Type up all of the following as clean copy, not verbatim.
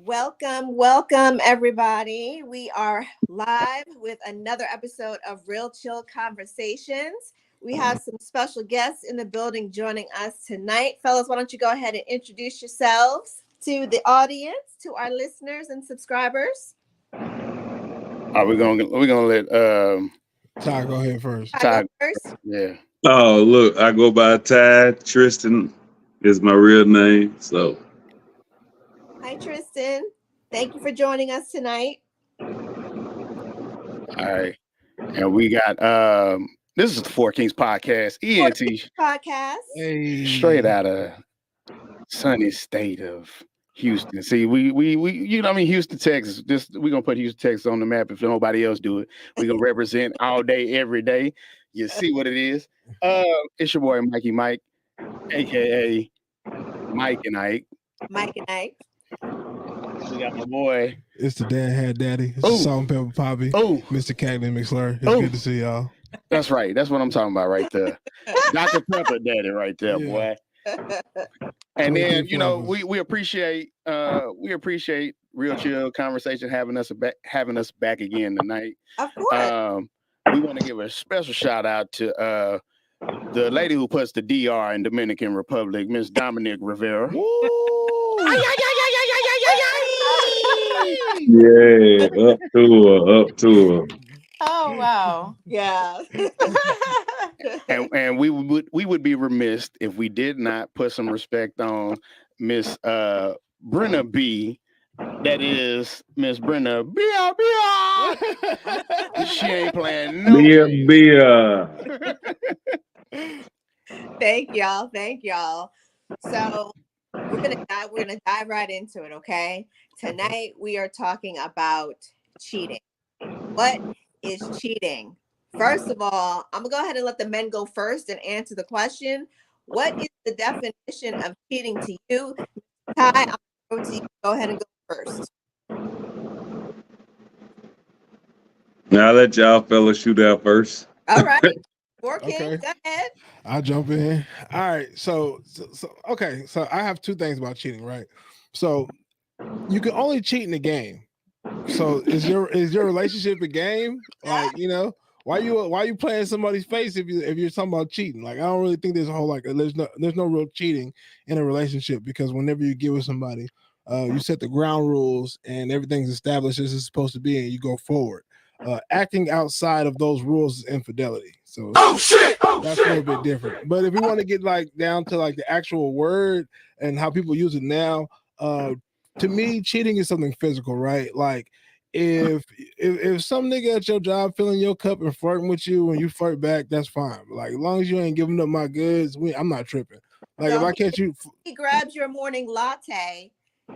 Welcome, everybody. We are live with another episode of Real Chill Conversations. We have some special guests in the building joining us tonight. Fellas, why don't you go ahead and introduce yourselves to the audience, to our listeners and subscribers? We're gonna let Ty go ahead first. Ty, go first. Yeah. Oh, look, I go by Ty. Tristan is my real name. So, Hi, Tristan. Thank you for joining us tonight. All right. And we got this is the Four Kings podcast, ENT Podcast. Hey. straight out of sunny state of Houston. See, we you know what I mean, Houston, Texas. We're gonna put Houston, Texas on the map if nobody else do it. We're gonna represent all day, every day. You see what it is. It's your boy Mikey Mike, aka Mike and Ike. Mike and Ike. We got my boy. It's the Dan Hat Daddy. It's Ooh. the Salt and Pepper Poppy. Oh, Mr. Cagnan McSlur. It's Ooh. good to see y'all. that's right. That's what I'm talking about right there. Dr. Pepper Daddy right there, Yeah. boy. And then, you know, Flavors. we appreciate Real Chill Conversation having us back again tonight. Of course. We want to give a special shout out to the lady who puts the DR in Dominican Republic, Miss Dominique Rivera. yeah, up to her. Oh wow! Yeah. And we would be remiss if we did not put some respect on Miss Brenna B. That is Miss Brenna B. She ain't playing no Beer. Thank y'all. So we're gonna dive right into it, okay? Tonight we are talking about cheating. What is cheating? First of all, I'm gonna go ahead and let the men go first and answer the question. What is the definition of cheating to you? Ty, I'm going to you. Go ahead and go first. Now I'll let y'all fellas shoot out first. All right. Four Kings, Okay. go ahead. I'll jump in. All right. So okay. So I have two things about cheating, right? So you can only cheat in the game. So is your relationship a game? Like, you know, why you playing somebody's face if you're talking about cheating? Like, I don't really think there's a whole there's no real cheating in a relationship, because whenever you get with somebody, you set the ground rules and everything's established as it's supposed to be, and you go forward. Acting outside of those rules is infidelity. So that's a little bit different. But if you want to get down to the actual word and how people use it now, to me, cheating is something physical, right? Like if some nigga at your job filling your cup and flirting with you and you flirt back, that's fine. Like, as long as you ain't giving up my goods, I'm not tripping. Like, if I catch you, he grabs your morning latte.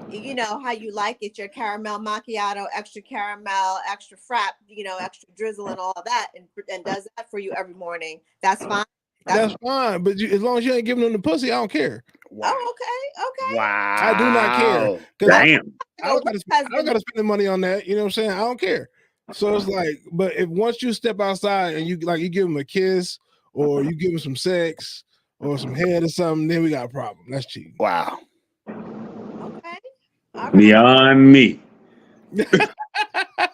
You know how you like it, your caramel macchiato, extra caramel, extra frap, extra drizzle and all of that, and does that for you every morning. That's fine. That's fine. But as long as you ain't giving them the pussy, I don't care. Wow. Oh, okay. Wow. I do not care. Damn. I don't gotta spend the money on that. You know what I'm saying? I don't care. So it's like, but if once you step outside and you give them a kiss, or you give them some sex or some head or something, then we got a problem. That's cheating. Wow. Okay. All right. Beyond me.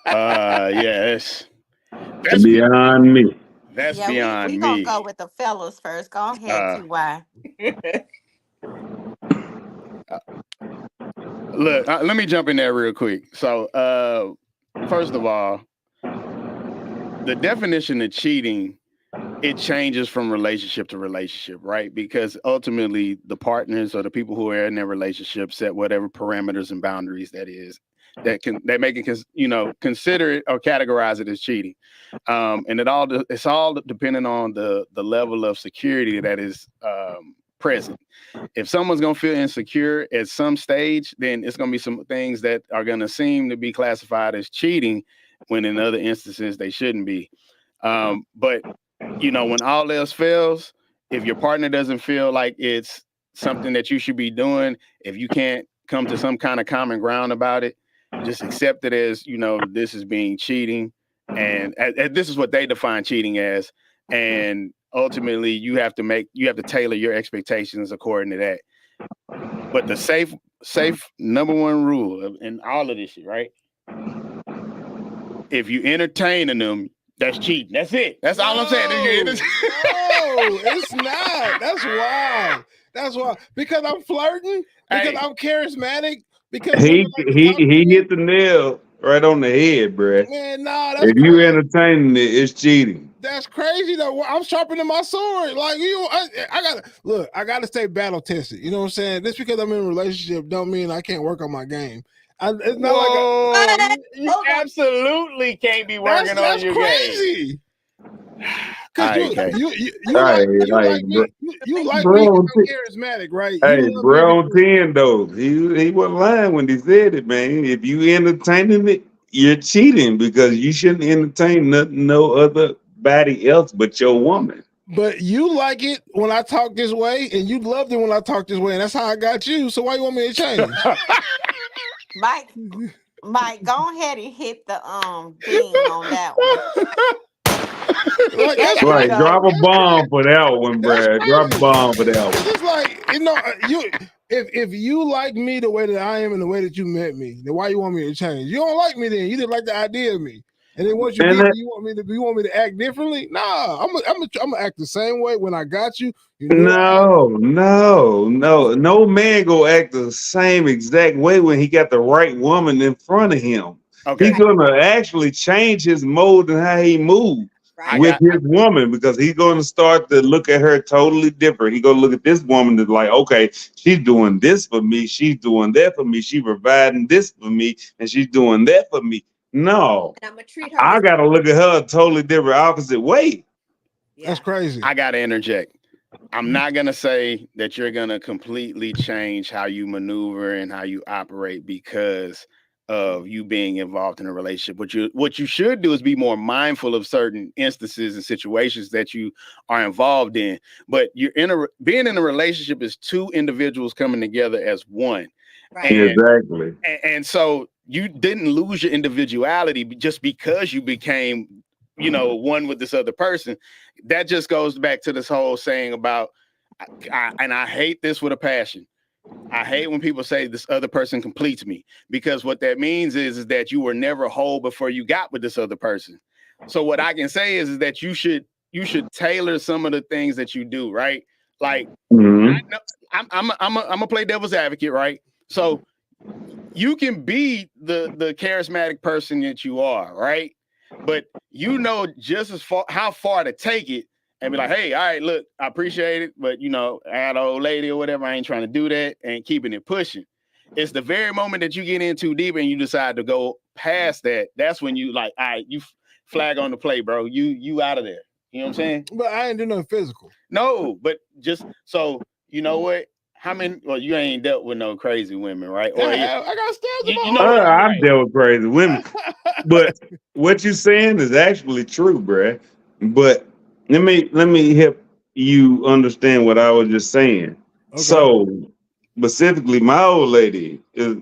Yes. Beyond me. That's Yeah, beyond we me. gonna go with the fellas first. Go ahead, Ty. Look, let me jump in there real quick. So, first of all, the definition of cheating, it changes from relationship to relationship, right? Because ultimately, the partners or the people who are in their relationship set whatever parameters and boundaries that make it consider it or categorize it as cheating. And it's all depending on the level of security that is present. If someone's gonna feel insecure at some stage, then it's gonna be some things that are gonna seem to be classified as cheating, when in other instances they shouldn't be. But when all else fails, if your partner doesn't feel like it's something that you should be doing, if you can't come to some kind of common ground about it, just accept it as, this is being cheating. And this is what they define cheating as. And ultimately you have to tailor your expectations according to that. But the safe safe number one rule in all of this shit, right? If you entertaining them, that's cheating. That's it. That's all I'm saying. If you No, it's not. That's wild. That's wild. Because I'm flirting, because Hey. I'm charismatic, because He women like to he talk to he me. hit the nail right on the head, bruh. Man, nah, that's If you crazy. entertaining it, it's cheating. That's crazy though. I'm sharpening my sword. Like I gotta look. I gotta stay battle tested. You know what I'm saying? Just because I'm in a relationship don't mean I can't work on my game. It's not like You absolutely can't be working on that's your game. crazy. Cause All right, you Hey, like me. You like me bro, because I'm charismatic, right? Hey, You love bro, me on 10 though. He wasn't lying when he said it, man. If you entertaining it, you're cheating because you shouldn't entertain no other body else but your woman. but you like it when I talk this way, and you loved it when I talk this way, and that's how I got you. So why you want me to change? Mike, go ahead and hit the ding on that one. Like, that's There you Right, go. drop a bomb for that one, That's bruh. Drop a crazy. bomb for that It's one. just like you. If you like me the way that I am and the way that you met me, then why you want me to change? You don't like me then. You didn't like the idea of me. And then once you And get that- me, you want me to act differently? Nah, I'm gonna act the same way when I got you. You knew No man go act the same exact way when he got the right woman in front of him. Okay. He's gonna actually change his mode and how he moves Right. with his woman because he's gonna start to look at her totally different. He's gonna look at this woman that's like, okay, she's doing this for me, she's doing that for me, she's providing this for me, and she's doing that for me. No, And I'm gonna treat her. I gotta look at her a totally different opposite way. That's crazy. I gotta interject. I'm not gonna say that you're gonna completely change how you maneuver and how you operate because of you being involved in a relationship. What you should do is be more mindful of certain instances and situations that you are involved in. But being in a relationship is two individuals coming together as one. Right. Exactly. And so you didn't lose your individuality just because you became, one with this other person. That just goes back to this whole saying about, and I hate this with a passion. I hate when people say this other person completes me, because what that means is that you were never whole before you got with this other person. So what I can say is that you should tailor some of the things that you do, right? Like, I'm gonna play devil's advocate, right? So you can be the charismatic person that you are, right? But just as far how far to take it and be like, hey, all right, look, I appreciate it, but I got an old lady or whatever, I ain't trying to do that, and keeping it pushing. It's the very moment that you get in too deep and you decide to go past that. That's when you like, all right, you flag on the play, bro. You out of there. You know what I'm saying? But I ain't do nothing physical. No, but just so you know what. How many? Well, you ain't dealt with no crazy women, right? Or I got stabbed. I've dealt with crazy women, but what you saying is actually true, bruh. But let me help you understand what I was just saying. Okay. So specifically, my old lady is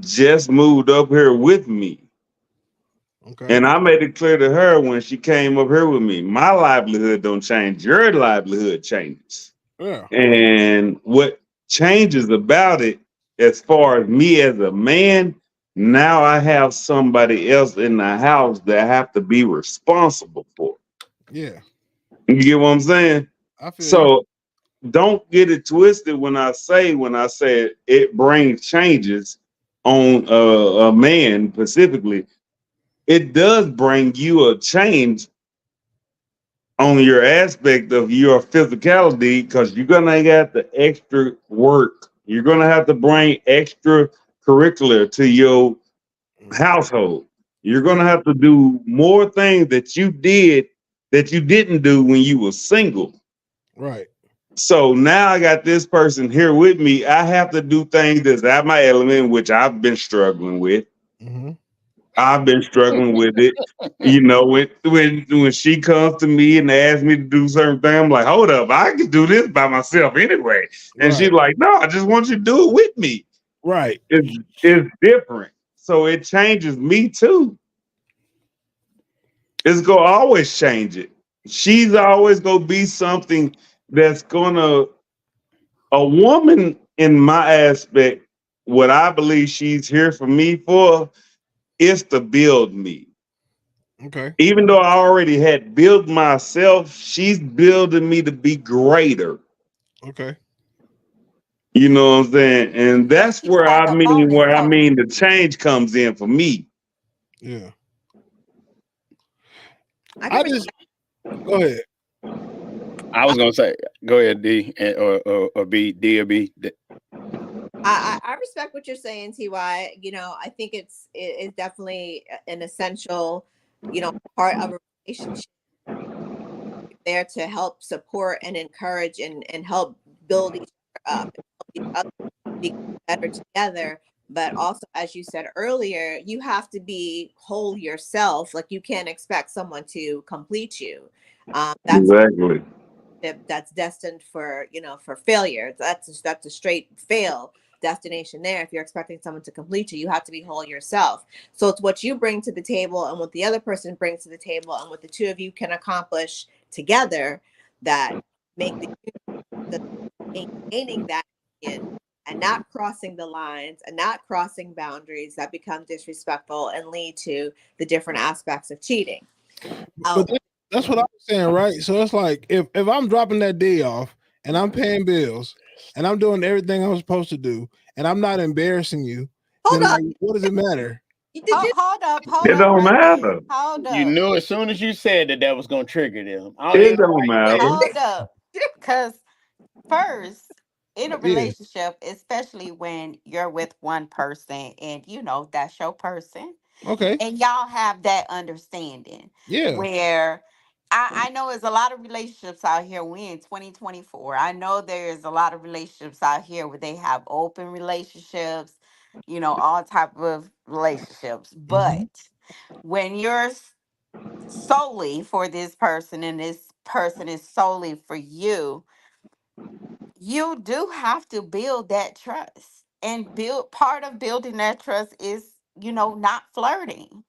just moved up here with me. Okay. And I made it clear to her when she came up here with me, my livelihood don't change, your livelihood changes. Yeah. And what changes about it, as far as me as a man, now I have somebody else in the house that I have to be responsible for. Yeah. You get what I'm saying? I feel So don't get it twisted when I say it brings changes on a man specifically. It does bring you a change on your aspect of your physicality because you're gonna get the extra work. You're gonna have to bring extra curricular to your household. You're gonna have to do more things that you didn't do when you were single. right. So now I got this person here with me. I have to do things that's out my element, which I've been struggling with. Mm-hmm. I've been struggling with it. When she comes to me and asks me to do certain things, I'm like, hold up, I can do this by myself anyway. And she's like, no, I just want you to do it with me. Right. It's different. So it changes me too. It's gonna always change it. She's always gonna be something that's a woman in my aspect what I believe she's here for me for is to build me. Okay. Even though I already had built myself, she's building me to be greater. Okay. You know what I'm saying? And So that's she's where like a bonus coach. the change comes in for me. Yeah. I I can just go ahead. I was gonna say, go ahead, D, or B, D or B. I respect what you're saying, Ty. You know, I think it's definitely an essential, you know, part of a relationship there to help support and encourage and help build each other up and help each other become better together. But also, as you said earlier, you have to be whole yourself. Like you can't expect someone to complete you. That's Exactly. that's destined for, you know, for failure. That's a straight fail destination there. If you're expecting someone to complete you, you have to be whole yourself. So it's what you bring to the table and what the other person brings to the table and what the two of you can accomplish together that make the maintaining that union and not crossing the lines and not crossing boundaries that become disrespectful and lead to the different aspects of cheating. But that's what I was saying, right? So it's like if I'm dropping that D off and I'm paying bills and I'm doing everything I'm supposed to do and I'm not embarrassing you, Hold then on. like, what does it matter? Did you Hold up, It don't right there. matter. Hold You up, knew as soon as you said that was gonna trigger them. I don't It even know don't why you said matter. it. hold up. Because first, in a Yeah. relationship, especially when you're with one person and you know that's your person, Okay. and y'all have that understanding Yeah. where I know there's a lot of relationships out here. We in 2024. I know there's a lot of relationships out here where they have open relationships, you know, all type of relationships. But when you're solely for this person and this person is solely for you, you do have to build that trust. And build part of building that trust is, you know, not flirting.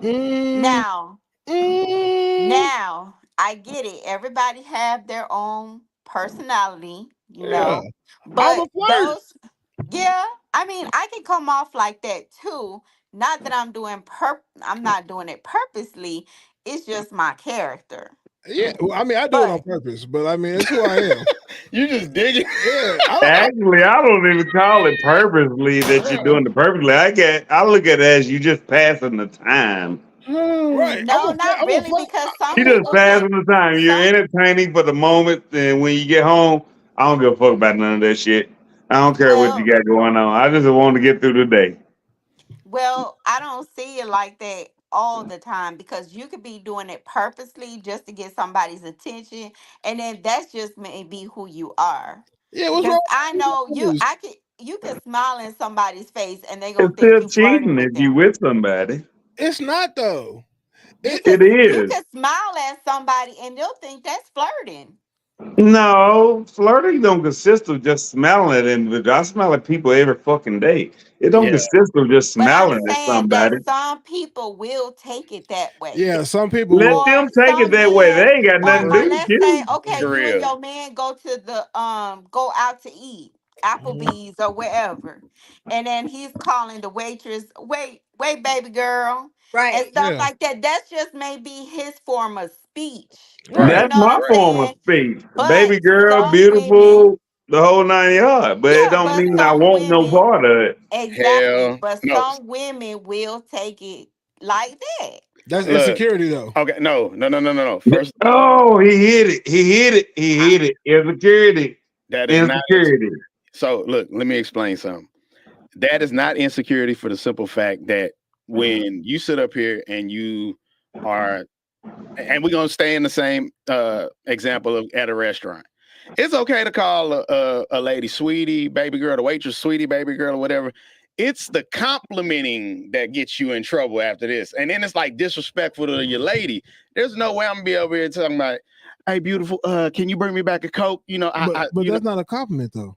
Mm, Now, mm, now I get it. Everybody have their own personality, you yeah. know. I'm a But flirt. those, yeah, I mean, I can come off like that too. Not that I'm not doing it purposely. It's just my character. Yeah. Well, I mean, I do it on But purpose, but I mean, it's who I am. You just digging. Yeah. Actually, I don't even call it purposely that you're Yeah. doing it purposely. I look at it as you just passing the time. Right. no, not I'm a really, flirt. because some You just people can passing the time. You're some entertaining for the moment, and when you get home, I don't give a fuck about none of that shit. I don't care what you well got going on. I just want to get through the day. I don't see it like that all the time because you could be doing it purposely just to get somebody's attention, and then that's just maybe who you are. Yeah. What's Because wrong I with know others? you can smile in somebody's face and they gonna It's think still you flirting cheating if with you them. with somebody. It's not though. You It could It you is. could smile at somebody and they'll think that's flirting. No, flirting don't consist of just smelling at individuals. I smell at people every fucking day. It don't Yeah. consist of just But I'm smelling at saying that somebody. some people will take it that way. yeah, some people Let will. Or them take it some that way. They men, ain't got nothing to do with let's say, you. okay, For you and real. your man go to the go out to eat, Mhm. Applebee's or wherever, and then he's calling the waitress, wait, baby girl, and right? stuff Yeah. like that. That's just maybe his form of speech. Right. You Right. That's know what my I'm Right. form of saying? speech. But Baby girl, some women, beautiful, the whole 9 yards. But it yeah, don't but mean I some want no women, part of it. exactly, Hell but no. some women will take it like that. That's Look. insecurity though. Okay. No. First of all, Oh, he hit it. He hit it. He I, hit it. Insecurity. that is not. Insecurity. So look, let me explain something. That is not insecurity for the simple fact that when you sit up here and you are, and we're gonna stay in the same example of at a restaurant. It's okay to call a lady sweetie, baby girl, the waitress sweetie, baby girl, or whatever. It's the complimenting that gets you in trouble after this, and then it's like disrespectful to your lady. There's no way I'm gonna be over here talking about, "Hey, beautiful, can you bring me back a Coke?" You know, But that's not a compliment though.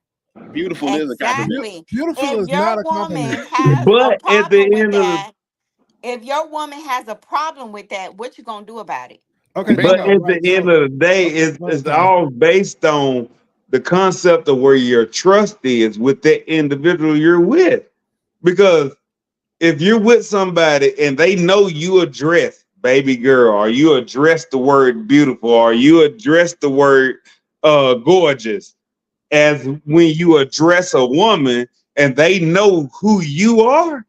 beautiful is a compliment. exactly. Beautiful If is not your a compliment. woman has a But at the problem with end of the that, if your woman has a problem with that, what you gonna do about it? Okay, time but out, at the right? end So of the day, okay, it's go ahead, it's Ty. all based on the concept of where your trust is with that individual you're with. Because if you're with somebody and they know you address baby girl, or you address the word beautiful, or you address the word gorgeous, as when you address a woman and they know who you are,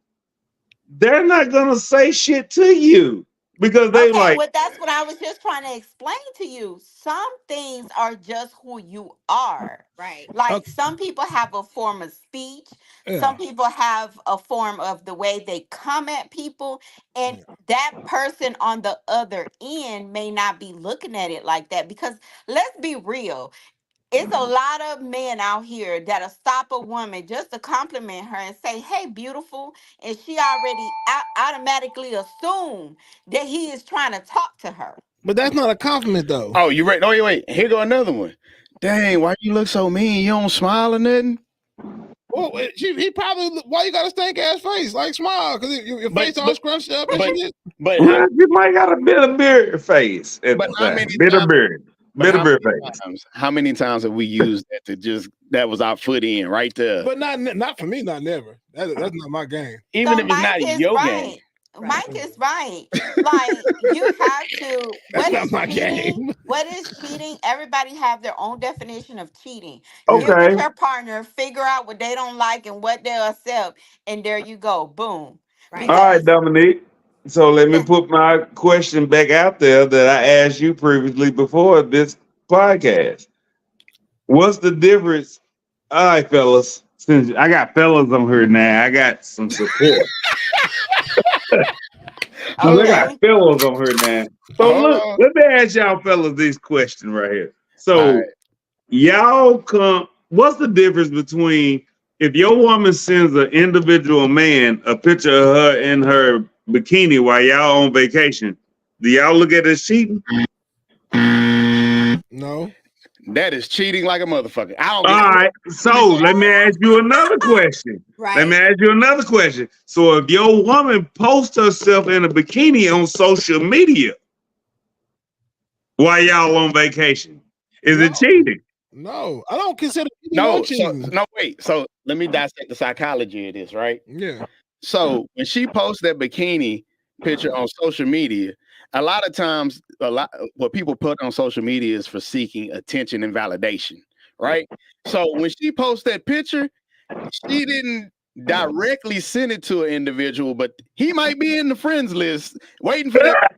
they're not gonna say shit to you because they Okay, like, well, that's what I was just trying to explain to you. Some things are just who you are. Right. Like Okay, some people have a form of speech, some yeah. people have a form of the way they come at people, and that person on the other end may not be looking at it like that. Because let's be real, it's a lot of men out here that'll stop a woman just to compliment her and say, "Hey, beautiful," and she already automatically assume that he is trying to talk to her. But that's not a compliment though. Oh, you right? Oh, wait. Here go another one. Dang, why you look so mean? You don't smile or nothing? Well, he probably. Why you got a stank ass face? Like smile, because your face all scrunched up and but shit. but well, you might got a bit of beard face at but the how time. many Bit of times? beard. But Bit of how beard many face. times? How many times have we used that to just that was our foot in right there? But not for me. Not never. That's not my game. Even So if it's Mike not is your game. right. Right. Mike is right. Like you have to. That's What not is my cheating? game. What is cheating? Everybody have their own definition of cheating. Yeah. Get with Okay. your partner, figure out what they don't like and what they'll accept, and there you go. Boom. Right. All right, Because Dominique. So let me the- put my question back out there that I asked you previously before this podcast. What's the difference? All right, fellas. Since I got fellas on here now, I got some support. Since I got okay. fellas on here now. So Hold look, on. let me ask y'all fellas this question right here. All So right. y'all come, what's the difference between if your woman sends an individual man a picture of her in her bikini while y'all on vacation? Do y'all look at it as cheating? No. That is cheating like a motherfucker. I don't All get right. So let me ask you another question. Let me Right. ask you another question. So if your woman posts herself in a bikini on social media while y'all on vacation, is No. it cheating? No. I don't consider cheating or no. So cheating. no wait. So let me dissect the psychology of this, right? Yeah. So when she posts that bikini picture on social media, a lot of times, what people put on social media is for seeking attention and validation, right? So when she posts that picture, she didn't directly send it to an individual, but he might be in the friends list waiting for that.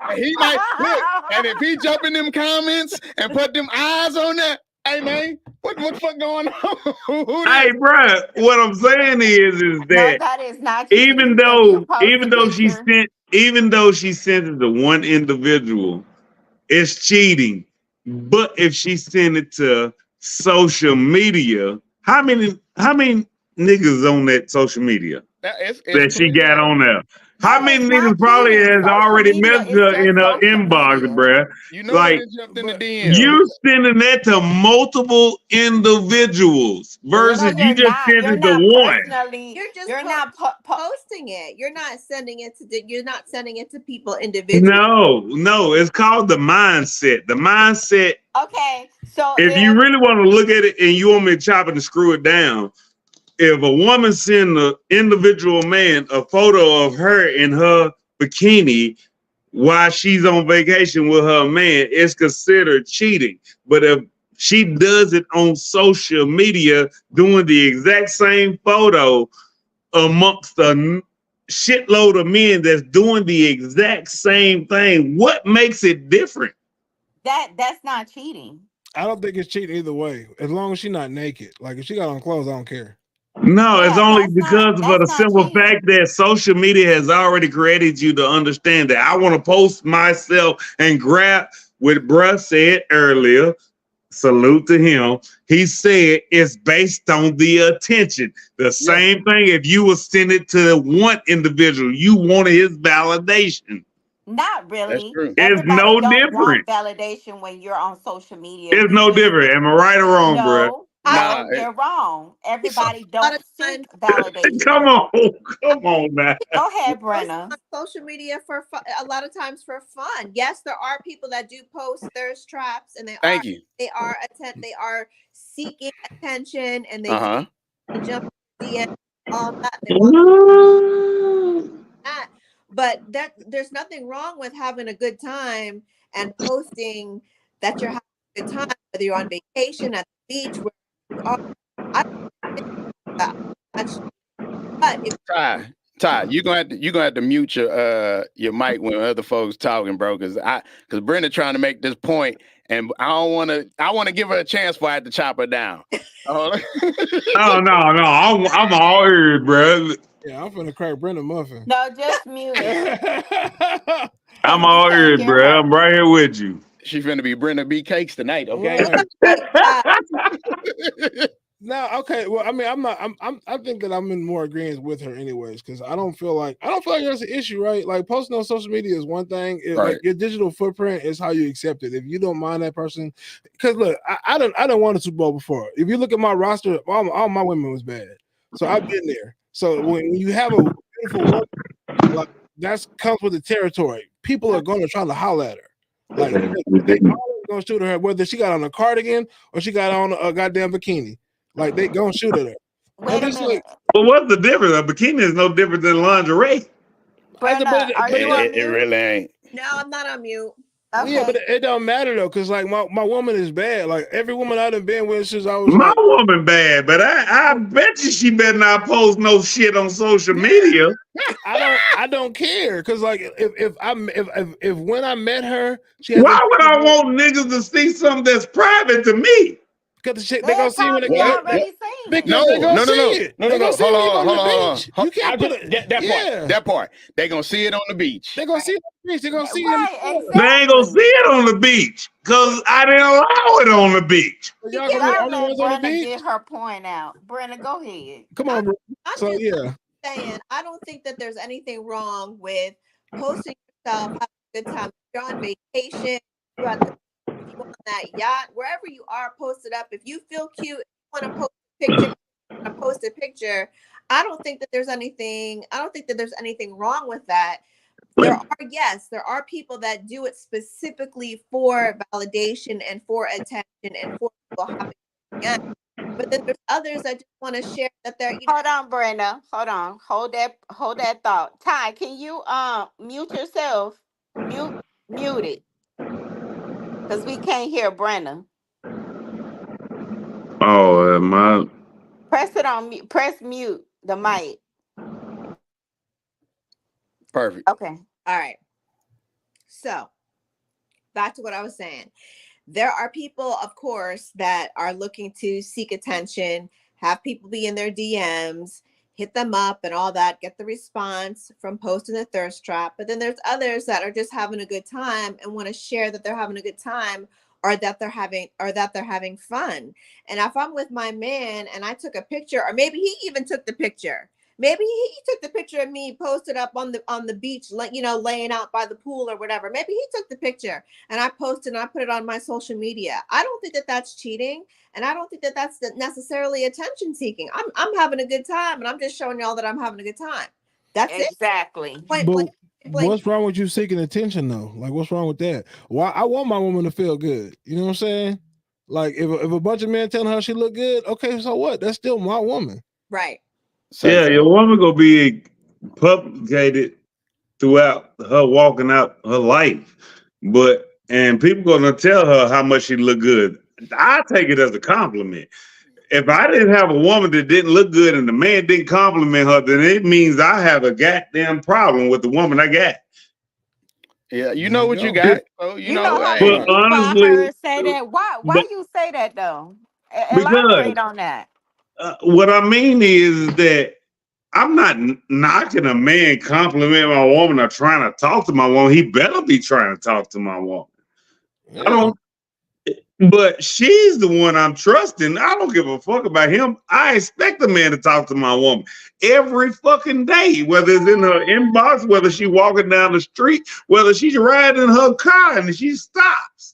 And he might look, and if he jump in them comments and put them eyes on that, hey man, what the fuck going on? Who Hey, this? bro, what I'm saying is No, that that is not even cheating. If you though post a even though she picture, sent even though she sent it to one individual, it's cheating. But if she sent it to social media, how many niggas on that social media It's that she plenty got of on there? How that many is niggas not probably cheating. has Social already media messaged is her just in her social inbox, media. bruh? you know that Like it jumped in the But DM. you sending that to multiple individuals No, versus you you're just not. sent You're it to not one. personally. You're just You're not. posting it. You're not sending it to you're not sending it to people individually. No, it's called the mindset. The mindset, Okay, so if you if really want to look at it and you want me to chop it and screw it down, if a woman send an individual man a photo of her in her bikini while she's on vacation with her man, it's considered cheating. But if she does it on social media doing the exact same photo amongst a shitload of men that's doing the exact same thing, what makes it different? that's not cheating. I don't think it's cheating either way. As long as she's not naked. Like if she got on clothes, I don't care. No, it's Yeah, only because of that's the not simple cheating. fact that social media has already created you to understand that I want to post myself and grab what bruh said earlier. Salute to him. He said it's based on the attention. The Yeah, same thing if you would send it to one individual, you wanted his validation. Not that's really. true. It's Everybody no don't different. want validation when you're on social media. It's You no just different. Am I right or wrong, bruh? no. Nah, No, you're wrong. Everybody a lot don't of seek times validation. Come on, man. Go ahead, post Brenna. on social media for fun, a lot of times for fun. Yes, there are people that do post thirst traps, and thank you. they are seeking attention, and they Uh-huh. jump DM, all that. They want that, but there's nothing wrong with having a good time and posting that you're having a good time, whether you're on vacation at the beach, where you are. I don't think that's but if Ty, you're gonna have to mute your mic when other folks talking, bro, because Brenda trying to make this point, and I want to give her a chance before I have to chop her down. No. I'm all ears, bro. Yeah, I'm finna crack Brenda muffin. No, just mute it. I'm 'Cause we all can't ears, hear bro. her. I'm right here with you. She's finna be Brenda B cakes tonight, okay? Right. Now, okay. Well, I mean, I think that I'm in more agreement with her, anyways, because I don't feel like that's an issue, right? Like posting on social media is one thing. Right. Like your digital footprint is how you accept it. If you don't mind that person, because look, I don't want a Super Bowl before. If you look at my roster, all my women was bad, so I've been there. So when you have a beautiful woman, like that comes with the territory. People are going to try to holler at her. Like they always gonna shoot at her, whether she got on a cardigan or she got on a goddamn bikini. Like they gonna shoot at her. Wait a it's minute. But what's the difference? A bikini is no different than lingerie. Brenna, are you on It mute? really ain't. No, I'm not on mute. Okay. Yeah, but it don't matter though, because like my woman is bad. Like every woman I've been with since I was My like, woman bad, but I bet you she better not post no shit on social media. I don't care, because like if when I met her, she has Why would I want niggas to see something that's private to me? because they They gonna see when they probably get already seen because it. they gonna see it. They gonna see when you go to the beach. You can't put it. That part. They gonna see it on the beach. They gonna see it on the beach. They gonna see Right, it. They ain't gonna see it on the beach because I didn't allow it on the beach. Y'all gonna be the Y'all only let ones on the Brenna beach. get her point out. Brenna, go ahead. Come on, bro. I'm So just yeah. saying, I don't think that there's anything wrong with posting yourself, having a good time. If you're on vacation, you're at the you on that yacht, wherever you are, post it up. If you feel cute, you want to post a picture, I don't think that there's anything. I don't think that there's anything wrong with that. There are people that do it specifically for validation and for attention and for people having fun. But then there's others that just want to share that they're. Hold on, Brenda. Hold on. Hold that thought. Ty, can you mute yourself? Mute it. Because we can't hear Brenda. Oh, my. Press it on mute. Press mute the mic. Perfect. Okay. All right. So back to what I was saying. There are people, of course, that are looking to seek attention, have people be in their DMs, hit them up and all that, get the response from posting the thirst trap. But then there's others that are just having a good time and want to share that they're having a good time or that they're having fun. And if I'm with my man and I took a picture, or maybe he even took the picture. Maybe he took the picture of me, posted up on the beach, laying out by the pool or whatever. Maybe he took the picture and I posted and I put it on my social media. I don't think that that's cheating, and I don't think that that's necessarily attention seeking. I'm having a good time, and I'm just showing y'all that I'm having a good time. That's exactly. it. But what's wrong with you seeking attention though? Like, what's wrong with that? Why I want my woman to feel good. You know what I'm saying? Like, if a bunch of men telling her she look good, okay, so what? That's still my woman, right? So, yeah, your woman gonna be publicated throughout her walking out her life, and people gonna tell her how much she look good. I take it as a compliment. If I didn't have a woman that didn't look good and the man didn't compliment her, then it means I have a goddamn problem with the woman I got. Yeah, you know what you got. So You know how hey, many people I heard say that? Why you say that though? Elaborate on that. What I mean is that I'm not knocking a man complimenting my woman or trying to talk to my woman. He better be trying to talk to my woman. Yeah. I don't. But she's the one I'm trusting. I don't give a fuck about him. I expect a man to talk to my woman every fucking day, whether it's in her inbox, whether she's walking down the street, whether she's riding in her car and she stops.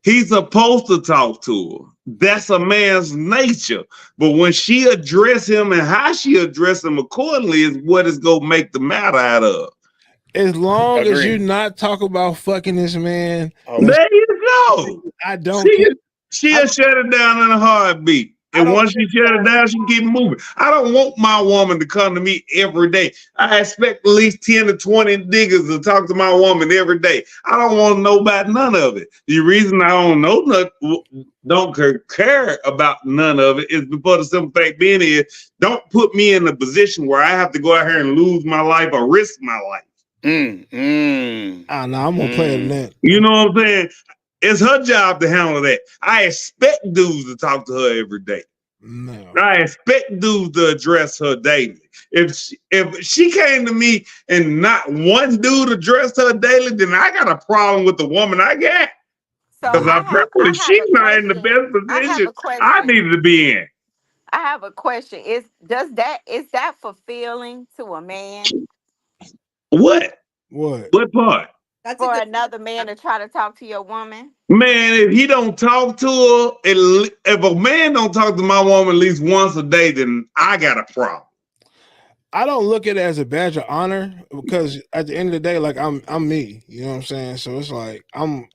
He's supposed to talk to her. that's a man's nature. But when she address him and how she address him accordingly is what is gonna make the matter out of. As long as Agreed. you not talk about fucking this man, Oh, let's- There you go. I don't She, care. she'll shut it down in a heartbeat. I And don't once she shut it down, she can keep moving. I don't want my woman to come to me every day. I expect at least 10 to 20 niggas to talk to my woman every day. I don't want to know about none of it. The reason I don't care about none of it is because the simple fact being is, don't put me in a position where I have to go out here and lose my life or risk my life. No, I'm gonna play it in that. You know what I'm saying? It's her job to handle that. I expect dudes to talk to her every day. No. I expect dudes to address her daily. If she came to me and not one dude addressed her daily, then I got a problem with the woman I got. So Because I I'm have probably a she's not in the question. best I have position a question. I needed to be in. I have a question. Is that fulfilling to a man What? What? What part? That's a for good. another man to try to talk to your woman? Man, if he don't talk to her, if a man don't talk to my woman at least once a day, then I got a problem. I don't look at it as a badge of honor because at the end of the day, like I'm me. You know what I'm saying? So it's like I'm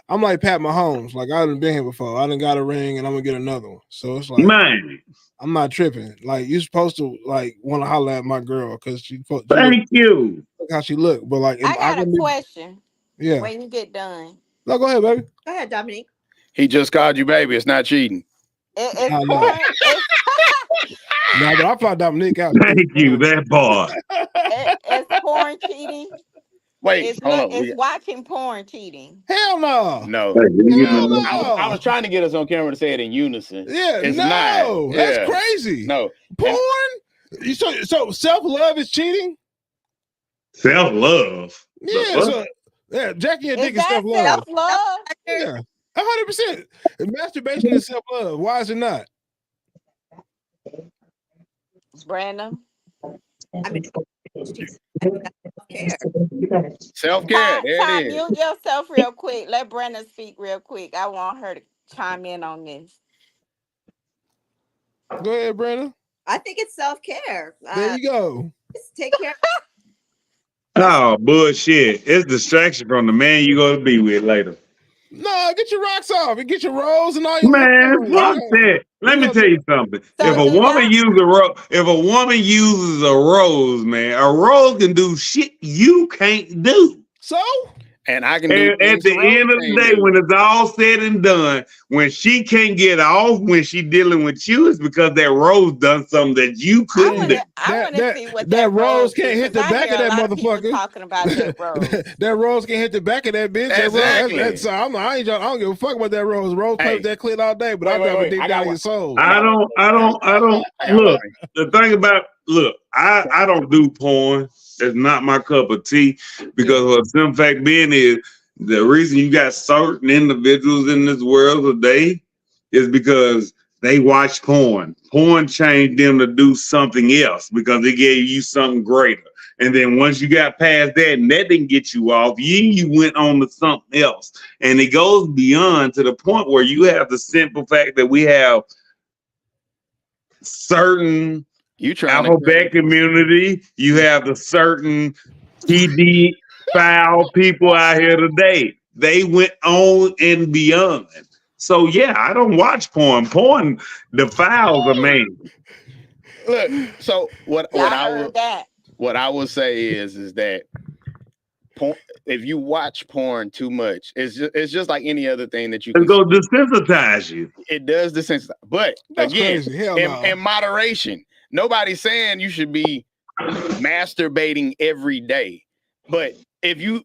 like Pat Mahomes. Like I done been here before. I done got a ring and I'm gonna get another one. So it's like Man, I'm not tripping. Like you're supposed to like want to holler at my girl because she look thank you. how she look. But like if I got a can be- question yeah. when you get done. No, go ahead, baby. Go ahead, Dominique. he just called you baby. It's not cheating. It's I know. porn. It's, No, but I found Dominique out. Thank you, that part. it's porn cheating. Wait, hold on. It's watching porn cheating. Hell no. No. Hell no. I was trying to get us on camera to say it in unison. Yeah, It's no, not. that's Yeah. crazy. No. Porn? So self-love is cheating? Self-love. Yeah, so yeah, Jackie and Dick is Is that self-love. self-love? Yeah, 100%. Masturbation is self-love. Why is it not? Brandon. I mean, self-care. Self-care. There Ty, it is. mute yourself real quick. Let Brandon speak real quick. I want her to chime in on this. Go ahead, Brandon. I think it's self-care. There you go. Just take care. Oh, bullshit. It's distraction from the man you're going to be with later. No, get your rocks off and get your rolls and all your Man, fuck Yeah. that. Let me tell you something. So If a woman uses a rose, man, a rose can do shit you can't do. So And I can do And at things the Rose end of the can't day, do. when it's all said and done, when she can't get off when she dealing with you, it's because that rose done something that you I couldn't do. want to see what that rose is, can't hit the 'cause I back of hear a that lot people motherfucker. talking about that rose. that rose can hit the back of that bitch. Exactly. So I don't give a fuck about that rose. Rose play Hey. with that clit all day, but Wait, I drop wait, it deep I got down one. your soul. I don't look. The thing about I don't do porn. It's not my cup of tea because what the fact being is the reason you got certain individuals in this world today is because they watch porn. Porn changed them to do something else because it gave you something greater. And then once you got past that and that didn't get you off, you went on to something else. And it goes beyond to the point where you have the simple fact that we have certain You trying alphabet community, you have the certain TD foul people out here today. They went on and beyond. So yeah, I don't watch porn. Porn defiles a man. Look, so what I heard will that. what I will say is that porn, if you watch porn too much, it's just like any other thing that you It's can. gonna desensitize you. It does the sense, but That's again, crazy. Hell in, no. in moderation. Nobody's saying you should be masturbating every day, but if you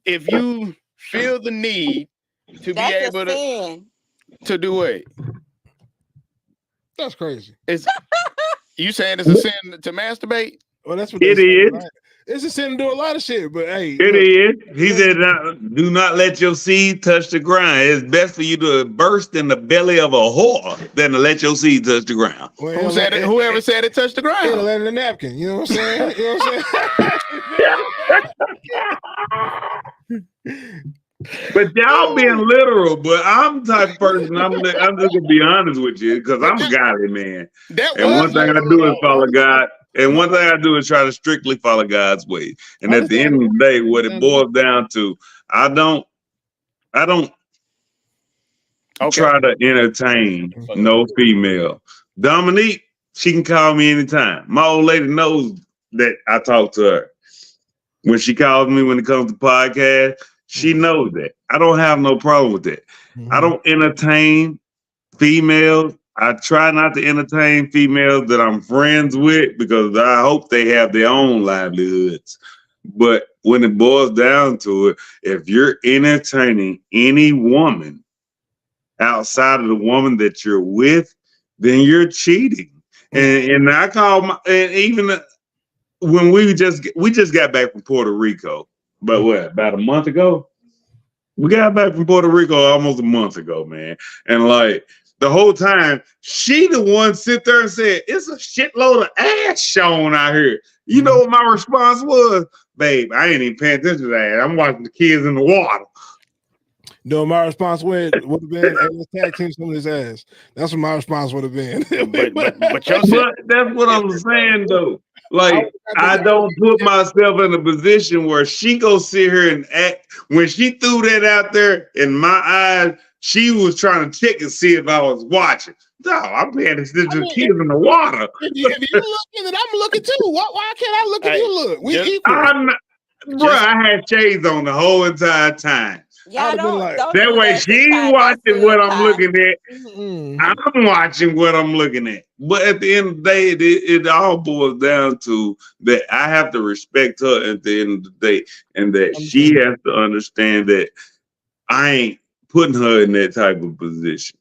feel the need to That's be able a sin. to do it, That's crazy. it's you saying it's a sin to masturbate? Well, that's what It they say, is. right? It's a sin to do a lot of shit, but hey, It look, is. He said, "Do not let your seed touch the ground. It's best for you to burst in the belly of a whore than to let your seed touch the ground." well, Who said it? Whoever said it touched the It'll ground? let in a napkin. You know what I'm saying? You know what I'm saying? But y'all being literal, but I'm the type of person. I'm just gonna be honest with you because I'm a godly man, That and was one thing I literal, do is though. follow God. And one thing I do is try to strictly follow God's way. And at the end of the day, what it boils down to, I don't Okay. try to entertain no female. Dominique, she can call me anytime. My old lady knows that I talk to her. When she calls me when it comes to podcast, she knows that. I don't have no problem with that. I don't entertain females. I try not to entertain females that I'm friends with because I hope they have their own livelihoods. But when it boils down to it, if you're entertaining any woman outside of the woman that you're with, then you're cheating. And I call my, and even when we just got back from Puerto Rico, but what, about a month ago? We got back from Puerto Rico almost a month ago, man. And like the whole time, she the one sit there and said, it's a shitload of ass shown out here. You know what my response was? Babe, I ain't even paying attention to that. I'm watching the kids in the water. No, my response would have been, hey, let's tag team some of this ass. That's what my response would have been. But that's what I'm saying though. Like I don't put myself in a position where she go sit here and act. When she threw that out there in my eyes, she was trying to check and see if I was watching. No, I'm paying attention to kids in the water. If you looking, then I'm looking too. Why can't I look if you look? We equal. Bro, I had shades on the whole entire time. Yeah, don't that way she ain't watching what I'm looking at. I'm watching what I'm looking at. But at the end of the day, it all boils down to that I have to respect her at the end of the day, and that she has to understand that I ain't putting her in that type of position.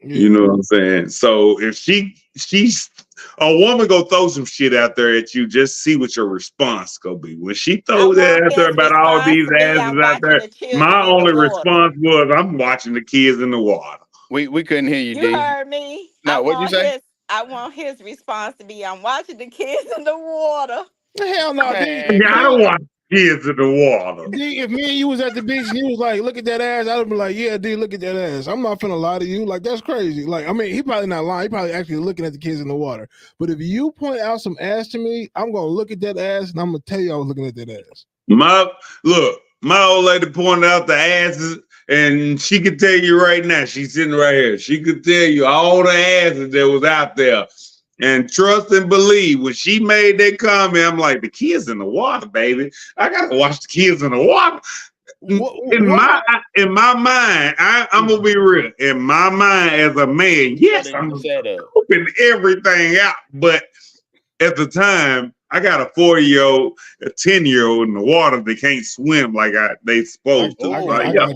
You know what I'm saying? So if she's a woman go throw some shit out there at you, just see what your response gonna be. When she throws that out there about all these asses out there, my only response was, I'm watching the kids in the water. We couldn't hear you, You heard me. No, what'd you say? I want his response to be, I'm watching the kids in the water. Hell no, I don't watch kids in the water. D, if me and you was at the beach and he was like, look at that ass, I'd be like, yeah, D, look at that ass. I'm not finna lie to you. Like, that's crazy. Like, I mean, he probably not lying. He probably actually looking at the kids in the water. But if you point out some ass to me, I'm gonna look at that ass and I'm gonna tell you I was looking at that ass. My old lady pointed out the asses, and she could tell you right now, she's sitting right here. She could tell you all the asses that was out there. And trust and believe, when she made that comment, I'm like, the kids in the water, baby. I gotta watch the kids in the water. In my mind, I'm gonna be real. In my mind, as a man, yes, I'm scoping everything out. But at the time, I got a 4-year-old, a 10-year-old in the water that can't swim like they supposed to.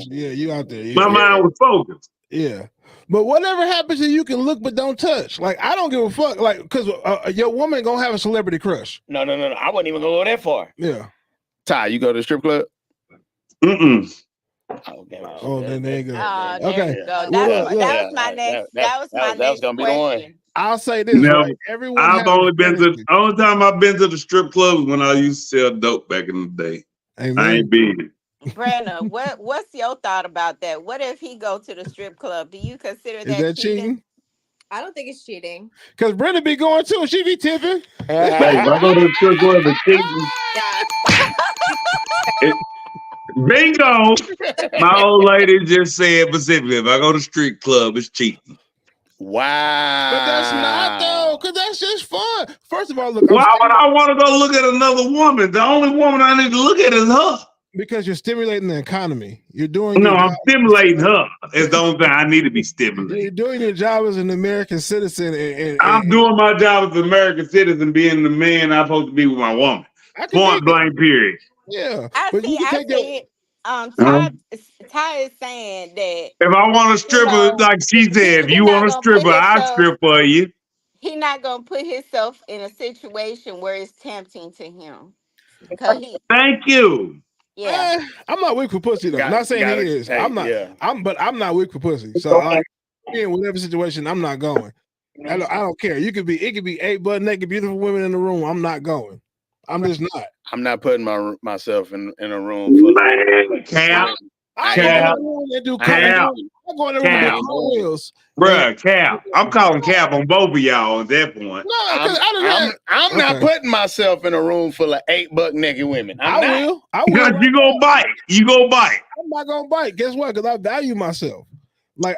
Yeah, you out there. Yeah, my mind was focused. Yeah. But whatever happens to you can look but don't touch. Like, I don't give a fuck. Like, because your woman gonna have a celebrity crush. No. I wouldn't even go that far. Yeah. Ty, you go to the strip club? Oh, then there you go. Okay. That was my next. That was my next gonna be the one. I'll say this. Right? Everyone. I've only been to. Only time I've been to the strip club is when I used to sell dope back in the day. Amen. I ain't been. Brenda, what's your thought about that? What if he go to the strip club? Do you consider that cheating? I don't think it's cheating. Because Brenda be going too. She be tipping. Hey, if I go to the strip club, it's cheating. Bingo! My old lady just said specifically, if I go to the strip club, it's cheating. Wow. But that's not though, because that's just fun. First of all, look. Why would I want to go look at another woman? The only woman I need to look at is her. Because you're stimulating the economy. You're doing. No, I'm stimulating her. It's the only thing I need to be stimulating. You're doing your job as an American citizen. And I'm doing my job as an American citizen, being the man I'm supposed to be with my woman. Point blank, period. Yeah. I see. Ty is saying that if I want a stripper, like she said, if you want a stripper, I'll strip for you. He's not gonna put himself in a situation where it's tempting to him. Thank you. Yeah, I'm not weak for pussy though. I'm not saying he is. Hey, I'm not. But I'm not weak for pussy. So in whatever situation, I'm not going. I don't care. It could be 8 butt naked beautiful women in the room. I'm not going. I'm just not. I'm not putting myself in a room full of Cap. I ain't go in Cap, the room and do I ain't Cap, doing I go in the room and Cap. do cartwheels. Bruh, Cap. I'm calling Cap on both of y'all at that point. No, because out of that, I'm not okay. putting myself in a room full of 8 buck naked women. I'm not. I will. Because Right you now. gonna bite. You gonna bite. I'm not gonna bite. Guess what? Because I value myself. Like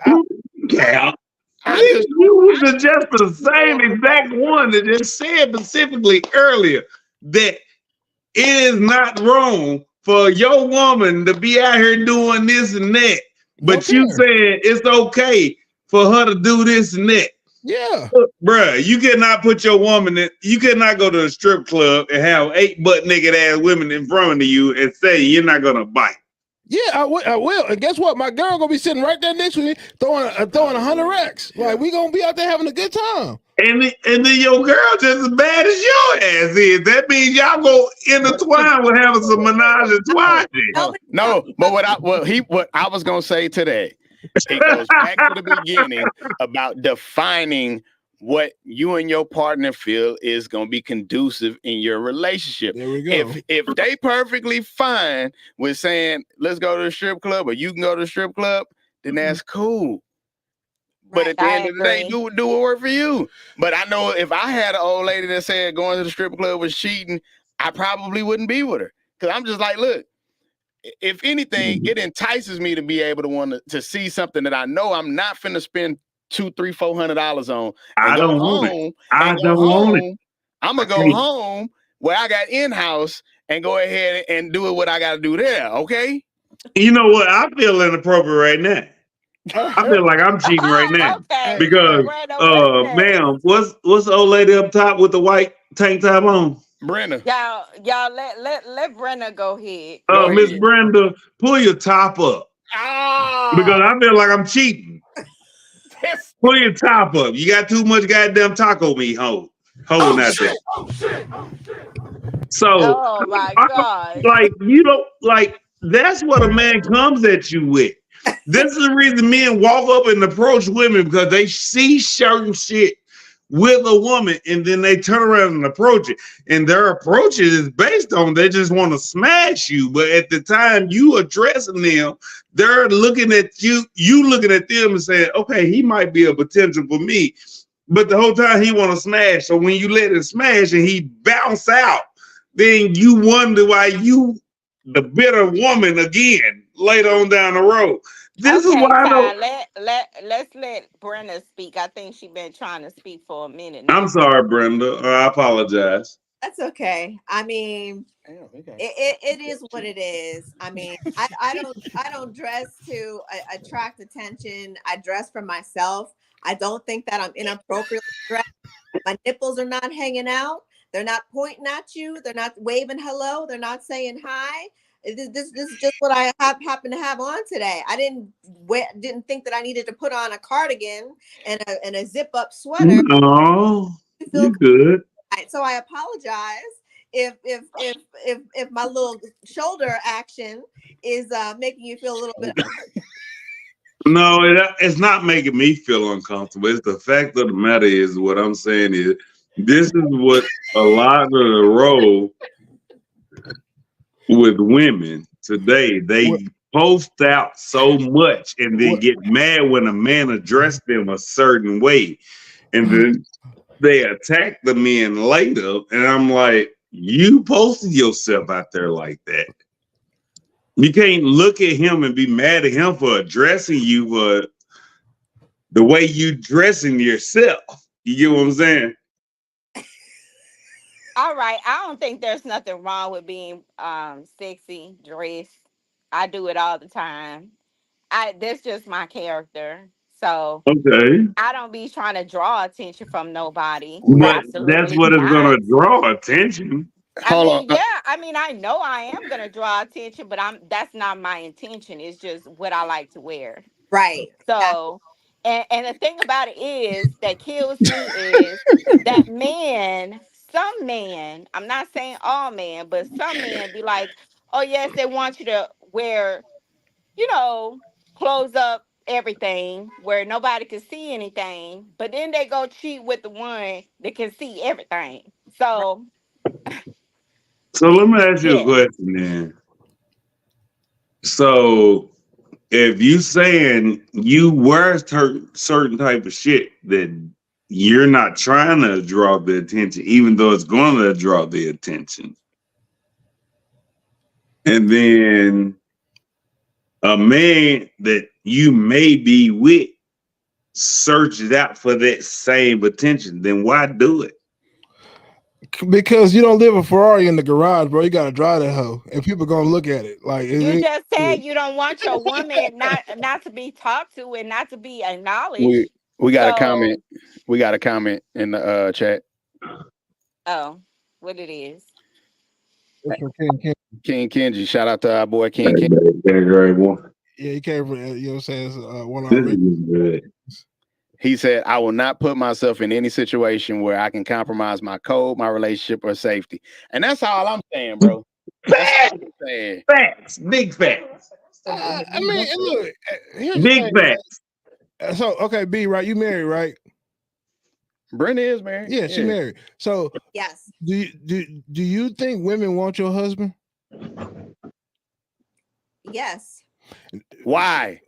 Cap. I You just was just the same exact one that just said specifically earlier that it is not wrong for your woman to be out here doing this and that. But okay. you saying it's okay for her to do this and that. Yeah. Look, bruh, you cannot put your woman in, you cannot go to a strip club and have 8 butt naked ass women in front of you and say you're not gonna bite. Yeah, I will. And guess what? My girl gonna be sitting right there next to me, throwing 100x. Like we gonna be out there having a good time. And then your girl just as bad as your ass is. That means y'all go intertwine with having some menage a trois. no, but what I was gonna say today, it goes back to the beginning about defining what you and your partner feel is gonna be conducive in your relationship. There we go. If they perfectly fine with saying let's go to the strip club or you can go to the strip club, then that's cool. But at the end of the day, do what work for you. But I know if I had an old lady that said going to the strip club was cheating, I probably wouldn't be with her. Because I'm just like, look, if anything, it entices me to be able to want to see something that I know I'm not finna spend $200, $300, $400 on. I don't want it. I don't want it. I'm gonna go home where I got in-house and go ahead and do what I gotta do there, okay? You know what? I feel inappropriate right now. I feel like I'm cheating right now. Okay. Because ma'am, what's the old lady up top with the white tank top on? Brenda. Y'all let Brenda go ahead. Miss Brenda, pull your top up. Because I feel like I'm cheating. Pull your top up. You got too much goddamn taco meat holding out there. So oh my God. like you don't like that's what a man comes at you with. This is the reason men walk up and approach women because they see certain shit with a woman and then they turn around and approach it. And their approach is based on they just want to smash you. But at the time you addressing them, they're looking at you looking at them and saying, okay, he might be a potential for me. But the whole time he want to smash. So when you let him smash and he bounce out, then you wonder why you the bitter woman again later on down the road. This is why I know. Let's let Brenda speak. I think she's been trying to speak for a minute now. I'm sorry, Brenda. I apologize. That's okay. I mean, it is what it is. I mean, I don't dress to attract attention. I dress for myself. I don't think that I'm inappropriately dressed. My nipples are not hanging out. They're not pointing at you. They're not waving hello. They're not saying hi. This is just what I happen to have on today. I didn't think that I needed to put on a cardigan and a zip up sweater. No, you good. So I apologize if my little shoulder action is making you feel a little bit. No, it's not making me feel uncomfortable. It's the fact of the matter is what I'm saying is this is what a lot of the role with women today, they post out so much and then get mad when a man addressed them a certain way. And then they attack the men later. And I'm like, you posted yourself out there like that. You can't look at him and be mad at him for addressing you for the way you dressing yourself. You get what I'm saying? All right. I don't think there's nothing wrong with being sexy, dressed. I do it all the time. That's just my character. So okay. I don't be trying to draw attention from nobody. But that's what it's gonna draw attention. I mean, I know I am gonna draw attention, but that's not my intention. It's just what I like to wear. Right. So and the thing about it is that kills me is that some men, I'm not saying all men, but some men be like, oh yes, they want you to wear, close up everything where nobody can see anything, but then they go cheat with the one that can see everything. So let me ask you a question then. So if you saying you wear certain type of shit that you're not trying to draw the attention, even though it's going to draw the attention, and then a man that you may be with searches out for that same attention, then why do it? Because you don't live a Ferrari in the garage, bro. You gotta drive that hoe, and people gonna look at it like You just said you don't want your woman not to be talked to and not to be acknowledged. We got a So- comment. We got a comment in the chat. Oh, what it is? King Kenji, shout out to our boy King Kenji. Great one. Yeah, he came from, you know what I'm saying? It's, one of This our is good. He said, I will not put myself in any situation where I can compromise my code, my relationship, or safety. And that's all I'm saying, bro. That's all I'm saying. Facts, big facts, I mean, and look, here's the big thing, facts. right? So, okay, B, right? You married, right? Brenda is married. Yeah, she married. So, Yes. do you think women want your husband? Yes. Why?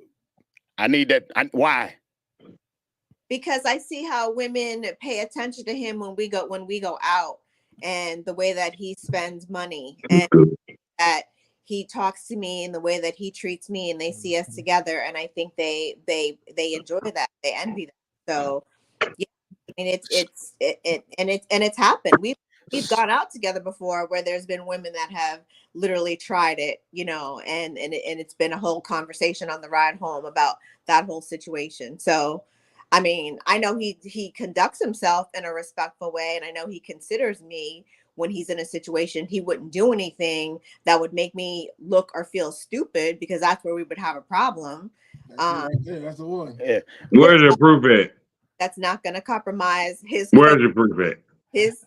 I need that. Why? Because I see how women pay attention to him when we go out, and the way that he spends money, and that he talks to me, and the way that he treats me, and they see us together, and I think they enjoy that, they envy that. So yeah, I mean it's happened. We've gone out together before where there's been women that have literally tried it, you know, and it's been a whole conversation on the ride home about that whole situation. So I mean, I know he conducts himself in a respectful way, and I know he considers me when he's in a situation. He wouldn't do anything that would make me look or feel stupid, because that's where we would have a problem. That's the one. Yeah. Where's your proof at? That's not going to compromise Where's your proof at? his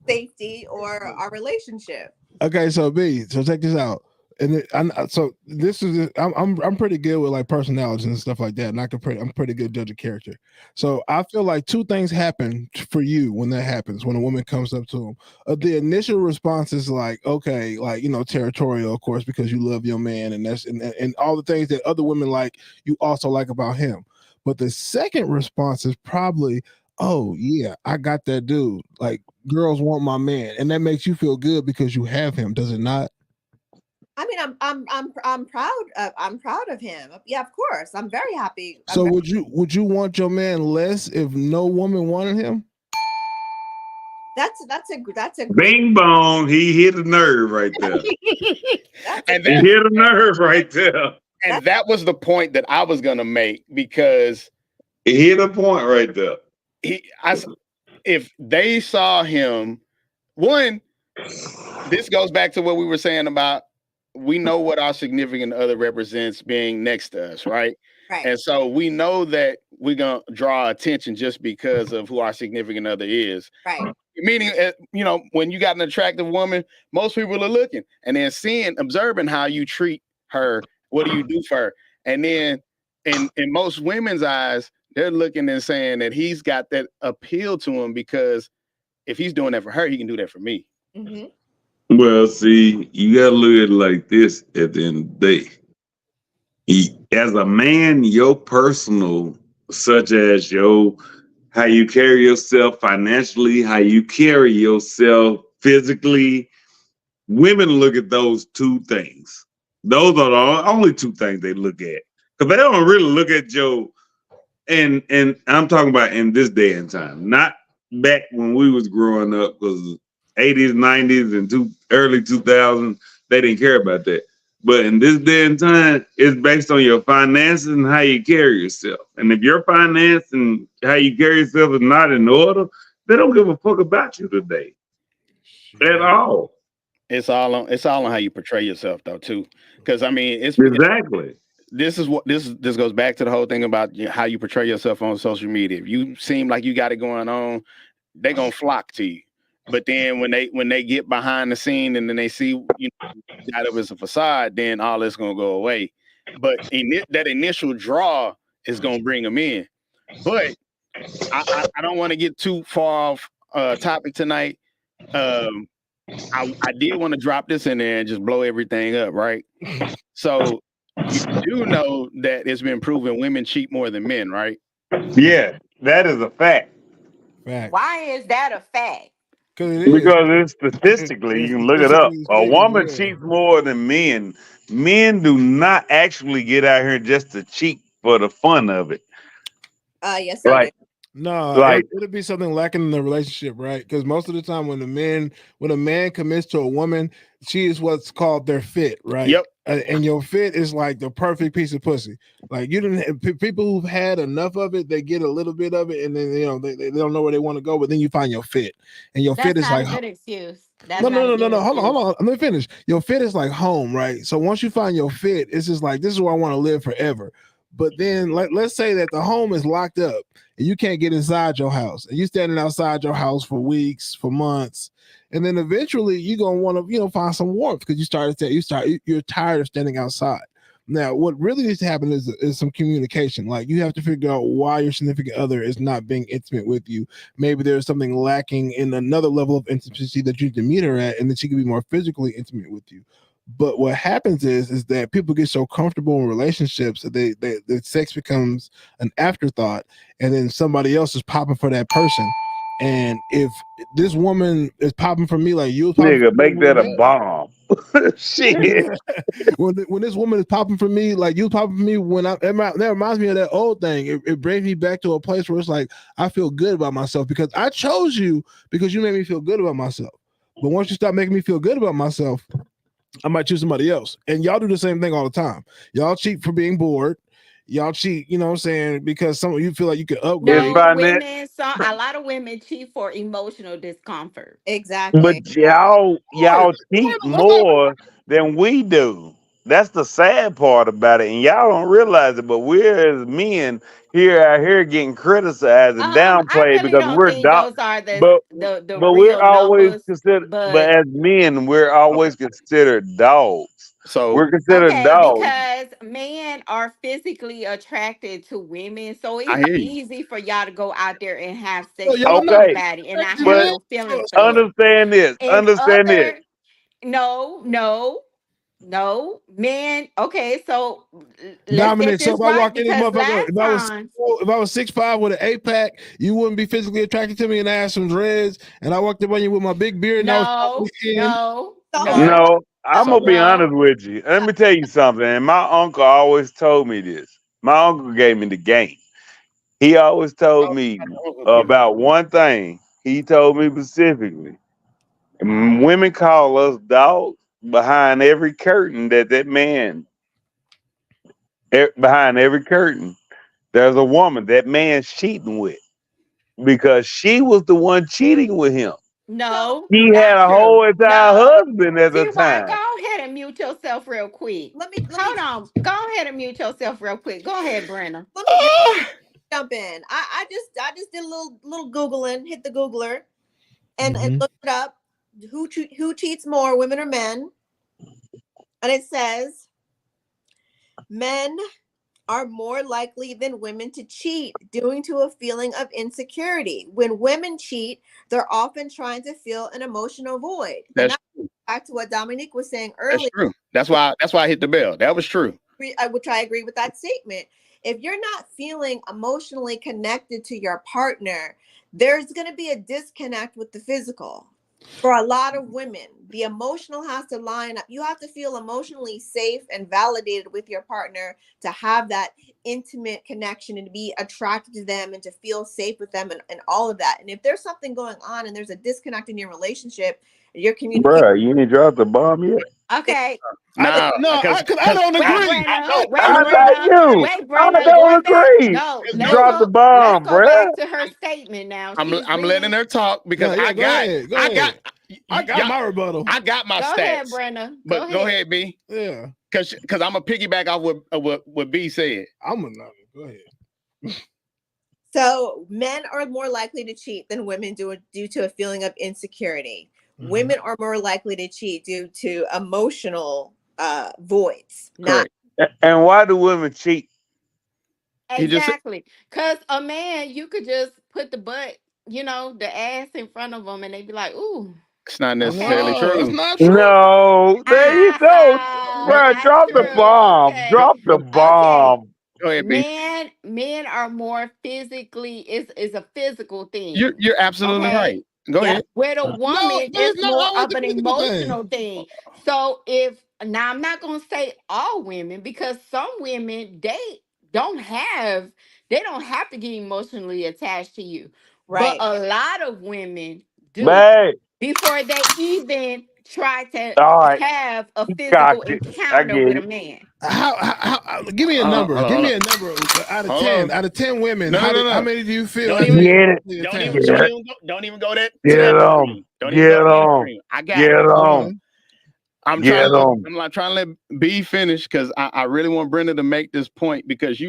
safety or our relationship. Okay, so B, so check this out. And so this is I'm pretty good with like personalities and stuff like that, and I'm pretty good judge of character. So I feel like two things happen for you when that happens, when a woman comes up to him. The initial response is like, okay, like, you know, territorial, of course, because you love your man, and that's and all the things that other women like, you also like about him. But the second response is probably, oh yeah, I got that dude. Like, girls want my man, and that makes you feel good because you have him, does it not? I mean, I'm proud of him. Yeah, of course. I'm very happy. So would you want your man less if no woman wanted him? That's a great, Bing bong, he hit a nerve right there. And He hit a nerve right there. and that was the point that I was gonna make, because He hit a point right there. if they saw him, one, this goes back to what we were saying about, we know what our significant other represents being next to us, right? right. And so we know that we're gonna draw attention just because of who our significant other is. Right. Meaning, you know, when you got an attractive woman, most people are looking and then observing how you treat her. What do you do for her? And then in most women's eyes, they're looking and saying that he's got that appeal to him, because if he's doing that for her, he can do that for me. Mm-hmm. Well, see, you gotta look at it like this at the end of the day. As a man, your personal, such as how you carry yourself financially, how you carry yourself physically, women look at those two things. Those are the only two things they look at. Because they don't really look at and I'm talking about in this day and time, not back when we was growing up, because 80s, 90s, and early 2000s, they didn't care about that. But in this day and time, it's based on your finances and how you carry yourself. And if your finance and how you carry yourself is not in order, they don't give a fuck about you today at all. It's all on how you portray yourself, though, too. Because I mean, Exactly. This goes back to the whole thing about how you portray yourself on social media. If you seem like you got it going on, they're gonna flock to you. But then when they get behind the scene and then they see, you know, that it was a facade, then all that's gonna go away. But that initial draw is gonna bring them in. But I don't want to get too far off topic tonight. I did want to drop this in there and just blow everything up, right? So You do know that it's been proven women cheat more than men, right? Yeah, that is a fact. Facts. Why is that a fact? Because it is. Because it's statistically, you It's can look it up. statistically A speaking, woman yeah. cheats more than men. Men do not actually get out here just to cheat for the fun of it. Yes, they Like, do. No, like it'll be something lacking in the relationship, right? Because most of the time, when a man commits to a woman, she is what's called their fit, right? Yep. And your fit is like the perfect piece of pussy. Like you didn't people who've had enough of it, they get a little bit of it, and then they don't know where they want to go. But then you find your fit, and your fit That's is not like a good excuse. That's no, not no, a no, no, good no. Hold on, excuse. hold on. Let me finish. Your fit is like home, right? So once you find your fit, it's just like this is where I want to live forever. But then let's say that the home is locked up and you can't get inside your house, and you standing outside your house for weeks, for months, and then eventually you're gonna want to find some warmth because you're tired of standing outside. Now, what really needs to happen is some communication. Like you have to figure out why your significant other is not being intimate with you. Maybe there's something lacking in another level of intimacy that you can meet her at, and that she can be more physically intimate with you. But what happens is that people get so comfortable in relationships that that sex becomes an afterthought, and then somebody else is popping for that person. And if this woman is popping for me like you was popping nigga, for make me, that a bomb. Shit. when this woman is popping for me like you popping for me, that reminds me of that old thing. It brings me back to a place where it's like I feel good about myself because I chose you because you made me feel good about myself. But once you stop making me feel good about myself, I might choose somebody else. And y'all do the same thing all the time. Y'all cheat for being bored. Y'all cheat, you know what I'm saying, because some of you feel like you can It's upgrade. No, finance. a lot of women cheat for emotional discomfort. Exactly. But y'all cheat Let's not more than we do. That's the sad part about it, and y'all don't realize it. But we're as men here out here getting criticized and I downplayed really because don't we're think dog. those are But the but we're real always numbers. considered. But But as men, we're always considered dogs. So We're considered okay, dogs. because men are physically attracted to women, so I it's hear you. easy for y'all to go out there and have so sex with y'all not Okay, anybody and not attracted, have but man. no So, feelings for so them. understand this. And Understand this. other no, no, no men. Okay, so let's get Dominic, so this if I right walked in this because motherfucker, last time, if I was 6'5" with an 8-pack, you wouldn't be physically attracted to me and I had some dreads and I walked up on you with my big beard and I was no, skin. no, So hold on. no, No, I'm so gonna be no. honest with you. Let me tell you something. And my uncle always told me this. My uncle gave me the game. He always told me about one thing. He told me specifically. Women call us dogs behind every curtain that man behind every curtain. There's a woman that man's cheating with because she was the one cheating with him. So No, He had not a true. whole entire No. husband at the See why? time. Go ahead and mute yourself real quick. let me Hold on. Go ahead and mute yourself real quick. Go ahead, Brenna. let me jump in. I just did a little googling, hit the Googler, and Mhm. looked it up. Who cheats more, women or men? And it says men are more likely than women to cheat due to a feeling of insecurity. When women cheat, they're often trying to fill an emotional void. And that's that's back to what Dominique was saying that's earlier, true. That's why I hit the bell. That was true. which I agree with that statement. If you're not feeling emotionally connected to your partner, there's going to be a disconnect with the physical. For a lot of women, the emotional has to line up. You have to feel emotionally safe and validated with your partner to have that intimate connection and to be attracted to them and to feel safe with them and all of that. And if there's something going on and there's a disconnect in your relationship, your communication. Bruh, you ain't dropped the bomb yet. Okay. No, Because I because don't Wait, agree. Brenna. I Wait, I don't know Brenna. agree. you. Wait, I Brenna. don't Going back. agree. No, Let's let's go. Drop the go. Let's bomb, go bruh. back to her statement now. She's I'm letting reading. her talk because Yeah, yeah, go ahead. Go I ahead. got I got my rebuttal. I got my Go ahead, stats. Brenna. Go But go ahead. ahead, B. Yeah. Because I'm gonna piggyback off what B said. I'm a no. Go ahead. So men are more likely to cheat than women do due to a feeling of insecurity. Mhm. Women are more likely to cheat due to emotional voids, not Correct. And why do women cheat? He just Exactly. Because a man, you could just put the butt, the ass in front of them and they be like, ooh, it's not necessarily okay. No, that's true. not true. No, there you go. not drop the true. bomb. Okay. Drop the Okay. bomb. Go ahead, B. Men are more physically is a physical You're thing. you're absolutely Okay. right. Go Yeah. ahead. Where the No, woman but is it's not more always of the an physical thing. emotional thing. So if now I'm not gonna say all women because some women they don't have to get emotionally attached to you. But Right. a lot of women do Babe. before they even try to All right. have a Got physical you. I encounter get with a it. man. Give me a Hold on, number. hold on, Give hold me on. a number out of Hold 10. on. Out of 10 women, No, no, no, how no. many do you feel Don't have even been Get it. emotionally don't attached? even Get don't it. even go, don't even go that to Get that 'em. extreme. Don't even Get go to that 'em. extreme. I got Get it. Hold 'em. on. Get 'em. I'm like trying to let B finish because I really want Brenda to make this point because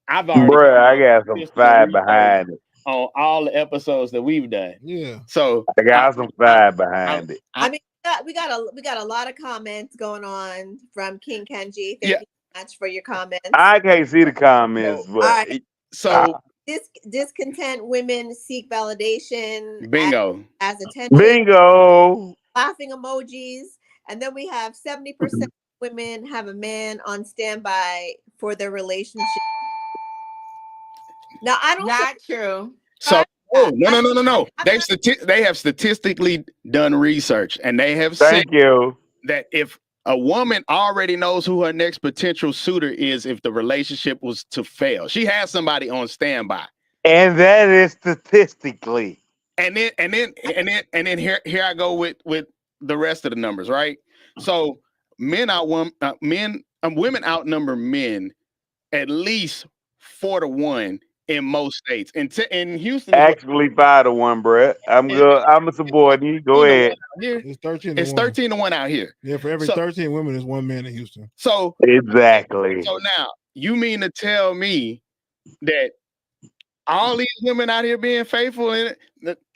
I've already Bruh, I done got some statistical fire research behind it. on all the episodes that we've done. Yeah. So I I, got some I, fire I, behind it. I I mean, we got a lot of comments going on from King Kenji. yeah. Thank you so much for your comments. I can't see the comments, So, All but right. so Discontent women seek validation bingo. as attention, bingo. laughing emojis, and then we have 70% women have a man on standby for their relationship. Now, I don't Not true. So subscribe to that. no. I'm not. They have statistically done research and they have said Thank you. that if a woman already knows who her next potential suitor is if the relationship was to fail, she has somebody on standby. And that is statistically. And then here I go with the rest of the numbers, right? So women outnumber men at least 4-1 in most states. In Houston is what Actually 5-1, Brett. I'm it, good. I'm a subordinate. Go 13 to 1 ahead. out here. It's 13 to It's 1. 13-1 out here. Yeah, for every So 13 women, there's one man in Houston. so Exactly. so now you mean to tell me that all these women out here being faithful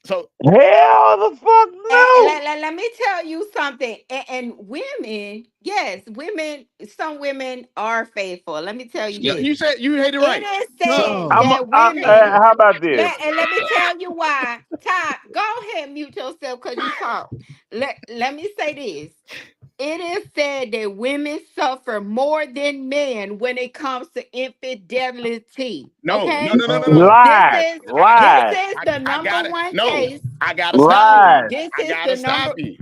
so Hell the fuck no. Let me tell you something. And women, yes, some women are faithful. Let me tell you this. you said you hate it It right. is said No. that women, How about this? and let me tell you why. Todd, go ahead, mute yourself because you talk. Let me say this. It is said that women suffer more than men when it comes to infidelity. No, no, Okay? no, no, no, no. This Lies. is this Lies. is the I number got it. one No, case. I gotta stop you. Lies. This I is gotta the stop number. you.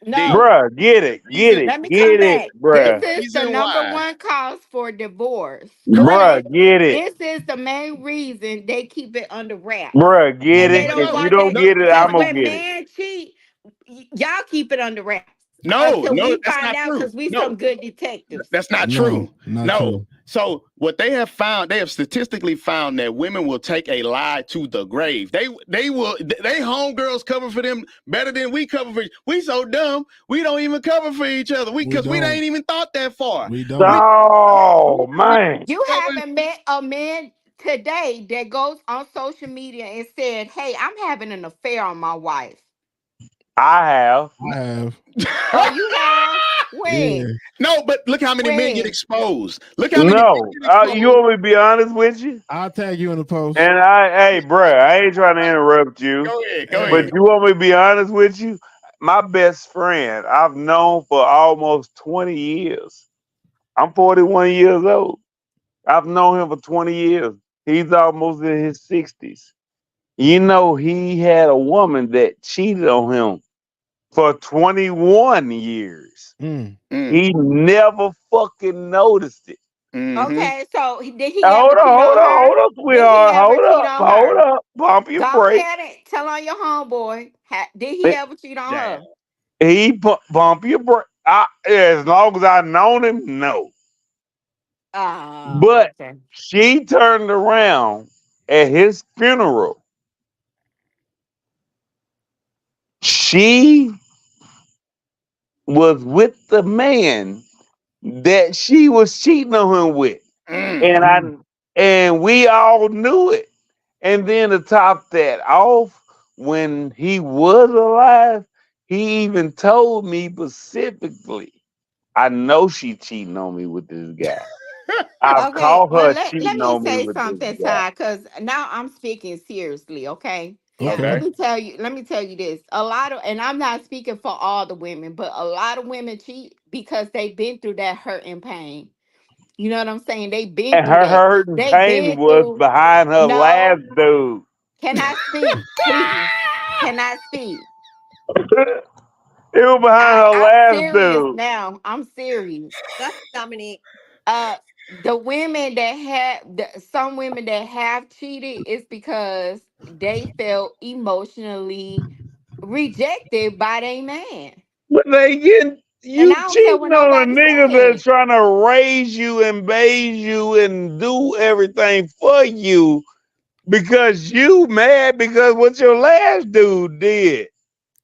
No, Bruh, get it. Get Reason, it. let me come Get it, back. This bruh. is the reason number why. one cause for divorce. Bruh, Okay? get it. This is the main reason they keep it under wraps. Bruh, get And No, they it. don't If no, you want don't that no, get it, because I'm no, gonna when get it. men cheat, y'all keep it under wraps no, until no, we that's find not out true. because we No, some good detectives. that's not No, true. not No. true. So what they have found, they have statistically found that women will take a lie to the grave. They homegirls cover for them better than we cover for. We so dumb, we don't even cover for each other. We Because we don't. ain't even thought that far. We don't. We Oh man. You cover- haven't met a man today that goes on social media and said, "Hey, I'm having an affair on my wife." I have. I have. Oh, you have? Yeah. When? No, but look how many men get When? exposed. Look how many men No. get exposed. You want me to be honest with you? I'll tag you in the post. And hey, bruh, I ain't trying to interrupt you, Go ahead, go but ahead. you want me to be honest with you? My best friend, I've known for almost 20 years. I'm 41 years old. I've known him for 20 years. He's almost in his 60s. You know, he had a woman that cheated on him for 21 years. Mm. He never fucking noticed it. Mm-hmm. Okay, so did he ever cheat Hold on on, her? hold up, Did he sweetheart. ever cheat on Hold her? up. Pump your Go brakes. ahead and tell on your homeboy. Did he ever cheat on Damn. her? Bump your brakes. As long as I known him, no. Oh, But okay. she turned around at his funeral. She was with the man that she was cheating on him with. Mm. And we all knew it. And then to top that off, when he was alive, he even told me specifically, I know she cheating on me with this guy. I've Okay, caught well her let cheating me on me say with this something, guy. Ty, because now I'm speaking seriously, okay? Okay. Okay. Let me tell you this. A lot of, and I'm not speaking for all the women, but a lot of women cheat because they've been through that hurt and pain. You know what I'm saying? They've been And through her that. hurt and They've pain been was through. behind her No, last dude. can I speak, please? Can I speak? It was behind her I'm last serious dude. now. I'm serious. That's Dominique. The women that some women that have cheated is because they felt emotionally rejected by their man. But they getting And I you don't care cheating what on a nobody nigga that's said. trying to raise you and bathe you and do everything for you because you mad because what your last dude did.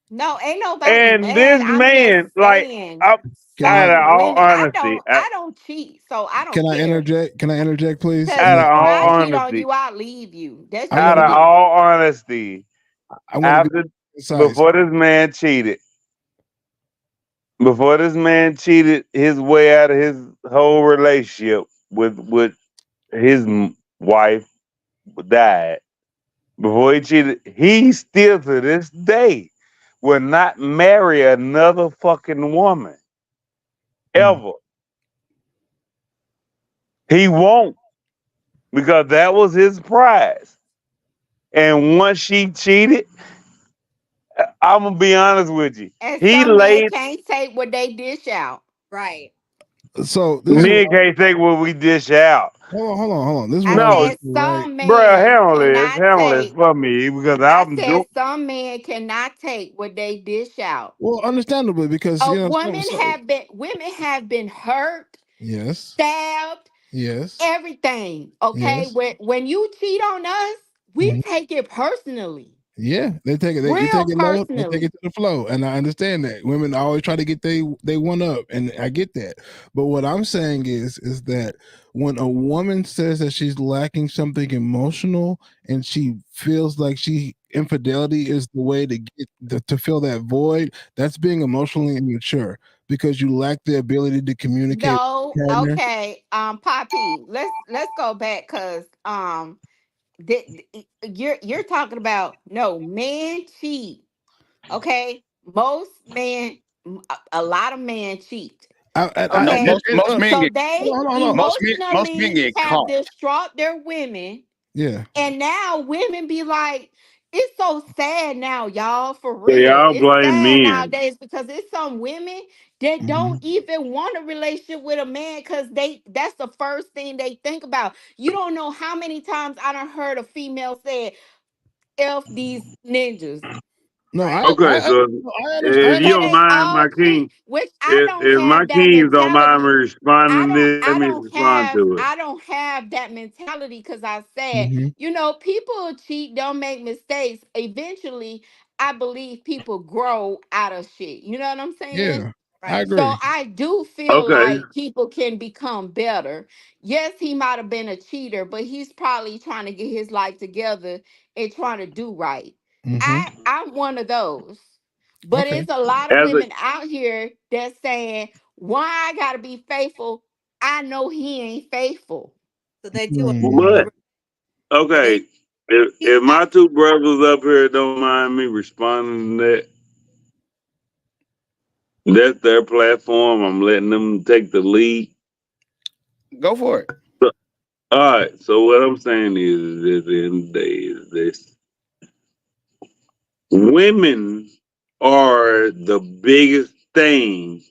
No, ain't nobody And mad. this I'm just man, like, saying I, Can I out of some all women. honesty, I don't cheat, so I can don't I care. interject? Can I interject, please? Cause And out of if all I cheat on honesty, you, I'll leave you. That's I just want out to of be me. all honesty, I want to be after concise. before this man cheated, before this man cheated his way out of his whole relationship with his wife died. Before he cheated, he still to this day will not marry another fucking woman Mm. ever. He won't because that was his prize. And once she cheated, I'm gonna be honest with you. And He some men laid can't take what they dish out. Right. So this is what men can't take what we dish out. hold on. This is what I I No, want said to do, right? some bro, men cannot handle this take. for me because I I'm said doing. some men cannot take what they dish out. Well, understandably, because A you know, women have been hurt, yes, stabbed, yes, everything. Okay, yes. when you cheat on us, we Mhm. take it personally, Yeah, they take it. You real take it low. They take personally. it to the flow, and I understand that women always try to get they one up, and I get that. But what I'm saying is that when a woman says that she's lacking something emotional, and she feels like infidelity is the way to get to fill that void, that's being emotionally immature because you lack the ability to communicate with No, your partner. okay, Poppy, let's go back because you're talking about no men cheat. Okay, most men, a lot of men cheat. No, Okay, most men so get they Hold on. most men emotionally get have caught. distraught their women, Yeah. and now women be like, it's so sad now, y'all, for So real. y'all It's blame sad men. nowadays because it's some women that Mhm. don't even want a relationship with a man because that's the first thing they think about. You don't know how many times I done heard a female say, F these ninjas. No, Right. Okay, so I if you So don't they mind, all my king, cheat, which I don't if my have that kings don't mind me mentality. responding, let me respond to it. I don't have that mentality because I said, Mhm. people cheat, don't make mistakes. Eventually, I believe people grow out of shit. You know what I'm saying? Yeah, I Right. So agree. I do feel Okay, like people can become better. Yes, he might have been a cheater, but he's probably trying to get his life together and trying to do right. Hmm. I'm one of those. But Okay. it's a lot of as a women out here that's saying, why I gotta be faithful? I know he ain't faithful. So they do Hmm. but a they okay, cheat. if my two brothers up here don't mind me responding to that, that's their platform. I'm letting them take the lead. Go for it. So, all right. So what I'm saying is, at the end of the day, is this: women are the biggest thing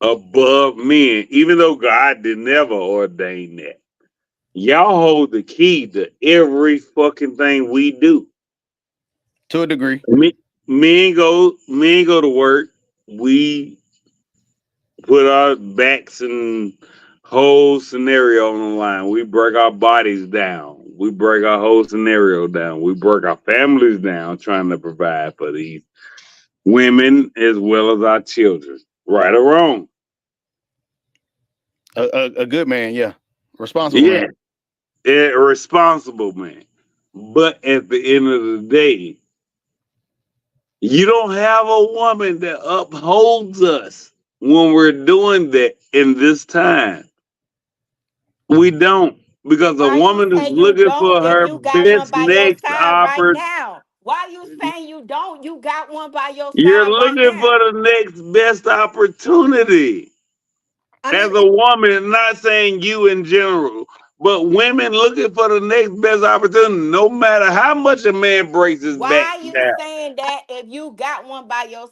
above men, even though God did never ordain that. Y'all hold the key to every fucking thing we do. To a degree. Me, men go to work. We put our backs and whole scenario on the line. We break our bodies down. We break our whole scenario down. We break our families down trying to provide for these women as well as our children. Right or wrong? A good man, yeah. Responsible man. Yeah, a responsible man. But at the end of the day, you don't have a woman that upholds us when we're doing that in this time. We don't. Because a Why you woman is say you looking don't for if her you got one best by your next side right opportunity. now? Why you saying you don't? You got one by your You're side right looking for now. the next best opportunity. I As mean, a woman, not saying you in general, but women looking for the next best opportunity, no matter how much a man breaks his back Why you down. saying that if you got one by your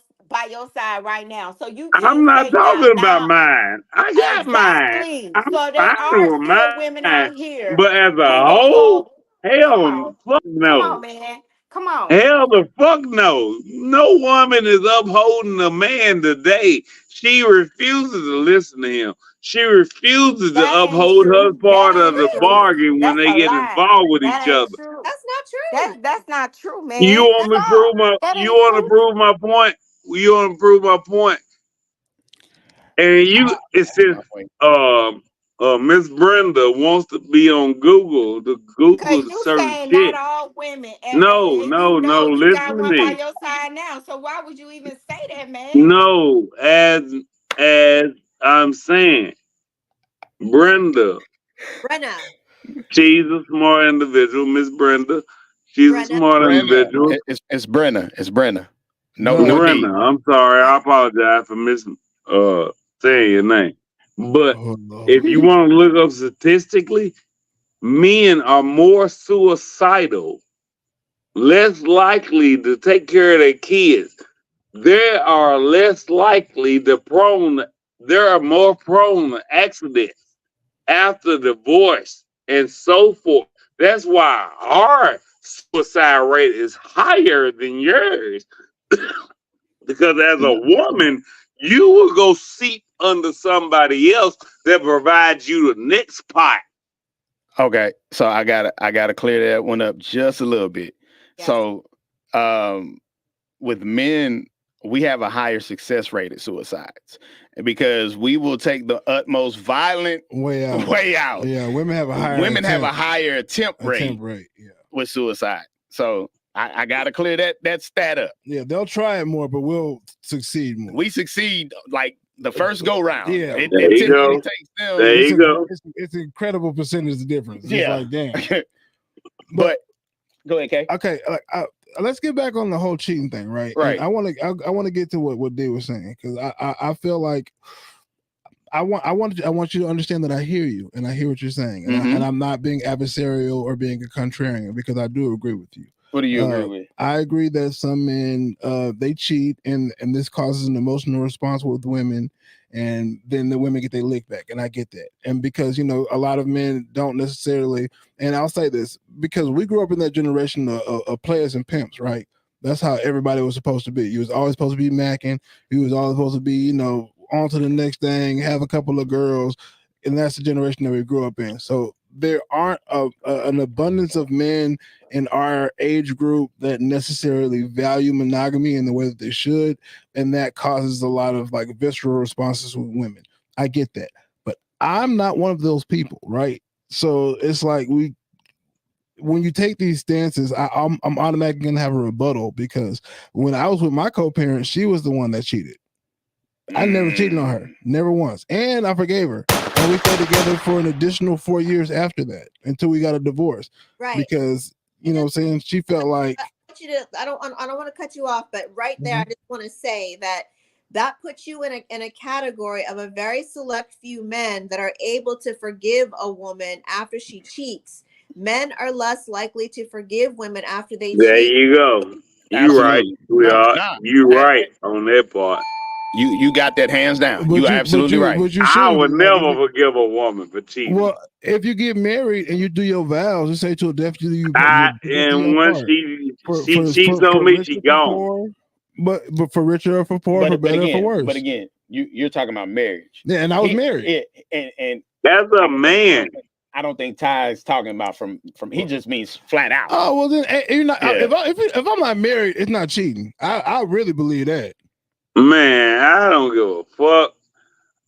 side right now? So you I'm can't not say now, talking about now mine. I got mine. exactly. I'm So there fine are with still women mine. out here But as who a will whole, hold. Come hell on, fuck come on, no. man, come on. Hell the fuck no. No woman is upholding a man today. She refuses to listen to him. She refuses to That ain't uphold her true. That part of ain't the true. bargain when That's they a get lie. involved with That each ain't other. true. that's not true. That's not true, You man. want That's me to all. prove my That you ain't want to true. prove my point? You want to prove my point? And you it says Miss Brenda wants to be on Google to Cause Google you certain saying not shit. all women, No, and you no, no. know you Listen got to one by me. your side now. So why would you even say that, man? No, as I'm saying, Brenda, Brenna, she's a smart individual. Miss Brenda, she's a Brenna, smart Brenna. individual. It's Brenna. It's Brenna. No But D. Brenda, I'm sorry. Brenna. I apologize for saying your name. But oh if Lord. you want to look up statistically, men are more suicidal, less likely to take care of their kids. They are less likely to prone. They are more prone to accidents after divorce and so forth. That's why our suicide rate is higher than yours. Because as a woman, you will go seep under somebody else that provides you the next pot. Okay, so I gotta clear that one up just a little bit. Yes. So, with men, we have a higher success rate at suicides because we will take the utmost violent Way out. way out. Yeah, women have a higher Women have a higher attempt attempt rate rate. Yeah. with suicide. So I gotta clear that stat up. Yeah, they'll try it more, but we'll succeed more. We succeed like the first go round. Yeah. It There you typically go. takes There them. It's you go. it's an incredible percentage of difference. It's Yeah. like damn. But go ahead, Kay. Okay, let's get back on the whole cheating thing, right? Right. And I want to get to what D was saying because I feel like I want you to understand that I hear you and I hear what you're saying and, Mhm. and I'm not being adversarial or being a contrarian because I do agree with you. What do you agree with? I agree that some men they cheat and this causes an emotional response with women, and then the women get their lick back, and I get that. And because a lot of men don't necessarily, and I'll say this because we grew up in that generation of players and pimps, right? That's how everybody was supposed to be. You was always supposed to be macking. You was always supposed to be, on to the next thing, have a couple of girls, and that's the generation that we grew up in. So there aren't an abundance of men in our age group that necessarily value monogamy in the way that they should, and that causes a lot of like visceral responses with women. I get that, but I'm not one of those people, right? So it's like when you take these stances, I'm automatically gonna have a rebuttal because when I was with my co-parent, she was the one that cheated. I never cheated on her, never once, and I forgave her. And we stayed together for an additional 4 years after that until we got a divorce. Right. Because what I'm saying, she felt like I don't want to cut you off, but right there, I just want to say that puts you in a category of a very select few men that are able to forgive a woman after she cheats. Men are less likely to forgive women after they There cheat. you go. You right, Absolutely. sweetheart. Nah, You right on that part. you got that hands down. You are absolutely right. but you I should. would never forgive a woman for cheating. Well, if you get married and you do your vows, you say to a death you do And your once part. she cheats on me, she richer, for gone. poor, but for richer or for poor, for better or for worse. But again, you're talking about marriage. Yeah, and I was married. And That's a man. I don't think Ty is talking about from he just means flat out. Oh well, then you're not. Yeah. If I'm not married, it's not cheating. I really believe that. Man, I don't give a fuck.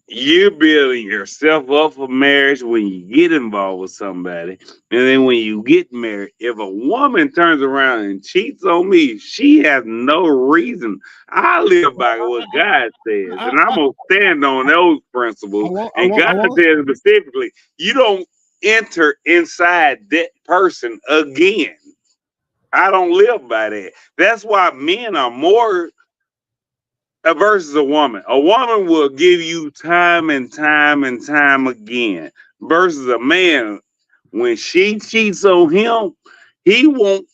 You're building yourself up for marriage when you get involved with somebody. And then when you get married, if a woman turns around and cheats on me, she has no reason. I live by what God says, and I'm going to stand on those principles. And God says specifically, you don't enter inside that person again. I don't live by that. That's why men are more versus a woman. A woman will give you time and time and time again. Versus a man, when she cheats on him, he won't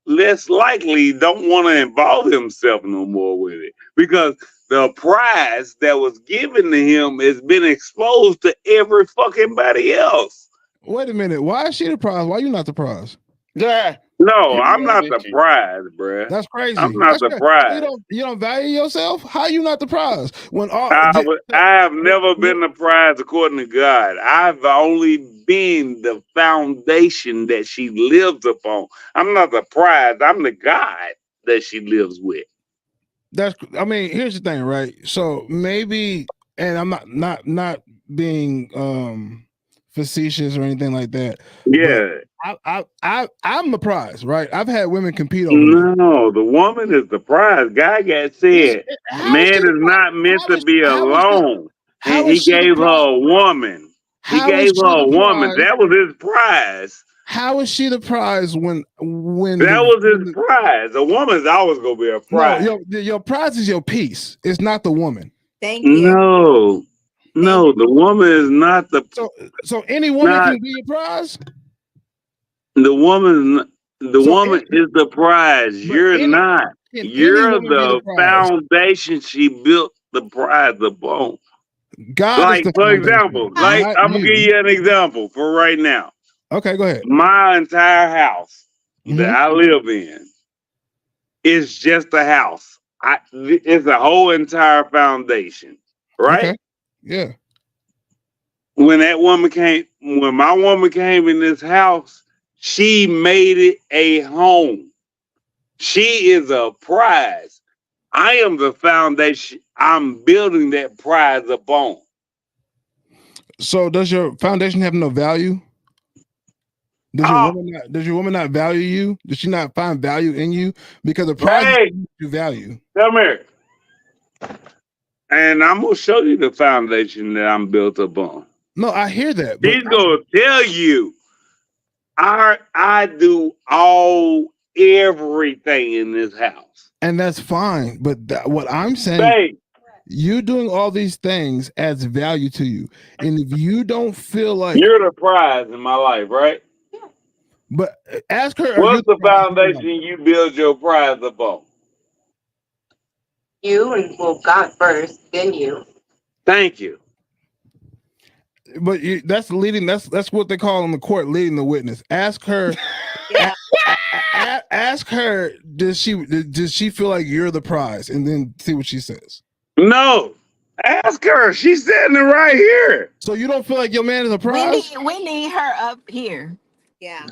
less likely don't want to involve himself no more with it because the prize that was given to him has been exposed to every fucking body else. Wait a minute. Why is she the prize? Why you not the prize? Yeah. No, You I'm know, not did the you? prize, bruh. That's crazy. I'm not That's the crazy. prize. You don't value yourself? How you not the prize? When all I have never been the prize according to God. I've only been the foundation that she lives upon. I'm not the prize. I'm the God that she lives with. I mean, here's the thing, right? So maybe, and I'm not being facetious or anything like that. Yeah. I'm the prize, right? I've had women compete over me. No, the woman is the prize. God got said, man is not meant to be alone. And he gave her a woman. He gave her a woman. That was his prize. How is she the prize when that was his prize? A woman's always gonna be a prize. No, your prize is your piece. It's not the woman. Thank you. No, the woman is not the. So any woman can be a prize. The woman is the prize. You're not. You're the foundation she built the prize upon. God, like for example, like I'm gonna give you an example for right now. Okay, go ahead. My entire house that I live in is just a house. It's a whole entire foundation, right? Okay. Yeah. When my woman came in this house, she made it a home. She is a prize. I am the foundation. I'm building that prize upon. So does your foundation have no value? Does your woman not value you? Does she not find value in you? Because the prize you value. Come here. And I'm gonna show you the foundation that I'm built upon. No, I hear that. He's gonna tell you I do everything in this house. And that's fine. But what I'm saying, you doing all these things adds value to you. And if you don't feel like you're the prize in my life, right? But ask her, what's the foundation you build your prize upon? You, and well, God first, then you. Thank you. But that's leading. That's what they call in the court, leading the witness. Ask her. Ask her. Does she feel like you're the prize, and then see what she says. No, ask her. She's sitting right here. So you don't feel like your man is a prize? We need her up here. Yeah.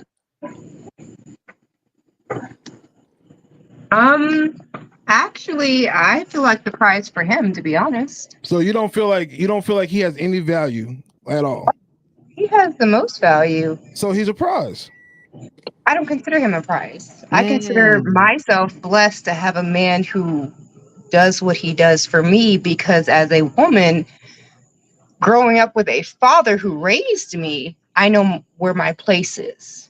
Actually, I feel like the prize for him, to be honest. So you don't feel like he has any value at all? He has the most value. So he's a prize. I don't consider him a prize. I consider myself blessed to have a man who does what he does for me, because as a woman, growing up with a father who raised me, I know where my place is.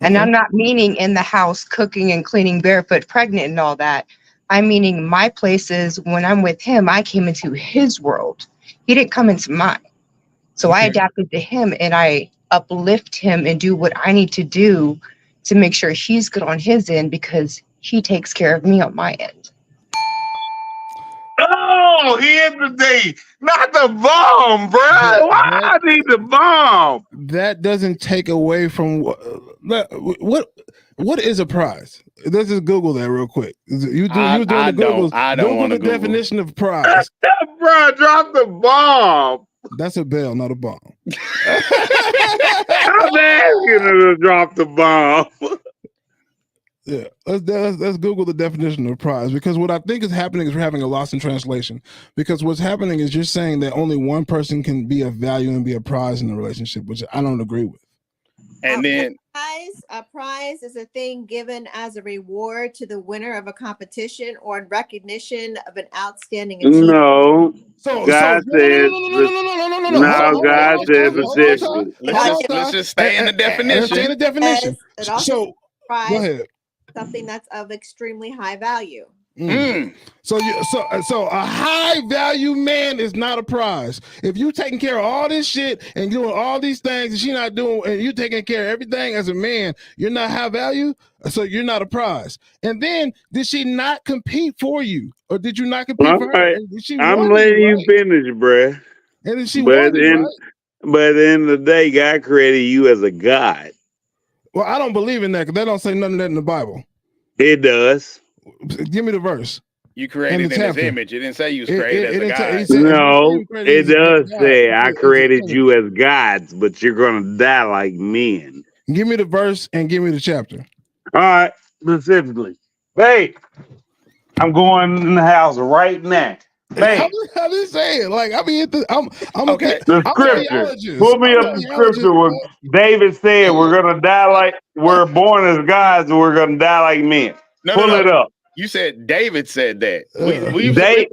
And I'm not meaning in the house cooking and cleaning, barefoot, pregnant and all that. I'm meaning my place is when I'm with him, I came into his world. He didn't come into mine. So I adapted to him and I uplift him and do what I need to do to make sure he's good on his end, because he takes care of me on my end. Oh, he hit the D. Not the bomb, bro. Why I need the bomb? That doesn't take away from what is a prize. Let's just Google that real quick. You doing the Google. I don't want to Google the definition of prize. Bro, drop the bomb. That's a bell, not a bomb. I'm asking her to drop the bomb. Yeah, let's Google the definition of prize, because what I think is happening is we're having a loss in translation. Because what's happening is you're saying that only one person can be of value and be a prize in a relationship, which I don't agree with. And then a prize is a thing given as a reward to the winner of a competition or in recognition of an outstanding achievement. No. God said, no, God said specifically. Let's just stay in the definition. Stay in the definition. So, Go ahead. something that's of extremely high value. So so a high value man is not a prize. If you taking care of all this shit and doing all these things and she not doing, and you taking care of everything as a man, you're not high value, so you're not a prize. And then did she not compete for you, or did you not compete All for her? right. And she I'm won letting you right? finish, bruh. And then she But won you, in right? but at the end of the day, God created you as a God. Well, I don't believe in that because they don't say none of that in the Bible. It does. Give me the verse. You created in His chapter. image. It didn't say you was It created as a didn't say- God. he said- No, created it as a does God. say It I said- it created said- you as gods, but you're gonna die like men. Give me the verse and give me the chapter. All right, specifically. Babe, I'm going in the house right now. Babe, How did say it? Like, I mean, I'm Okay. the I'm a scripture. theologist. Pull me I'm up a the theologist, scripture where David said we're gonna die like we're born as gods and we're gonna die like men. Pull it up. You said David said that.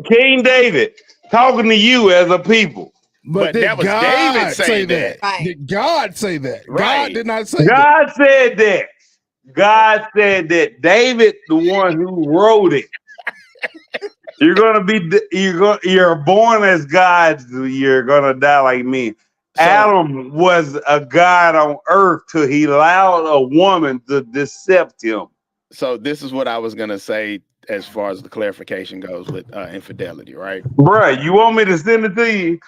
King David talking to you as a people. But did that was God David saying that. Right. Did God say that? God Right. did not say that. God said that. God said that. David, the one who wrote it. You're born as gods. You're gonna die like men. So- Adam was a god on earth till he allowed a woman to decept him. So this is what I was gonna say as far as the clarification goes with infidelity, right? Bruh, you want me to send it to you?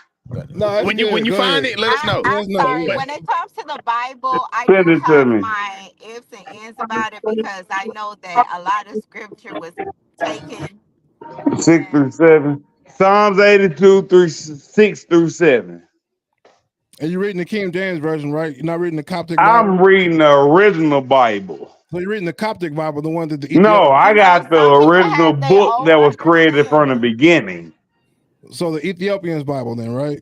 No, that's When you good. Go find ahead. it, let us know. I'm No, sorry. yeah. When it comes to the Bible, I Send do it to have me. my ifs and ands about it because I know that a lot of scripture was taken. 6 through 7. Psalms 82 6 through 7. And you're reading the King James version, right? You're not reading the Coptic I'm Bible. reading the original Bible. So you're reading the Coptic Bible, the one that the No, I got the some people original have their book own that was created from the understanding. beginning. So the Ethiopians Bible, then, right?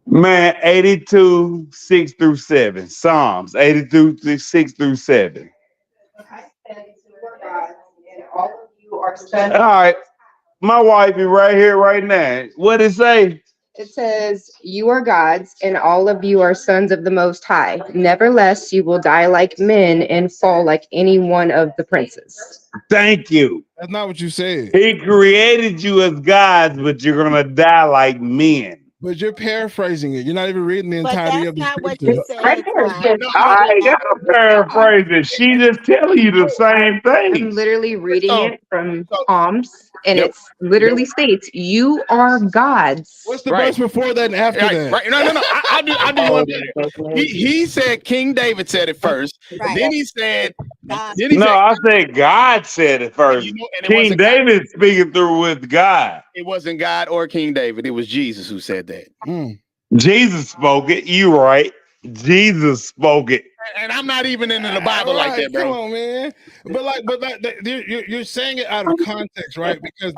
Man, 82 6 through 7. Psalms 82 6 through 7. All right. My wife is right here, right now. What it say? It says, "You are gods, and all of you are sons of the Most High. Nevertheless, you will die like men and fall like any one of the princes." Thank you. That's not what you said. He created you as gods, but you're gonna die like men. But you're paraphrasing it. You're not even reading the But entirety that's of the not what scripture. you said. Right there it says, I ain't gotta paraphrase it. She just telling you the same I'm thing. literally reading So- it from Psalms, and Yep. it's literally states, "You are gods." What's the Right. verse before that and after Right, that? right. No. I do one better. He said King David said it first. Right. Then he said. God. Then he No, said. I said God said it first. You know, and it King wasn't God. David speaking through with God. It wasn't God or King David. It was Jesus who said that. Jesus spoke it. You right. Jesus spoke it. And I'm not even into the Bible like that, Come bro. on, man. You're saying it out of context, right? Because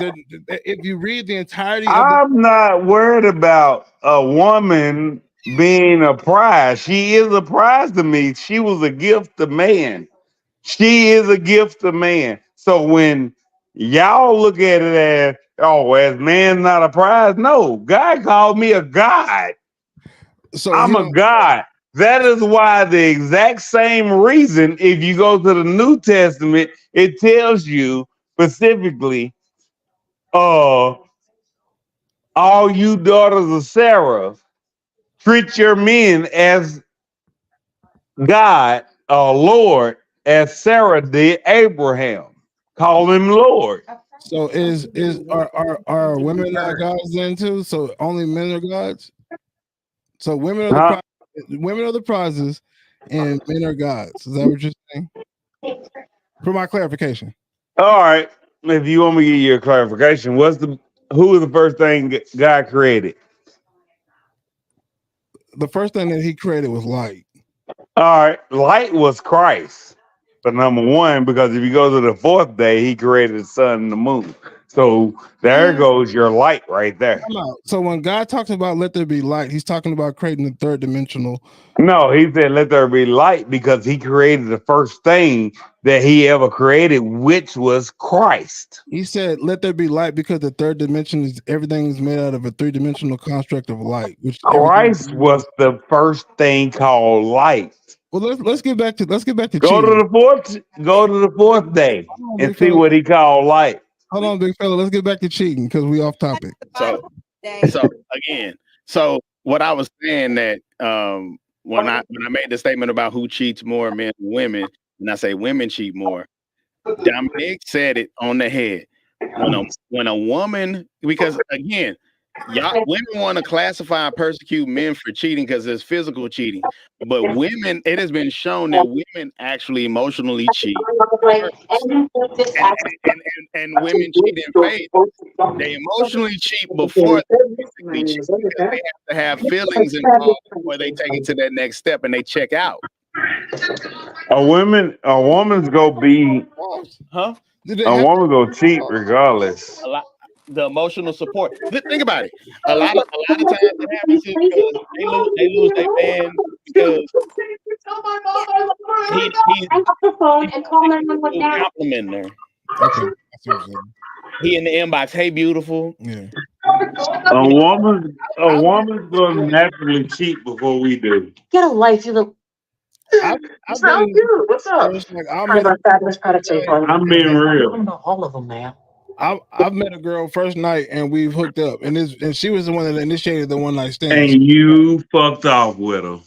if you read the entirety of the I'm not worried about a woman being a prize. She is a prize to me. She was a gift to man. She is a gift to man. So when y'all look at it as, oh, as man's not a prize, no, God called me a God. so I'm a God. That is why the exact same reason, if you go to the New Testament, it tells you specifically, all you daughters of Sarah, treat your men as God, Lord, as Sarah did Abraham. Call him Lord. So are women not gods then too? So only men are gods? So women are women are the prizes and men are gods. Is that what you're saying? For my clarification. All right. If you want me to give you a clarification, who was the first thing God created? The first thing that he created was light. All right. Light was Christ. But number one, because if you go to the fourth day, he created the sun and the moon. So there goes your light right there. Come out. So when God talks about let there be light, he's talking about creating the third dimensional. No, he said let there be light because he created the first thing that he ever created, which was Christ. He said let there be light because the third dimension is everything is made out of a three-dimensional construct of light. Which Christ was the first thing called light. Well, let's get back to Go cheating. to the fourth day Hold on, and big see fella. what he called life. Hold on, big fella. Let's get back to cheating because we off topic. So, Day. so what I was saying that when I made the statement about who cheats more, men and women, and I say women cheat more, Dominic said it on the head. When a woman, because again, y'all women want to classify and persecute men for cheating because it's physical cheating, but women, it has been shown that women actually emotionally cheat, and women cheat in faith. They emotionally cheat before they physically cheat because they have to have feelings involved before they take it to that next step and they check out. A woman's gonna be, Huh? a woman gonna cheat regardless. A lot, the emotional support. Think about it. A lot of times it happens is because they lose their man because he's complimenting her. Okay. That's what I'm saying. He in the inbox, hey beautiful. Yeah. A woman's gonna naturally cheat before we do. Get a life, you little. I've What's been up, in dude? What's up? like I Sorry met about fabulous products. I'm being I real. don't know all of them, man. I've met a girl first night and we've hooked up and she was the one that initiated the one night stand. And you fucked off with her.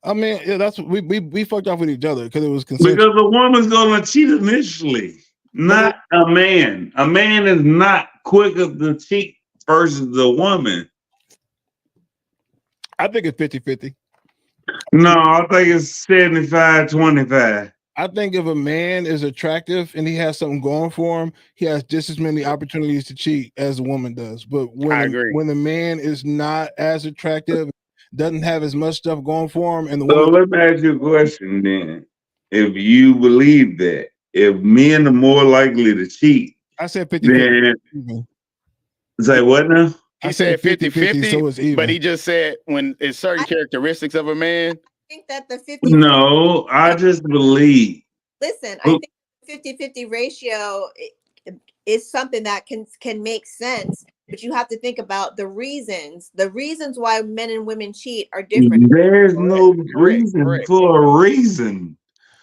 I mean, yeah, that's we fucked off with each other because it was consensual. Because a woman's gonna cheat initially, not a man. A man is not quicker to cheat versus the woman. I think it's 50-50. No, I think it's 75-25. I think if a man is attractive and he has something going for him, he has just as many opportunities to cheat as a woman does. But I agree. when the man is not as attractive, doesn't have as much stuff going for him, and the So woman, let me ask you a question then. If you believe that, if men are more likely to cheat, I said 50-50. then say what now? I He said said 50-50, so it's even. but he just said when it's certain characteristics of a man. I think that the 50 No, I just believe. listen, I think the 50-50 ratio is something that can make sense, but you have to think about the reasons. The reasons why men and women cheat are different. There's no reason correct. for a reason.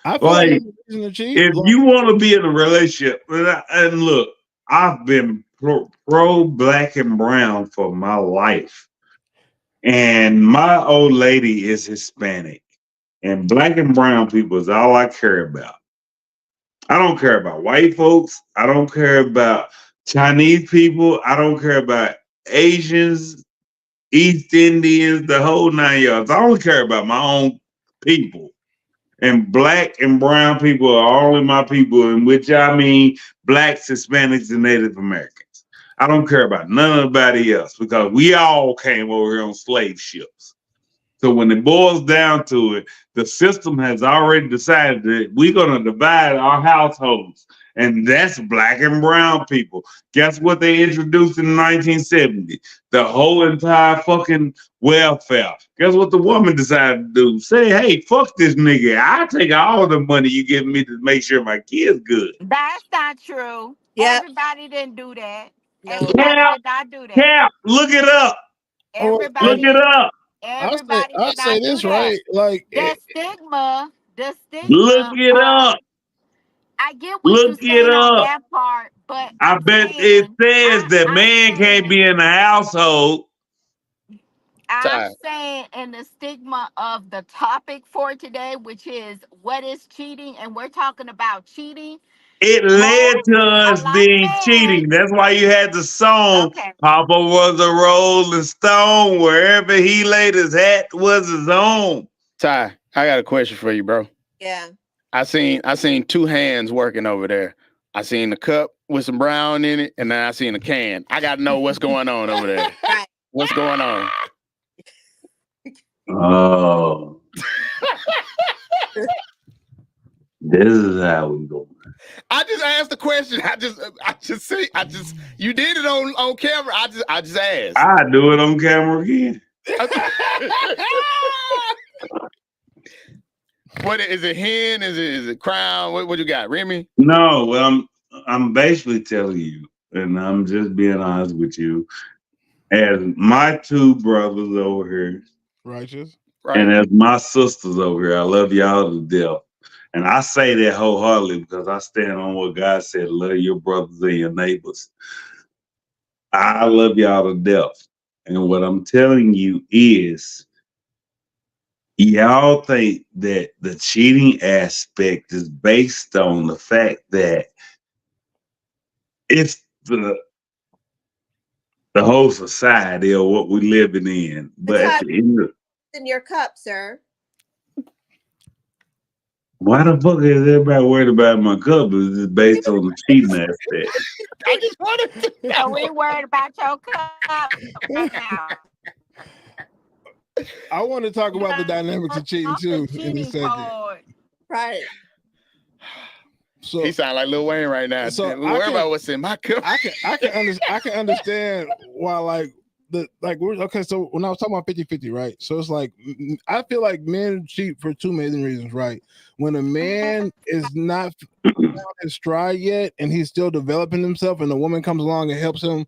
I feel Like, like there's a reason to cheat. if you want to be in a relationship, and look, I've been pro black and brown for my life. And my old lady is Hispanic. And black and brown people is all I care about. I don't care about white folks. I don't care about Chinese people. I don't care about Asians, East Indians, the whole 9 yards. I don't care about my own people. And black and brown people are only my people, in which I mean blacks, Hispanics, and Native Americans. I don't care about nobody else because we all came over here on slave ships. So when it boils down to it, the system has already decided that we're going to divide our households, and that's black and brown people. Guess what they introduced in the 1970s? The whole entire fucking welfare. Guess what the woman decided to do? Say, hey, fuck this nigga. I'll take all the money you give me to make sure my kid's good. That's not true. Yeah. Everybody didn't do that. No. Everybody did not do that. Cap, look it up. Everybody, Look it up. everybody I did say not this do that. right, like The stigma. Look it up. I get what Look you're saying it on up. that part, but I I'm bet saying, it says that I'm man can't saying- be in the household. I'm saying in the stigma of the topic for today, which is what is cheating, and we're talking about cheating. It led to us a lot of being men- cheating. That's why you had the song, Okay. Papa was a rolling stone. Wherever he laid his hat was his own. Ty, I got a question for you, bro. Yeah. I seen two hands working over there. I seen the cup with some brown in it, and then I seen a can. I gotta know what's going on over there. Right. What's going on? Oh. This is how we go. I just asked the question. You did it on camera. I just asked. I do it on camera again. What is it? Hen? Is it crown? What you got? Remy? No, well, I'm basically telling you, and I'm just being honest with you. As my two brothers over here, righteous. Right. And as my sisters over here, I love y'all to death. And I say that wholeheartedly because I stand on what God said, love your brothers and your neighbors. I love y'all to death. And what I'm telling you is, y'all think that the cheating aspect is based on the fact that it's the whole society or what we're living in. But at the end of, In your cup, sir. why the fuck is everybody worried about my cup? Is it based on the cheating aspect? I just wanted to So know. we worried about your cup right now. I want to talk about the dynamics of cheating Off the too in a cheating second. code. Right. So He sound like Lil Wayne right now. So We I worry can- about what's in my cup. I can understand why, like, okay, so when I was talking about 50-50, right? So it's like I feel like men cheat for two main reasons, right? When a man is not on his stride yet and he's still developing himself, and the woman comes along and helps him,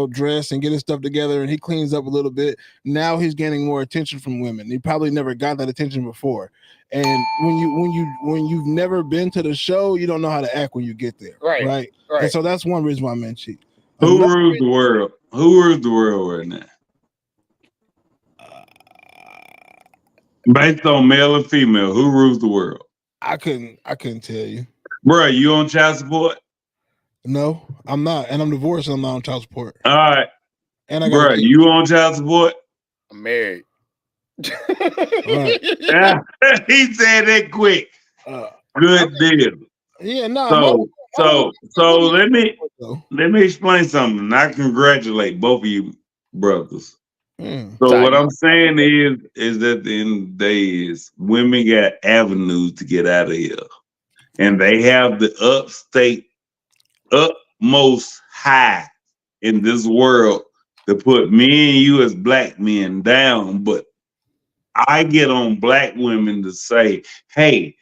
dress and get his stuff together, and he cleans up a little bit. Now he's getting more attention from women. He probably never got that attention before. And when you've never been to the show, you don't know how to act when you get there, right? And so that's one reason why men cheat. Who Another rules the world? Who rules the world right now? Based on male and female, who rules the world? I couldn't tell you. Bruh, you on child support? No, I'm not, and I'm divorced. And I'm not on child support. All right, And I got bruh, you on child support? I'm married. Right. Yeah, he said that quick. Good deal. Yeah, no. So let me explain something. I congratulate both of you brothers. So what I'm saying is at the end of the day is women got avenues to get out of here. And they have the utmost high in this world to put me and you as black men down. But I get on black women to say, hey,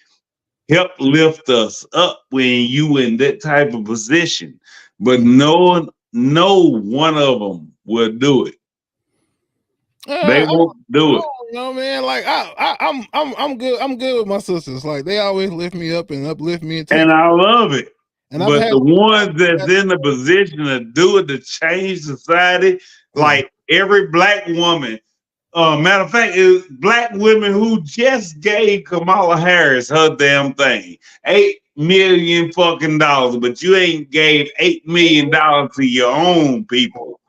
help lift us up when you in that type of position. But no one of them will do it. They won't do it. No, man. Like I'm good. I'm good with my sisters. Like they always lift me up and uplift me. And I love it. And but the ones that's in the position to do it to change society, like every black woman. Matter of fact, is black women who just gave Kamala Harris her damn thing, $8 million fucking dollars, but you ain't gave $8 million to your own people.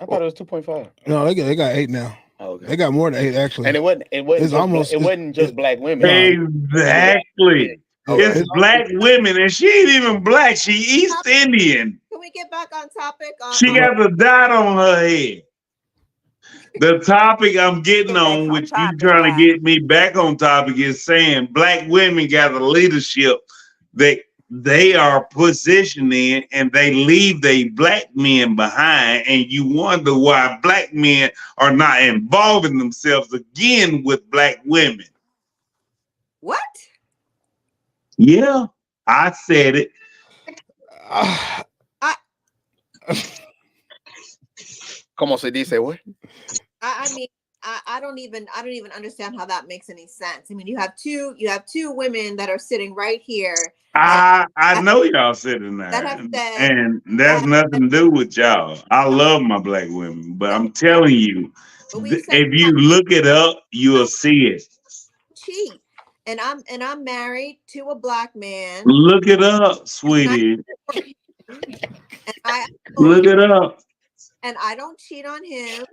I thought it was 2.5. No, they got 8 now. Oh, okay. They got more than 8 actually. And it wasn't just black women. Exactly. It's black women, and she ain't even black. She East Indian. Can we get back on topic? She got the dot on her head. The topic I'm getting on, which you trying to get me back on topic, is saying black women got the leadership that they are positioned in, and they leave they black men behind, and you wonder why black men are not involving themselves again with black women. What? Yeah, I said it. Come on, say say what? I mean, I don't even understand how that makes any sense. I mean, you have two women that are sitting right here. I know y'all sitting there, and that's nothing to do with y'all. I love my black women, but I'm telling you, if you look it up, you'll see it. Cheat, and I'm married to a black man. Look it up, sweetie. Look it up. And I don't cheat on him.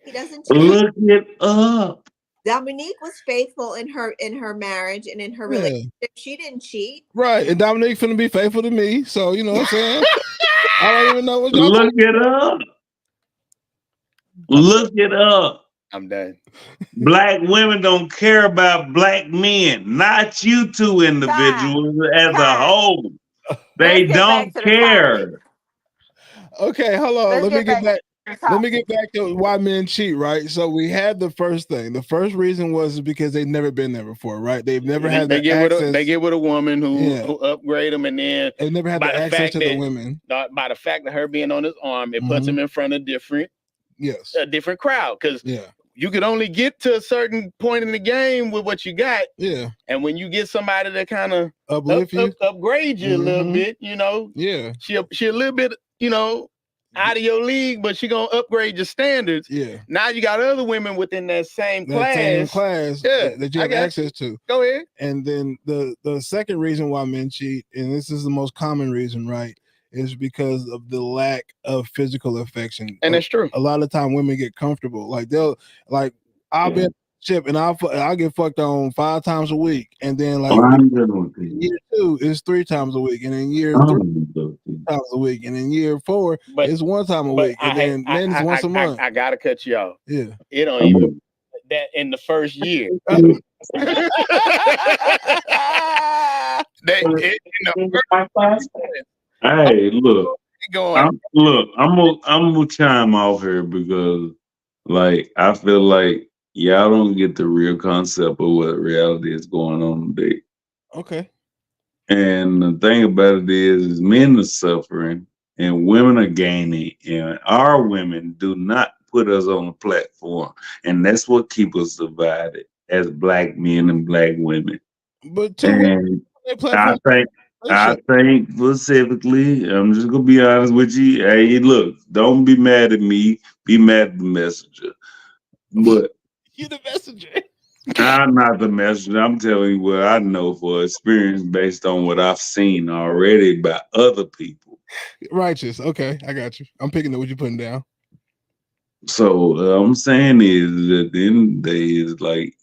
He doesn't cheat. Look it up. Dominique was faithful in her marriage and in her relationship. She didn't cheat. Right. And Dominique finna be faithful to me. So you know what I'm saying? I don't even know what y'all Look it up. Look it up. I'm done. Black women don't care about black men, not you two individuals as a whole. They don't care. Okay, hold on. Let me get back. Let me get back to why men cheat, right? So we had the first thing. The first reason was because they've never been there before, right? They've never had they the get access. They get with a woman who upgrade them, and then they've never had the access to the women. By the fact that her being on his arm, it puts him in front of different crowd. Because you could only get to a certain point in the game with what you got. Yeah. And when you get somebody that kind of Uplift you. upgrade you a little Mhm. bit, you know, Yeah. she a little bit, you know, out of your league, but she gonna upgrade your standards. Yeah. Now you got other women within that same That same class. class Yeah, that you I have got access to. Go ahead. And then the second reason why men cheat, and this is the most common reason, right, is because of the lack of physical affection. And that's true. A lot of time women get comfortable. Like I'll be at the ship and I'll get fucked on 5 times a week. And then like I'm done with it. year 2 is 3 times a week. And then year 3 I'm done with it. times a week. And then year 4 But is 1 time a week. And then men's once a month. I gotta cut you off. Yeah. It don't even that in the first year. Hey, look. Going. I'm gonna chime off here because, like, I feel like y'all don't get the real concept of what reality is going on today. Okay. And the thing about it is men are suffering and women are gaining, and our women do not put us on a platform, and that's what keeps us divided as black men and black women. But And I think specifically, I'm just gonna be honest with you. Hey, look, don't be mad at me. Be mad at the messenger. But you the messenger. I'm not the messenger. I'm telling you what I know for experience based on what I've seen already by other people. Righteous. Okay, I got you. I'm picking up what you're putting down. So I'm saying is at the end of the day is like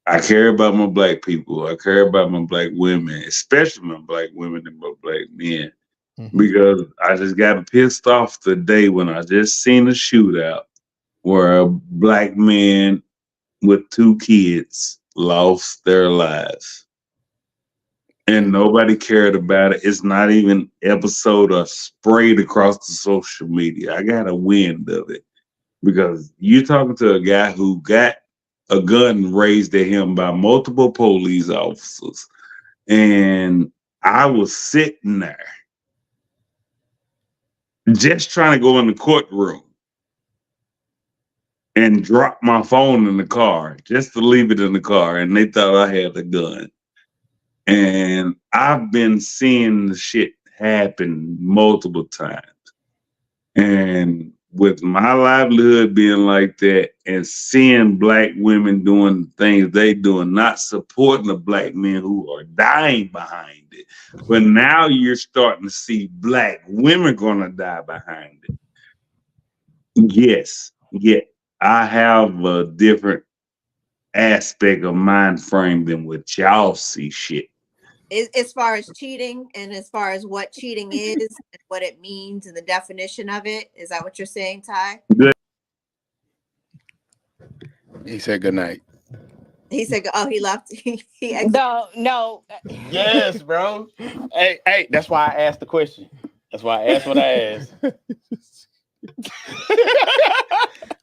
I care about my black people. I care about my black women, especially my black women and my black men. Because I just got pissed off today when I just seen a shootout where a black man with 2 kids lost their lives. And nobody cared about it. It's not even episode or sprayed across the social media. I got a wind of it. Because you're talking to a guy who got a gun raised at him by multiple police officers. And I was sitting there just trying to go in the courtroom and drop my phone in the car just to leave it in the car. And they thought I had a gun. And I've been seeing the shit happen multiple times. And with my livelihood being like that and seeing black women doing things they doing, not supporting the black men who are dying behind it. But now you're starting to see black women gonna die behind it. Yes, I have a different aspect of mind frame than what y'all see shit. As far as cheating and as far as what cheating is and what it means and the definition of it, is that what you're saying, Ty? He said good night. He said, "Oh, he left." He No. Yes, bro. Hey, that's why I asked the question. That's why I asked what I asked.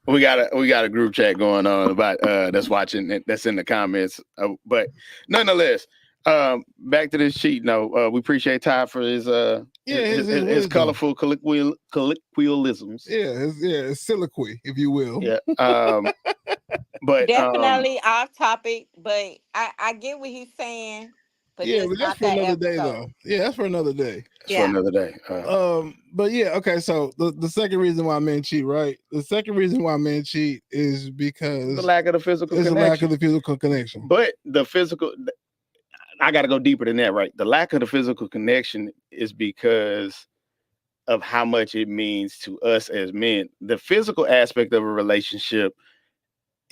we got a group chat going on about that's watching, that's in the comments. But nonetheless, back to this sheet. No, we appreciate Ty for his colorful colloquialisms. It's soliloquy, if you will. Yeah. But definitely off topic, but I get what he's saying. But yeah, but that's for another day, though. Yeah, that's for another day. For another day. But yeah, okay. So the second reason why men cheat, right? The second reason why men cheat is because the lack of the physical connection. The lack of the physical connection. But the physical, I got to go deeper than that, right? The lack of the physical connection is because of how much it means to us as men. The physical aspect of a relationship,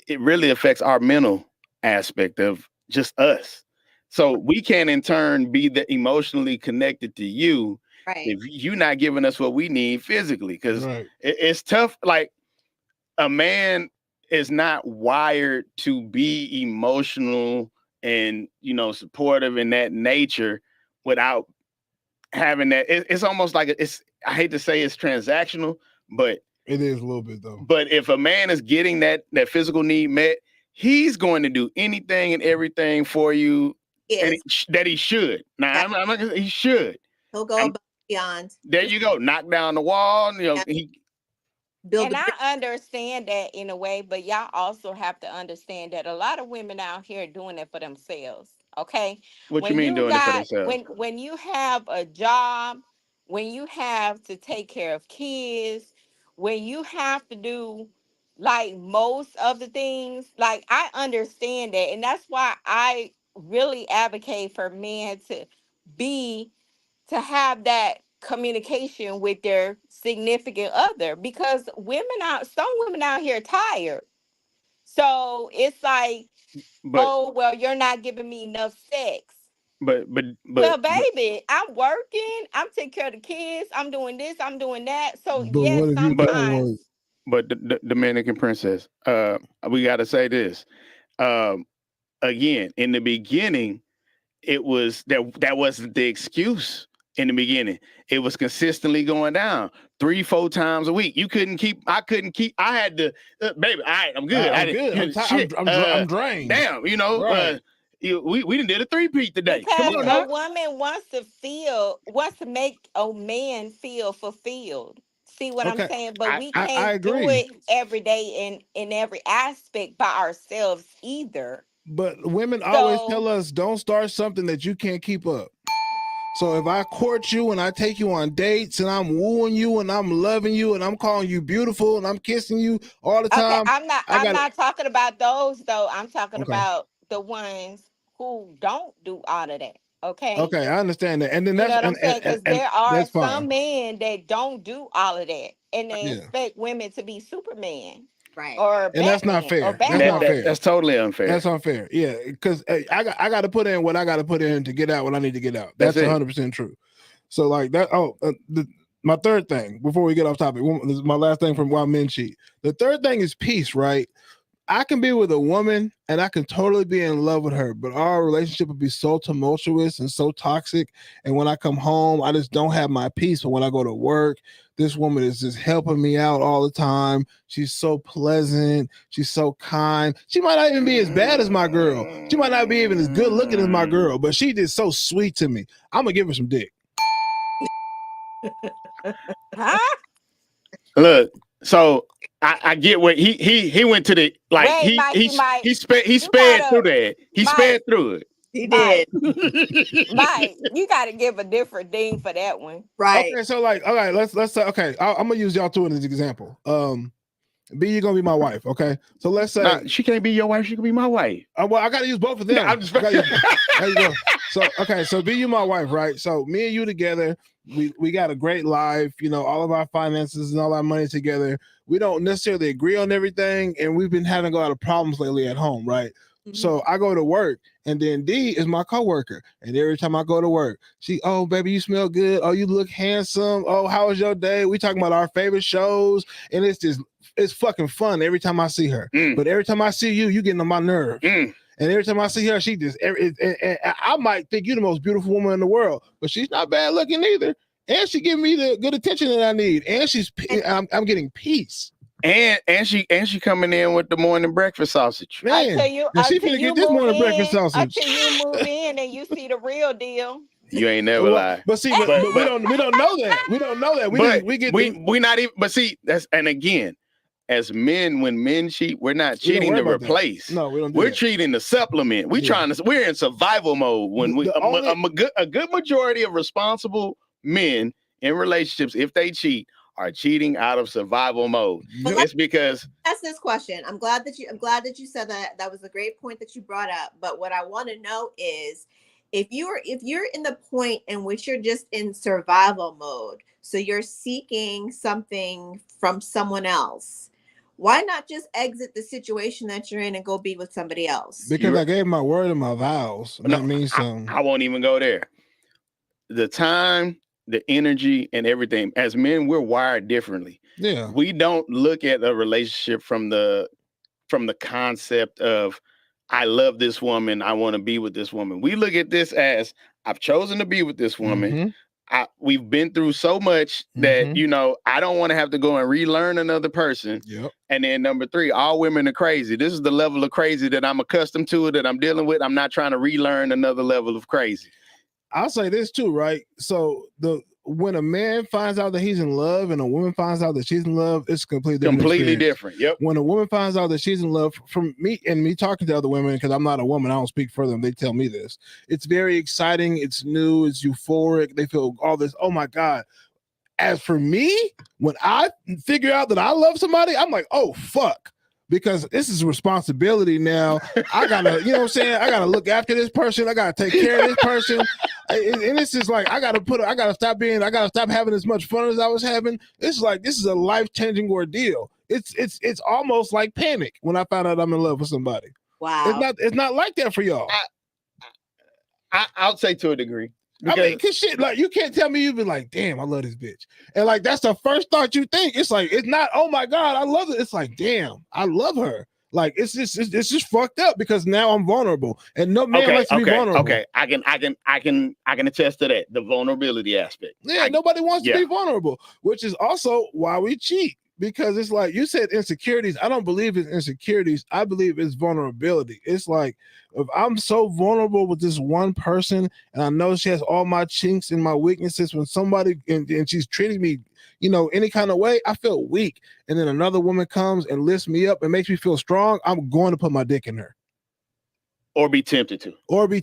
it really affects our mental aspect of just us. So we can in turn be emotionally connected to you if you're not giving us what we need physically, because it's tough. Like a man is not wired to be emotional and, supportive in that nature without having that. It's almost like I hate to say it's transactional, but it is a little bit though. But if a man is getting that physical need met, he's going to do anything and everything for you that he should. Now, I'm not gonna say he should. He'll go above and beyond. There you go. Knock down the wall. build And a bridge. I understand that in a way, but y'all also have to understand that a lot of women out here doing it for themselves. Okay. What you mean doing it for themselves? When you have a job, when you have to take care of kids, when you have to do like most of the things, like I understand that. And that's why I really advocate for men be to have that communication with their significant other, because some women out here tired. So it's like, But oh well, you're not giving me enough sex. but Well, baby, I'm working, I'm taking care of the kids, I'm doing this, I'm doing that. So But yes, what if you but don't sometimes. work? but the Dominican princess, we got to say this. Um, Again, in the beginning, it was that wasn't the excuse. In the beginning, it was consistently going down 3-4 times a week. I couldn't keep. I had to, baby. All right, I'm good. I'm good. I'm Shit. tired. I'm drained. Damn, Right. we done did a 3-peat today. Come Because on Yeah. a now. woman wants to make a man feel fulfilled. See what I'm Okay. saying? But we I can't do agree. it every day in every aspect by ourselves either. But women always So tell us don't start something that you can't keep up. So if I court you and I take you on dates and I'm wooing you and I'm loving you and I'm calling you beautiful and I'm kissing you all the okay, time, I I'm got to not talking about those though. I'm talking okay. about the ones who don't do all of that. Okay. Okay, I understand that. And then You know that's what I'm saying? Because and there are that's fine. some men that don't do all of that and they Yeah. expect women to be Superman Right. or And that's not Batman or fair. That's not Batwoman. fair. That's totally unfair. That's unfair. Yeah, because I got to put in what I got to put in to get out what I need to get out. That's That's it. 100% true. So like that. Oh, my third thing before we get off topic. This is my last thing from Why Men Cheat. The third thing is peace, right? I can be with a woman and I can totally be in love with her, but our relationship would be so tumultuous and so toxic. And when I come home, I just don't have my peace. But when I go to work, this woman is just helping me out all the time. She's so pleasant. She's so kind. She might not even be as bad as my girl. She might not be even as good looking as my girl, but she just so sweet to me. I'm gonna give her some dick. Huh? Look, so I get what he went to the like Wait, Mike, he sped through that. He sped through it. He Mike, did. Mike, you got to give a different thing for that one. Right. Okay, so like, all right, let's say, okay, I'm gonna use y'all two as an example. B, you're gonna be my wife, okay? So let's say Nah, she can't be your wife. She can be my wife. well, I gotta use both of them. I'm just there you go. So okay, so B, you my wife, right? So me and you together, we got a great life, you know, all of our finances and all our money together. We don't necessarily agree on everything, and we've been having a lot of problems lately at home, right? Mhm. So I go to work, and then D is my coworker. And every time I go to work, oh, baby, you smell good. Oh, you look handsome. Oh, how was your day? We talking about our favorite shows, and it's fucking fun every time I see her. But every time I see you, you getting on my nerves. And every time I see her, she just, and I might think you're the most beautiful woman in the world, but she's not bad looking either. And she giving me the good attention that I need. And I'm getting peace. And she coming in with the morning breakfast sausage. Man, Until you get this morning breakfast sausage. Until you move in and you see the real deal. You ain't never lie. But see, but we don't know that. We don't know that. We not even. But see, that's and again, as men, when men cheat, we're not cheating to replace. No, we don't. We're cheating to supplement. We're in survival mode. When a good majority of responsible men in relationships, if they cheat, are cheating out of survival mode. It's because ask this question. I'm glad that you said that. That was a great point that you brought up. But what I want to know is if you're in the point in which you're just in survival mode, so you're seeking something from someone else, why not just exit the situation that you're in and go be with somebody else? Because I gave my word and my vows. And that means something. I won't even go there. The time, the energy, and everything. As men, we're wired differently. Yeah. We don't look at a relationship from the concept of I love this woman, I want to be with this woman. We look at this as I've chosen to be with this woman. Mm-hmm. We've been through so much that, I don't want to have to go and relearn another person. Yep. And then number 3, all women are crazy. This is the level of crazy that I'm accustomed to, that I'm dealing with. I'm not trying to relearn another level of crazy. I'll say this too, right? So when a man finds out that he's in love and a woman finds out that she's in love, it's completely different. Completely experience. different. Yep. When a woman finds out that she's in love, from me and me talking to other women, because I'm not a woman, I don't speak for them. They tell me this. It's very exciting. It's new. It's euphoric. They feel all this. Oh my God. As for me, when I figure out that I love somebody, I'm like, oh fuck. Because this is responsibility now. I gotta, you know what I'm saying? I gotta look after this person. I gotta take care of this person. And it's just like I gotta stop having as much fun as I was having. It's like this is a life-changing ordeal. It's almost like panic when I found out I'm in love with somebody. Wow. It's not like that for y'all. I'll say to a degree. I mean, cause shit, like you can't tell me you've been like, damn, I love this bitch. And like that's the first thought you think. It's like, it's not, oh my God, I love it. It's like, damn, I love her. Like it's just fucked up because now I'm vulnerable. And no man likes to be vulnerable. Okay. I can attest to that. The vulnerability aspect. Yeah, nobody wants to be vulnerable, which is also why we cheat. Because it's like you said, insecurities. I don't believe it's insecurities. I believe it's vulnerability. It's like if I'm so vulnerable with this one person, and I know she has all my chinks and my weaknesses. When somebody and she's treating me, you know, any kind of way, I feel weak. And then another woman comes and lifts me up and makes me feel strong. I'm going to put my dick in her, or be tempted to. Okay.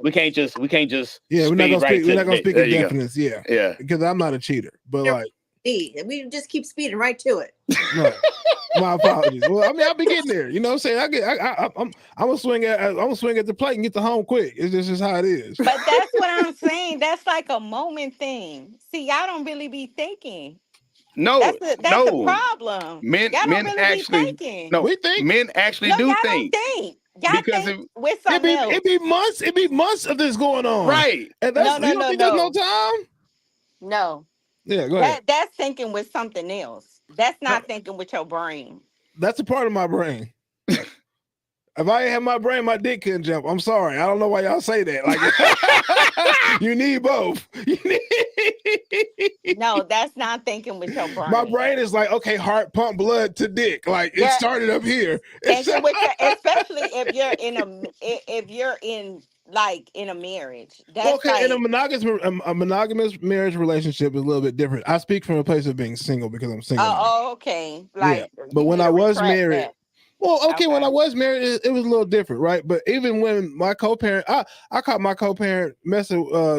Because we can't just. Yeah, we're not gonna speak in definites. Yeah. Because I'm not a cheater, but like. We just keep speeding right to it. No, my apologies. Well, I mean, I'll be getting there. You know what I'm saying? I'm gonna swing at the plate and get the home quick. It's just how it is. But that's what I'm saying. That's like a moment thing. See, y'all don't really be thinking. No, that's the problem. Men really actually be thinking. No, we think. Men actually do y'all think. Don't think. Y'all because think with something else. It be months of this going on. Right. And that's, you don't think there's no time? No. Yeah, go ahead. That's thinking with something else. That's not thinking with your brain. That's a part of my brain. If I ain't have my brain, my dick couldn't jump. I'm sorry. I don't know why y'all say that. Like you need both. No, that's not thinking with your brain. My brain is like, okay, heart pump blood to dick. Like it started up here. Thinking with especially if you're in a marriage. That's in a monogamous marriage relationship is a little bit different. I speak from a place of being single because I'm single. Oh, okay. But when I was married, when I was married, it was a little different, right? But even when my co-parent, I caught my co-parent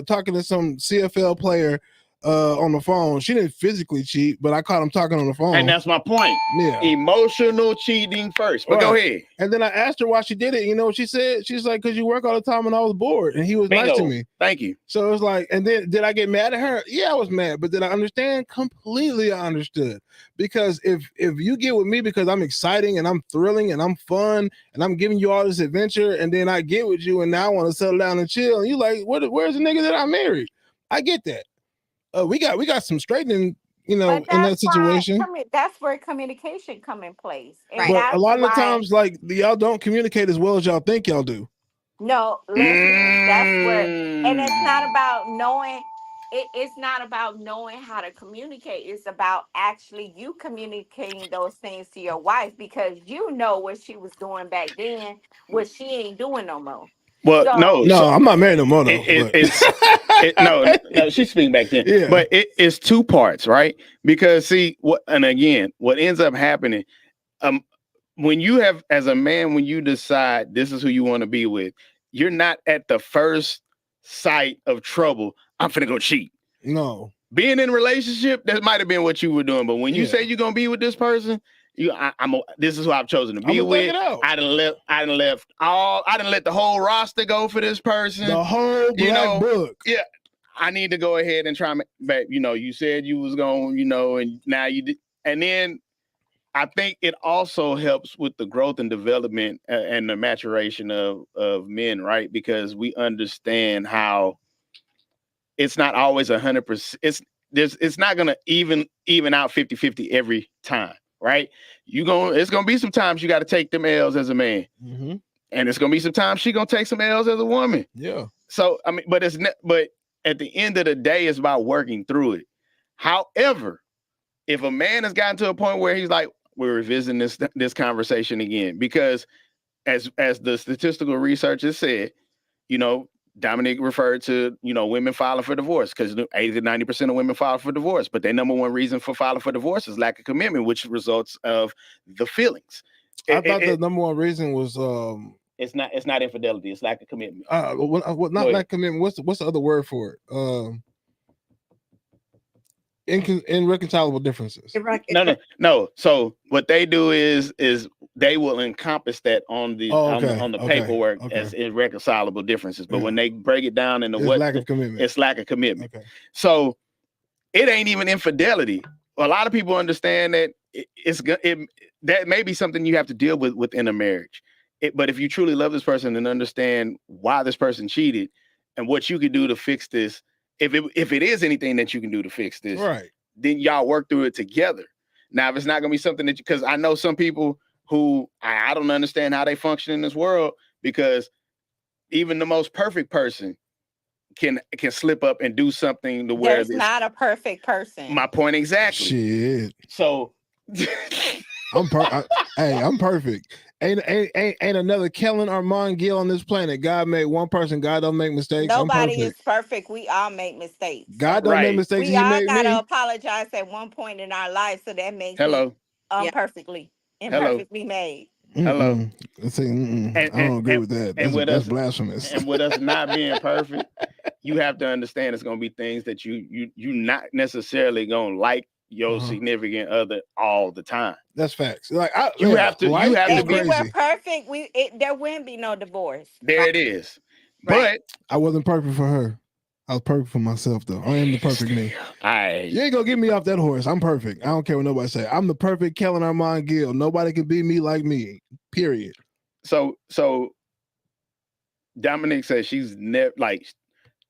talking to some CFL player on the phone. She didn't physically cheat, but I caught him talking on the phone. And that's my point. Yeah. Emotional cheating first. But go ahead. And then I asked her why she did it. You know what she said? She's like, because you work all the time and I was bored. And he was nice to me. Thank you. So it was like, and then did I get mad at her? Yeah, I was mad. But did I understand? Completely I understood. Because if you get with me because I'm exciting and I'm thrilling and I'm fun and I'm giving you all this adventure, and then I get with you and now I want to settle down and chill, and you like, where's the nigga that I married? I get that. We got some straightening, in that situation. That's where communication come in place. Right. But a lot of the times, like y'all don't communicate as well as y'all think y'all do. No, listen, that's where, and it's not about knowing. It's not about knowing how to communicate. It's about actually you communicating those things to your wife, because you know what she was doing back then, what she ain't doing no more. Well, no, I'm not married no more. Though, no, she's speaking back then. Yeah. But it's two parts, right? Because what ends up happening, when you have, as a man, when you decide this is who you want to be with, you're not at the first sight of trouble, I'm finna go cheat. No. Being in a relationship, that might have been what you were doing. But when you say you're gonna be with this person, this is who I've chosen to be with. I done let the whole roster go for this person. The whole black book. Yeah. I need to go ahead and try back. You said you was going, and now you did. And then I think it also helps with the growth and development and the maturation of men, right? Because we understand how it's not always 100%. It's not gonna even out 50-50 every time. Right, it's gonna be some times you got to take them L's as a man, and it's gonna be some times she gonna take some L's as a woman. Yeah. So I mean, but at the end of the day, it's about working through it. However, if a man has gotten to a point where he's like, we're revisiting this conversation again, because as the statistical research has said, Dominic referred to, women filing for divorce because 80 to 90% of women file for divorce, but their number one reason for filing for divorce is lack of commitment, which results of the feelings. I thought the number one reason was it's not infidelity, it's lack of commitment. Not lack of commitment. What's the other word for it? Irreconcilable differences. No. So what they do is they will encompass that on the on the paperwork as irreconcilable differences. But when they break it down into it's lack of commitment. It's lack of commitment. Okay. So it ain't even infidelity. A lot of people understand that that may be something you have to deal with within a marriage. But if you truly love this person and understand why this person cheated and what you could do to fix this, if it is anything that you can do to fix this, right, then y'all work through it together. Now, if it's not gonna be something that because I know some people who I don't understand how they function in this world, because even the most perfect person can slip up and do something to where there's not a perfect person. My point exactly. Shit. So I'm perfect. Ain't another Kellen Armand Gill on this planet. God made one person. God don't make mistakes. Nobody is perfect. We all make mistakes. God don't make mistakes. We all gotta apologize at one point in our life, so that makes it imperfectly made. Hello. See, I don't agree with that. That's blasphemous. And with us not being perfect, you have to understand it's gonna be things that you not necessarily gonna like your significant other all the time. That's facts. Like you have to if be. we were perfect, there wouldn't be no divorce. There it is. Right. But I wasn't perfect for her. I was perfect for myself, though. I am the perfect me. You ain't gonna get me off that horse. I'm perfect. I don't care what nobody say. I'm the perfect Kellen Armand Gill. Nobody can be me like me. Period. So Dominic says she's never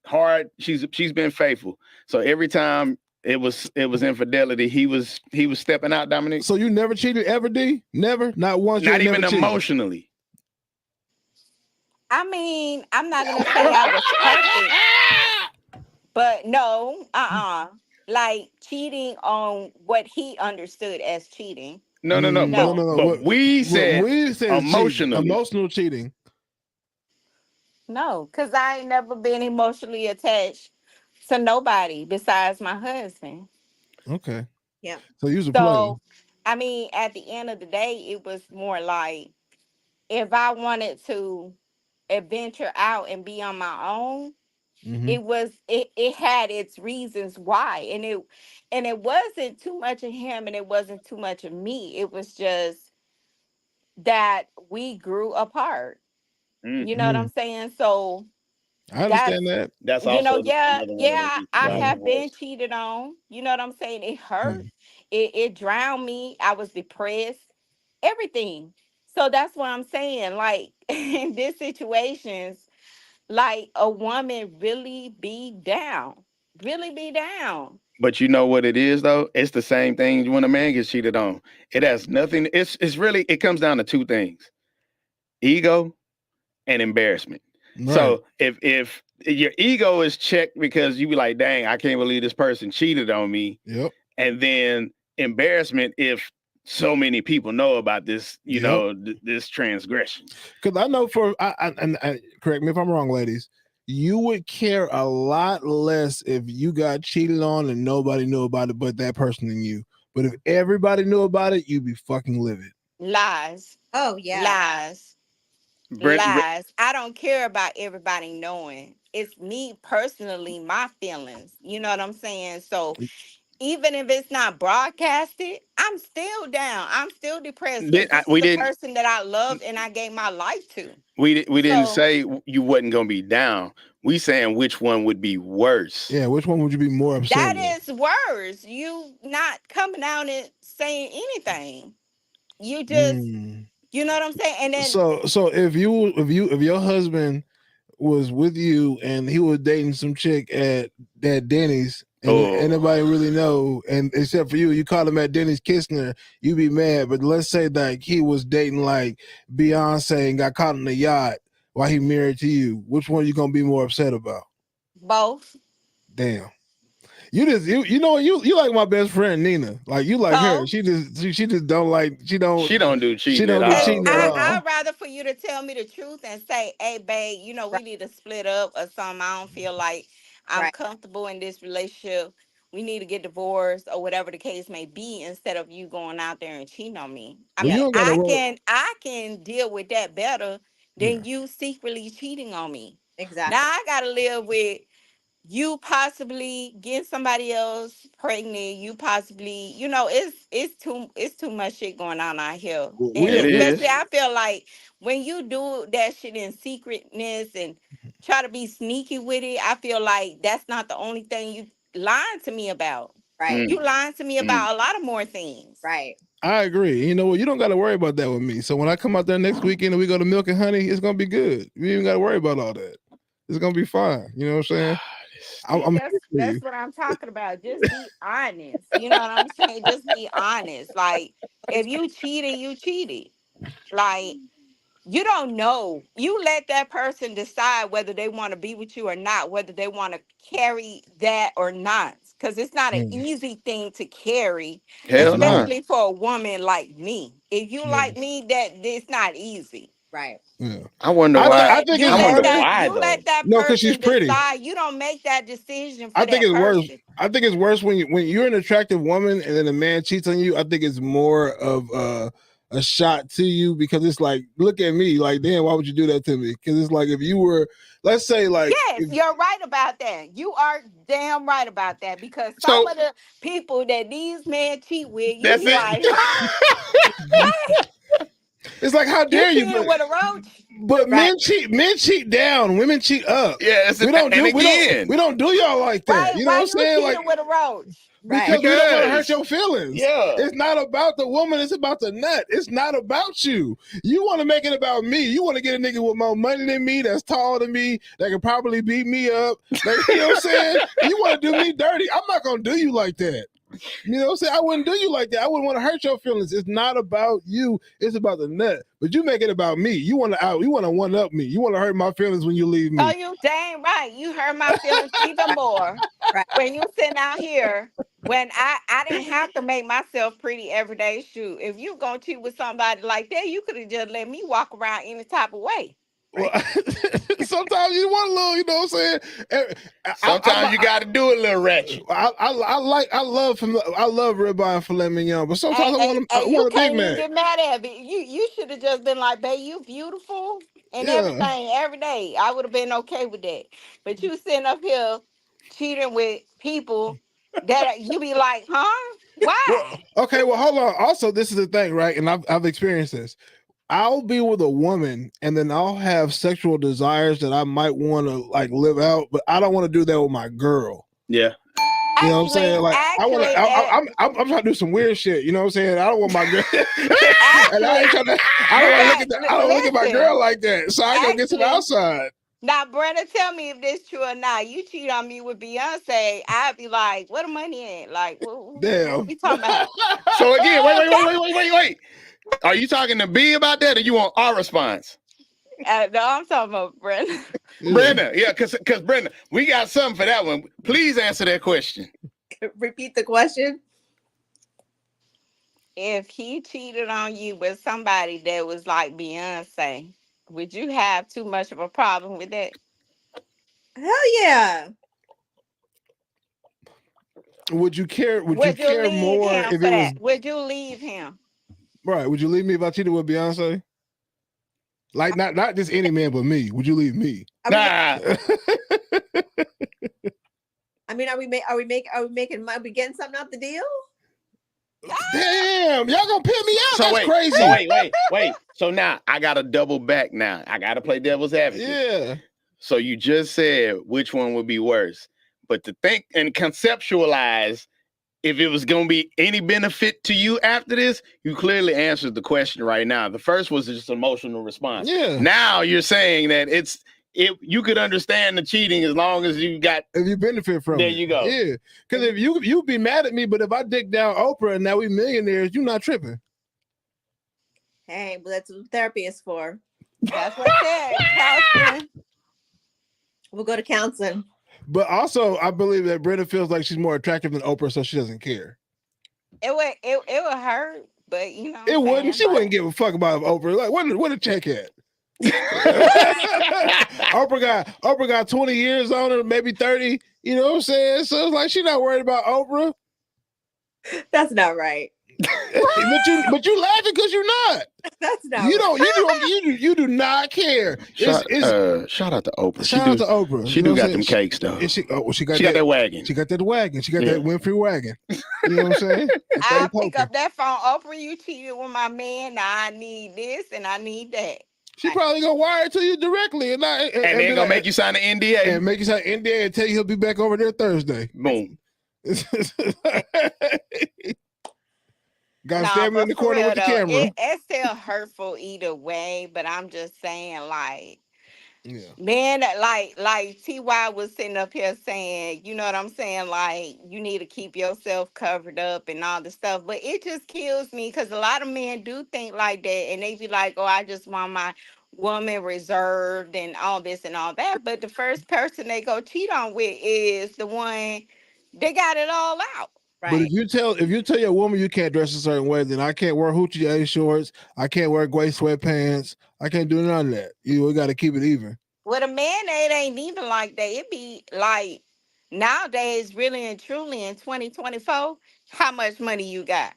hard. She's been faithful. So every time it was infidelity, he was stepping out, Dominic. So you never cheated ever, D? Never? Not once? Not even emotionally. I mean, I'm not gonna say I was perfect, but no, like cheating on what he understood as cheating. No. But we said emotional cheating. No, because I ain't never been emotionally attached to nobody besides my husband. Okay. Yeah. So you was a player. I mean, at the end of the day, it was more like if I wanted to adventure out and be on my own, it had its reasons why, and it wasn't too much of him and it wasn't too much of me. It was just that we grew apart. You know what I'm saying? So I understand that. That's also I have been cheated on. You know what I'm saying? It hurt. It drowned me. I was depressed. Everything. So that's what I'm saying. Like in these situations, like a woman really be down. But you know what it is though? It's the same thing when a man gets cheated on. It has nothing. It's really, it comes down to two things: ego and embarrassment. Right. So if your ego is checked because you be like, dang, I can't believe this person cheated on me. Yep. And then embarrassment if so many people know about this, you know, this transgression. Because I know and correct me if I'm wrong, ladies, you would care a lot less if you got cheated on and nobody knew about it but that person and you. But if everybody knew about it, you'd be fucking livid. Lies. Oh, yeah. Lies. Lies. I don't care about everybody knowing. It's me personally, my feelings. You know what I'm saying? So even if it's not broadcasted, I'm still down. I'm still depressed. This is the person that I loved and I gave my life to. We didn't say you wasn't gonna be down. We saying which one would be worse. Yeah, which one would you be more upset That with? is worse. You not coming out and saying anything. You just you know what I'm saying? And then so if your husband was with you and he was dating some chick at that Denny's and nobody really know, and except for you call him at Denny's kissing her, you be mad. But let's say that he was dating like Beyonce and got caught on the yacht while he married to you. Which one are you gonna be more upset about? Both. Damn. you know you like my best friend Nina. Like you like her. So, She just don't like She don't do cheating don't at do cause all. cheating at all. I'd rather for you to tell me the truth and say, "Hey, babe, you know we Right. need to split up or something. I don't feel like I'm Right. comfortable in this relationship. We need to get divorced or whatever the case may be." Instead of you going out there and cheating on me. I Well, you mean, don't gotta worry. I can deal with that better Yeah. than you secretly cheating on me. Now Exactly. I gotta live with you possibly get somebody else pregnant, you possibly, it's too much shit going on out here. And It especially is. I feel like when you do that shit in secretness and try to be sneaky with it, I feel like that's not the only thing you lying to me about. Right. You lying to me Mm. about a lot of more things. Right. I agree. You know what? You don't got to worry about that with me. So when I come out there next weekend and we go to Milk and Honey, it's gonna be good. We ain't got to worry about all that. It's gonna be fine. You know what I'm saying? I'm See, here for you. that's what I'm talking about. Just be honest. You know what I'm saying? Just be honest. Like if you cheated, you cheated. Like you don't know. You let that person decide whether they want to be with you or not, whether they want to carry that or not. Because it's not an Mm, easy thing to carry, it's Hell not. no. especially for a woman like me. If you Yeah. like me, that it's not easy. Right. Yeah. I wonder I why. think You it's I let wonder harder. that why you though. let that No, because she's person pretty. decide. You don't make that decision for I think that it's worse. person. I think it's worse when you're an attractive woman and then a man cheats on you. I think it's more of a shot to you because it's like, look at me, like, damn, why would you do that to me? Because it's like if you were, let's say, like, Yes, you're right about that. You are damn right about that because some So of the people that these men cheat with, you that's be like, it. huh? What? it's like, how You dare you? cheated with a roach? But Right. men cheat down, women cheat up. Yeah, We don't and do again, we don't do y'all like that. Right? You know what Why I'm you saying? Like, cheated with a roach? Right. because we don't want to hurt because your feelings. yeah, It's not about the woman, it's about the nut. It's not about you. You want to make it about me. You want to get a nigga with more money than me, that's taller than me, that can probably beat me up. Like, you know what I'm saying? You want to do me dirty. I'm not going to do you like that. You know what I'm saying? I wouldn't do you like that. I wouldn't want to hurt your feelings. It's not about you. It's about the nut. But you make it about me. You want to one up me. You want to hurt my feelings when you leave So me. you dang right. You hurt my feelings even more Right. when you sitting out here when I didn't have to make myself pretty every day. Shoot, if you gonna cheat with somebody like that, you could have just let me walk around any type of way. Well, sometimes you want a little, you know what I'm saying? sometimes you got to do a little ratchet. I love ribeye and filet mignon, but sometimes I You want a Big can't even Mac. get mad at me. You should have just been like, babe, you beautiful and Yeah. everything every day. I would have been okay with that. But you sitting up here cheating with people that you be like, huh? Well, Why? okay. Well, hold on. Also, this is the thing, right? And I've experienced this. I'll be with a woman, and then I'll have sexual desires that I might want to like live out, but I don't want to do that with my girl. Yeah, You know what I'm saying? Like I want to. Actually, I'm trying to do some weird shit. You know what I'm saying? I don't want my girl. And I ain't trying to. I you don't want to got, look at. I don't look at my listen, girl like that. So I go get to the actually, outside. now, Brenda, tell me if this true or not. You cheat on me with Beyonce, I'd be like, "Where the money at? Like, what Damn. we talking about?" so again, wait. Are you talking to B about that, or you want our response? No, I'm talking about Brenda. Yeah. Brenda, yeah, because Brenda, we got something for that one. Please answer that question. Repeat the question. If he cheated on you with somebody that was like Beyonce, would you have too much of a problem with that? Hell yeah. Would you care? Would you Would you care leave more him if for it was that? Would you leave him? right? Would you leave me if I cheated with Beyonce? Like not just any man, but me. Would you leave me? I mean, Nah, I mean, are we making money? Are we getting something out the deal? Damn, y'all gonna pimp me out? so That's wait, crazy. so wait. So now I gotta double back. Now I gotta play devil's advocate. Yeah. So you just said which one would be worse, but to think and conceptualize if it was going to be any benefit to you after this, you clearly answered the question right now. The first was just emotional response. Yeah. Now you're saying that you could understand the cheating as long as you got. If you benefit from There it. you go. Yeah. Because if you be mad at me, but if I dick down Oprah and now we millionaires, you not tripping. Hey, but that's what therapy is for. That's what I said. Counseling. We'll go to counseling. But also, I believe that Brenda feels like she's more attractive than Oprah, so she doesn't care. It would hurt, but you know what It I'm wouldn't. saying? She wouldn't Like, give a fuck about Oprah. Like, what a check at? Oprah got 20 years on her, maybe 30. You know what I'm saying? So it's like she's not worried about Oprah. That's not right. but you laughing because you're not. That's not You right. you do not care. Shout out to Oprah. Shout out to Oprah. She You know do what got I'm them saying? cakes though. She got that wagon. She got that wagon. She got Yeah. that Winfrey wagon. You know what I'm saying? I pick up that phone. Oprah, you cheated with my man. Now I need this and I need that. She probably gonna wire it to you directly, and then gonna make you sign an NDA. and make you sign an NDA and tell you he'll be back over there Thursday. Boom. Got stabbing in the corner with the camera. It's still hurtful either way, but I'm just saying, like, Yeah. man, like TY was sitting up here saying, you know what I'm saying? Like, you need to keep yourself covered up and all this stuff. But it just kills me because a lot of men do think like that, and they be like, oh, I just want my woman reserved and all this and all that. But the first person they go cheat on with is the one they got it all out. Right. But if you tell your woman you can't dress a certain way, then I can't wear hoochie A shorts, I can't wear gray sweatpants, I can't do none of that. We got to keep it even. With a man, it ain't even like that. It be like nowadays, really and truly in 2024, how much money you got?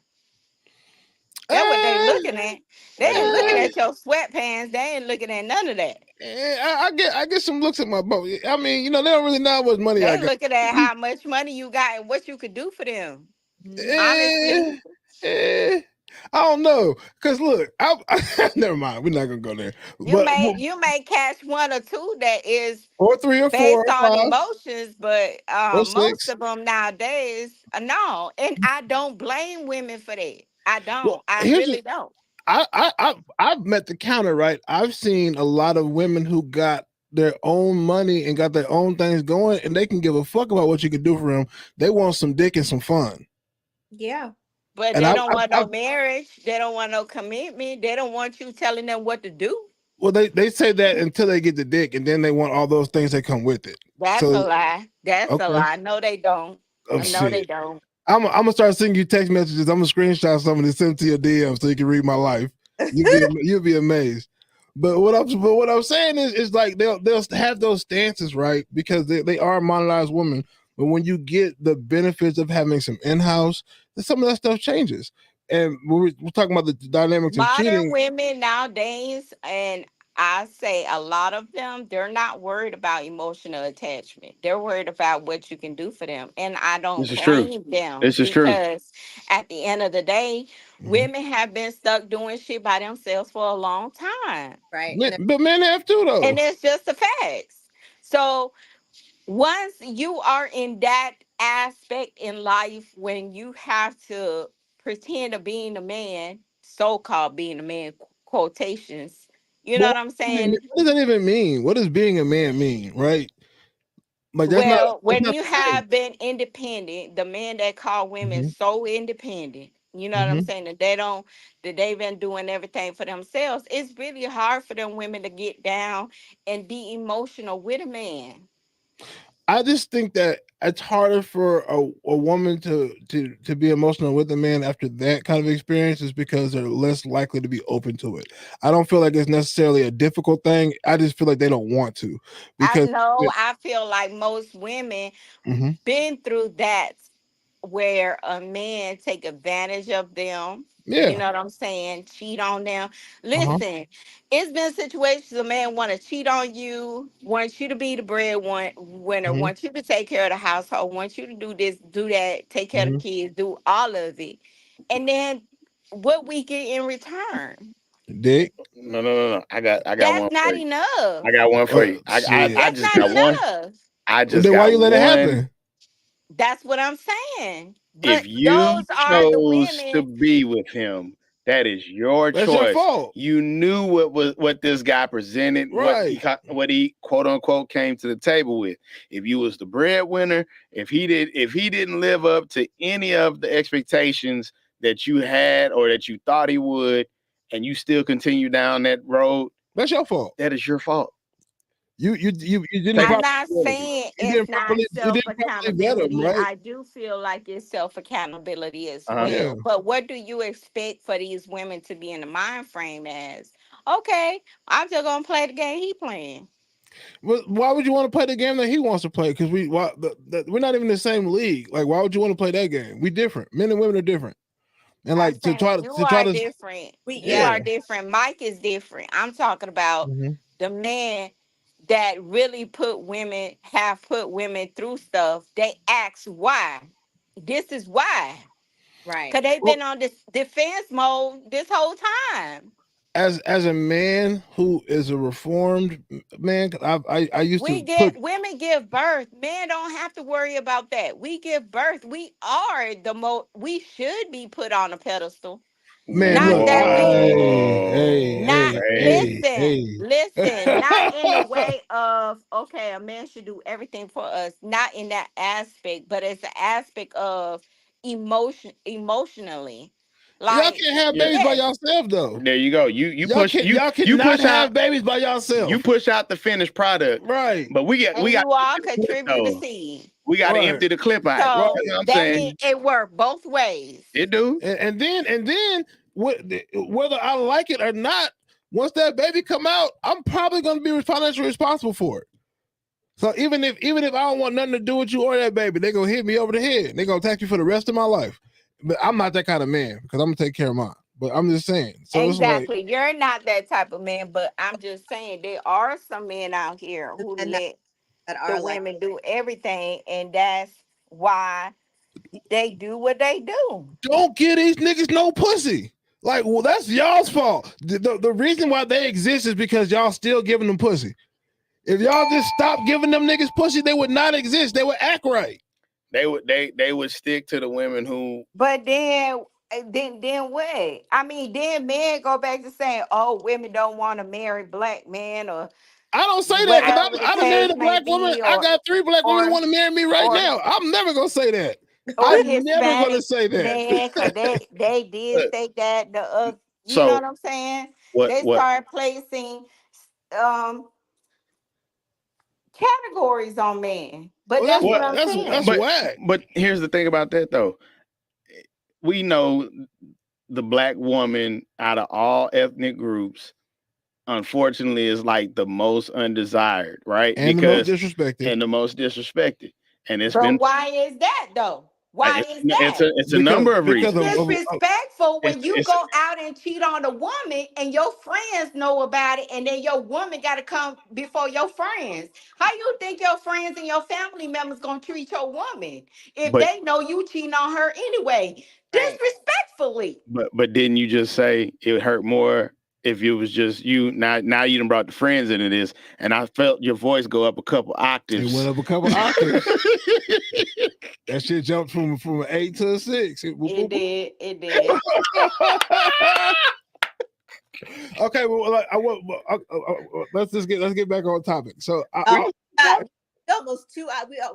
That's what they looking at. They ain't looking at your sweatpants. They ain't looking at none of that. I get some looks at my boat. I mean, they don't really know how much money I They got. looking at how much money you got and what you could do for them. Honestly. I don't know, cause look, never mind. We're not gonna go there. You may catch one or two that is or three or based four or on five, emotions, but or most six. of them nowadays, no. And I don't blame women for that. I don't. Well, I really don't. I've met the counter, right? I've seen a lot of women who got their own money and got their own things going, and they can give a fuck about what you can do for them. They want some dick and some fun. Yeah. But they don't want no marriage. They don't want no commitment. They don't want you telling them what to do. Well, they say that until they get the dick, and then they want all those things that come with it. That's a lie. That's a lie. No, they don't. Oh, no, they don't. I'm gonna start sending you text messages. I'm gonna screenshot some and send to your DM so you can read my life. You'll be amazed. But what I'm saying is like they'll have those stances, right? Because they are monetized women. But when you get the benefits of having some in-house, then some of that stuff changes. And we're talking about the dynamics of cheating. Modern women nowadays, and I say a lot of them, they're not worried about emotional attachment. They're worried about what you can do for them. And I don't blame them. This is true. Because at the end of the day, women have been stuck doing shit by themselves for a long time. Right. But men have too, though. And it's just the facts. So once you are in that aspect in life when you have to pretend of being a man, so-called being a man, quotations, you know what I'm saying? What does that even mean? What does being a man mean, right? Like when you have been independent, the men that call women so independent, you know what I'm saying, that they've been doing everything for themselves, it's really hard for them women to get down and be emotional with a man. I just think that it's harder for a woman to be emotional with a man after that kind of experience is because they're less likely to be open to it. I don't feel like it's necessarily a difficult thing. I just feel like they don't want to. Because I feel like most women been through that where a man take advantage of them. Yeah. You know what I'm saying? Cheat on them. Listen, it's been situations a man want to cheat on you, wants you to be the breadwinner, wants you to take care of the household, wants you to do this, do that, take care of the kids, do all of it. And then what we get in return? Dick? No. I got That's one not for you. enough. I got one for you. I That's just not got enough. one. I just then got why you let it one. happen? That's what I'm saying. If But you those are the chose to women. be with him, that is your That's choice. your fault. You knew what this guy presented, Right. what he quote unquote came to the table with. If you was the breadwinner, if he didn't live up to any of the expectations that you had or that you thought he would, and you still continue down that road, That's your fault. that is your fault. You didn't Take I'm properly not vet 'em. saying You it's didn't not properly vet 'em, self-accountability. right? I do feel like it's self-accountability as Uh-huh. Yeah. well. But what do you expect for these women to be in the mind frame as? Okay, I'm just gonna play the game he playing. Well, why would you want to play the game that he wants to play? Because we're not even in the same league. Like, why would you want to play that game? We different. Men and women are different. And I'm like to saying try you to are different. You yeah. are different. Mike is different. I'm talking about Mhm. the men that really have put women through stuff. They ask why. This is why. Right. Because they've Well, been on this defense mode this whole time. as a man who is a reformed man, I used to put Women give birth. Men don't have to worry about that. We give birth. We are we should be put on a pedestal. man. Not Look, that we hey, not hey, hey, listen, not in the hey. way of okay, a man should do everything for us, not in that aspect, but it's an aspect of emotionally. Y'all Like, can't have Yeah. babies by yes, yourself though. There you go. Y'all You cannot push have out babies by yourself. you push out the finished product, Right, but we and got you all to empty the clip, contribute the though. seed. We got to right, empty the clip out. right. So You know what I'm that saying? means it worked both ways. It do. And then whether I like it or not, once that baby come out, I'm probably going to be financially responsible for it. So even if I don't want nothing to do with you or that baby, they're gonna hit me over the head. They're gonna tax me for the rest of my life. But I'm not that kind of man because I'm gonna take care of mine. But I'm just saying. So it's like, Exactly. You're not that type of man, but I'm just saying there are some men out here who And let that the are like, women do everything, and that's why they do what they do. don't give these niggas no pussy. Like, well, that's y'all's fault. The reason why they exist is because y'all still giving them pussy. If y'all just stop giving them niggas pussy, they would not exist. They would act right. They would stick to the women who But then what? I mean, then men go back to saying, "Oh, women don't want to marry black men," or I don't say that because whatever the I done married case a may black woman. be, I got 3 black women who or want to marry me right or now. I'm never gonna say that. or I'm never gonna Hispanic say that. man, because they did look. say that you know So what I'm saying? what They start placing um categories on men. But Well, that's what what I'm that's saying. but whack. but here's the thing about that though. We know the black woman out of all ethnic groups, unfortunately, is like the most undesired, right? And the most Because disrespected. and the most disrespected. And it's But been why is that though? Why is it's that? a number of Because It's reasons. disrespectful when you It's go out and cheat on a woman and your friends know about it, and then your woman got to come before your friends. How you think your friends and your family members gonna treat your woman if but they know you cheating on her anyway? right. Disrespectfully. but didn't you just say it would hurt more if it was just you? Now you done brought the friends into this, and I felt your voice go up a couple it octaves. went up a couple octaves. That shit jumped from an 8 to a 6. It did. It did. Okay, well, let's get back on topic. So Oh, almost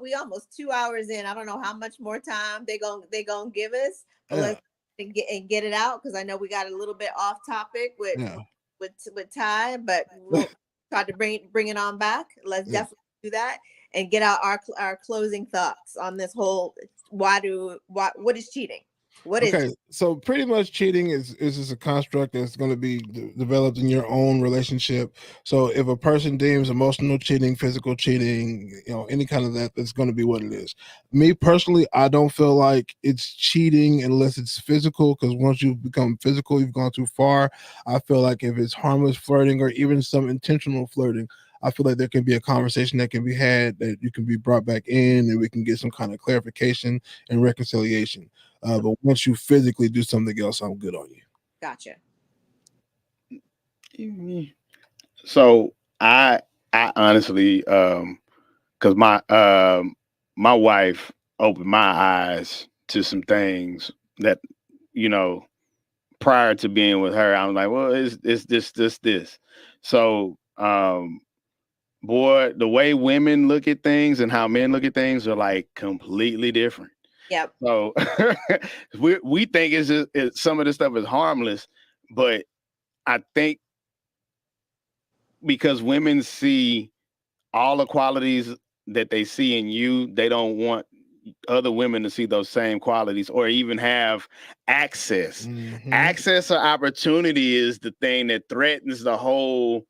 we almost 2 hours in. I don't know how much more time they gonna give us, but Yeah. let's get it out because I know we got a little bit off topic with Yeah. with Ty, but we'll try to bring it on back. Let's Yeah. definitely do that and get out our closing thoughts on this whole what is cheating? What is Okay, so pretty much cheating is just a construct that's going to be developed in your own relationship. So if a person deems emotional cheating, physical cheating, any kind of that's going to be what it is. Me personally, I don't feel like it's cheating unless it's physical, because once you become physical, you've gone too far. I feel like if it's harmless flirting or even some intentional flirting, I feel like there can be a conversation that can be had, that you can be brought back in, and we can get some kind of clarification and reconciliation. But once you physically do something else, I'm good on you. Gotcha. So I honestly, because my wife opened my eyes to some things that, prior to being with her, I was like, well, it's this. So boy, the way women look at things and how men look at things are like completely different. Yep. So we think it's some of this stuff is harmless, but I think because women see all the qualities that they see in you, they don't want other women to see those same qualities or even have access. Access or opportunity is the thing that threatens the whole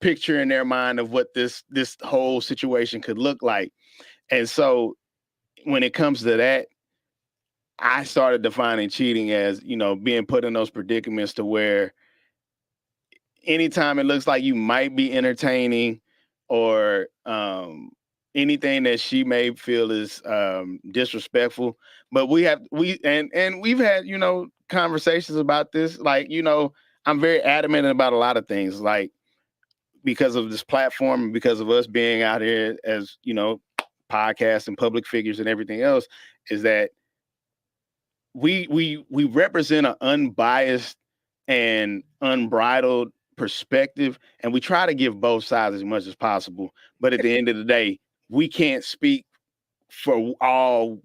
picture in their mind of what this whole situation could look like. And so when it comes to that, I started defining cheating as, being put in those predicaments to where anytime it looks like you might be entertaining or anything that she may feel is disrespectful. But we've had, conversations about this. Like, I'm very adamant about a lot of things, like because of this platform and because of us being out here as, podcasts and public figures and everything else, is that we represent an unbiased and unbridled perspective, and we try to give both sides as much as possible. But at the end of the day, we can't speak for all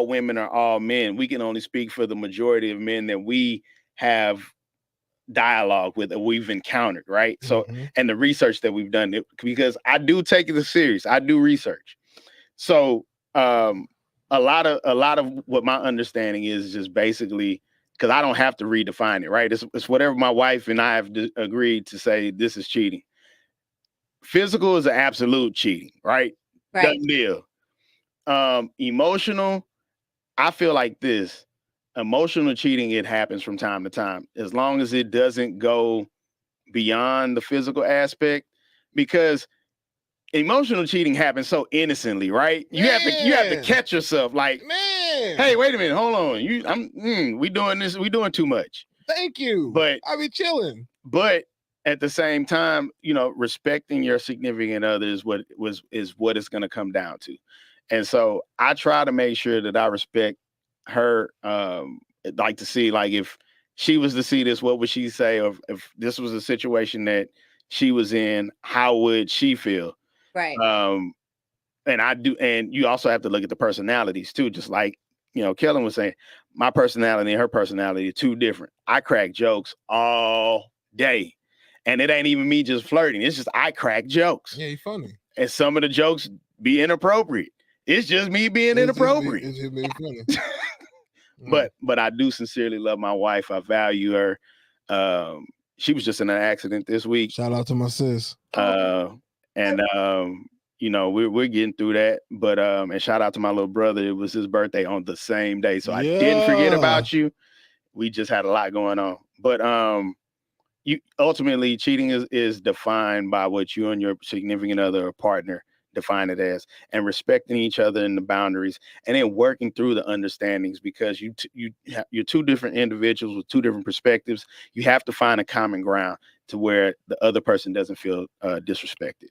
women or all men. We can only speak for the majority of men that we have dialogue with, that we've encountered, right? So, and the research that we've done, because I do take it serious. I do research. So, a lot of what my understanding is just basically, because I don't have to redefine it, right? It's whatever my wife and I have agreed to say, this is cheating. Physical is an absolute cheating, right? Right. Done deal. Emotional, I feel like this. Emotional cheating, it happens from time to time, as long as it doesn't go beyond the physical aspect, because emotional cheating happens so innocently, right? You have to catch yourself, like, man, hey, wait a minute, hold on. We doing this, we doing too much. Thank you. But I be chilling. But at the same time, respecting your significant other is what it's going to come down to. And so I try to make sure that I respect her. Like to see, like, if she was to see this, what would she say? Or if this was a situation that she was in, how would she feel? Right. And I do, and you also have to look at the personalities too. Just like, Kellen was saying, my personality and her personality are two different. I crack jokes all day. And it ain't even me just flirting. It's just I crack jokes. Yeah, you're funny. And some of the jokes be inappropriate. It's just me being inappropriate. It's just being funny. But I do sincerely love my wife. I value her. She was just in an accident this week. Shout out to my sis. And we're getting through that. But and shout out to my little brother. It was his birthday on the same day. So I didn't forget about you. We just had a lot going on. But you ultimately, cheating is defined by what you and your significant other or partner define it as, and respecting each other and the boundaries, and then working through the understandings, because you're two different individuals with two different perspectives. You have to find a common ground to where the other person doesn't feel disrespected.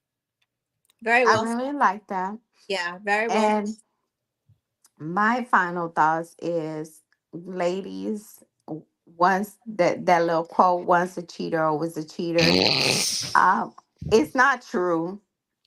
Very well. I really like that. Yeah, very well. And my final thoughts is, ladies, once that little quote, once a cheater, always a cheater. It's not true.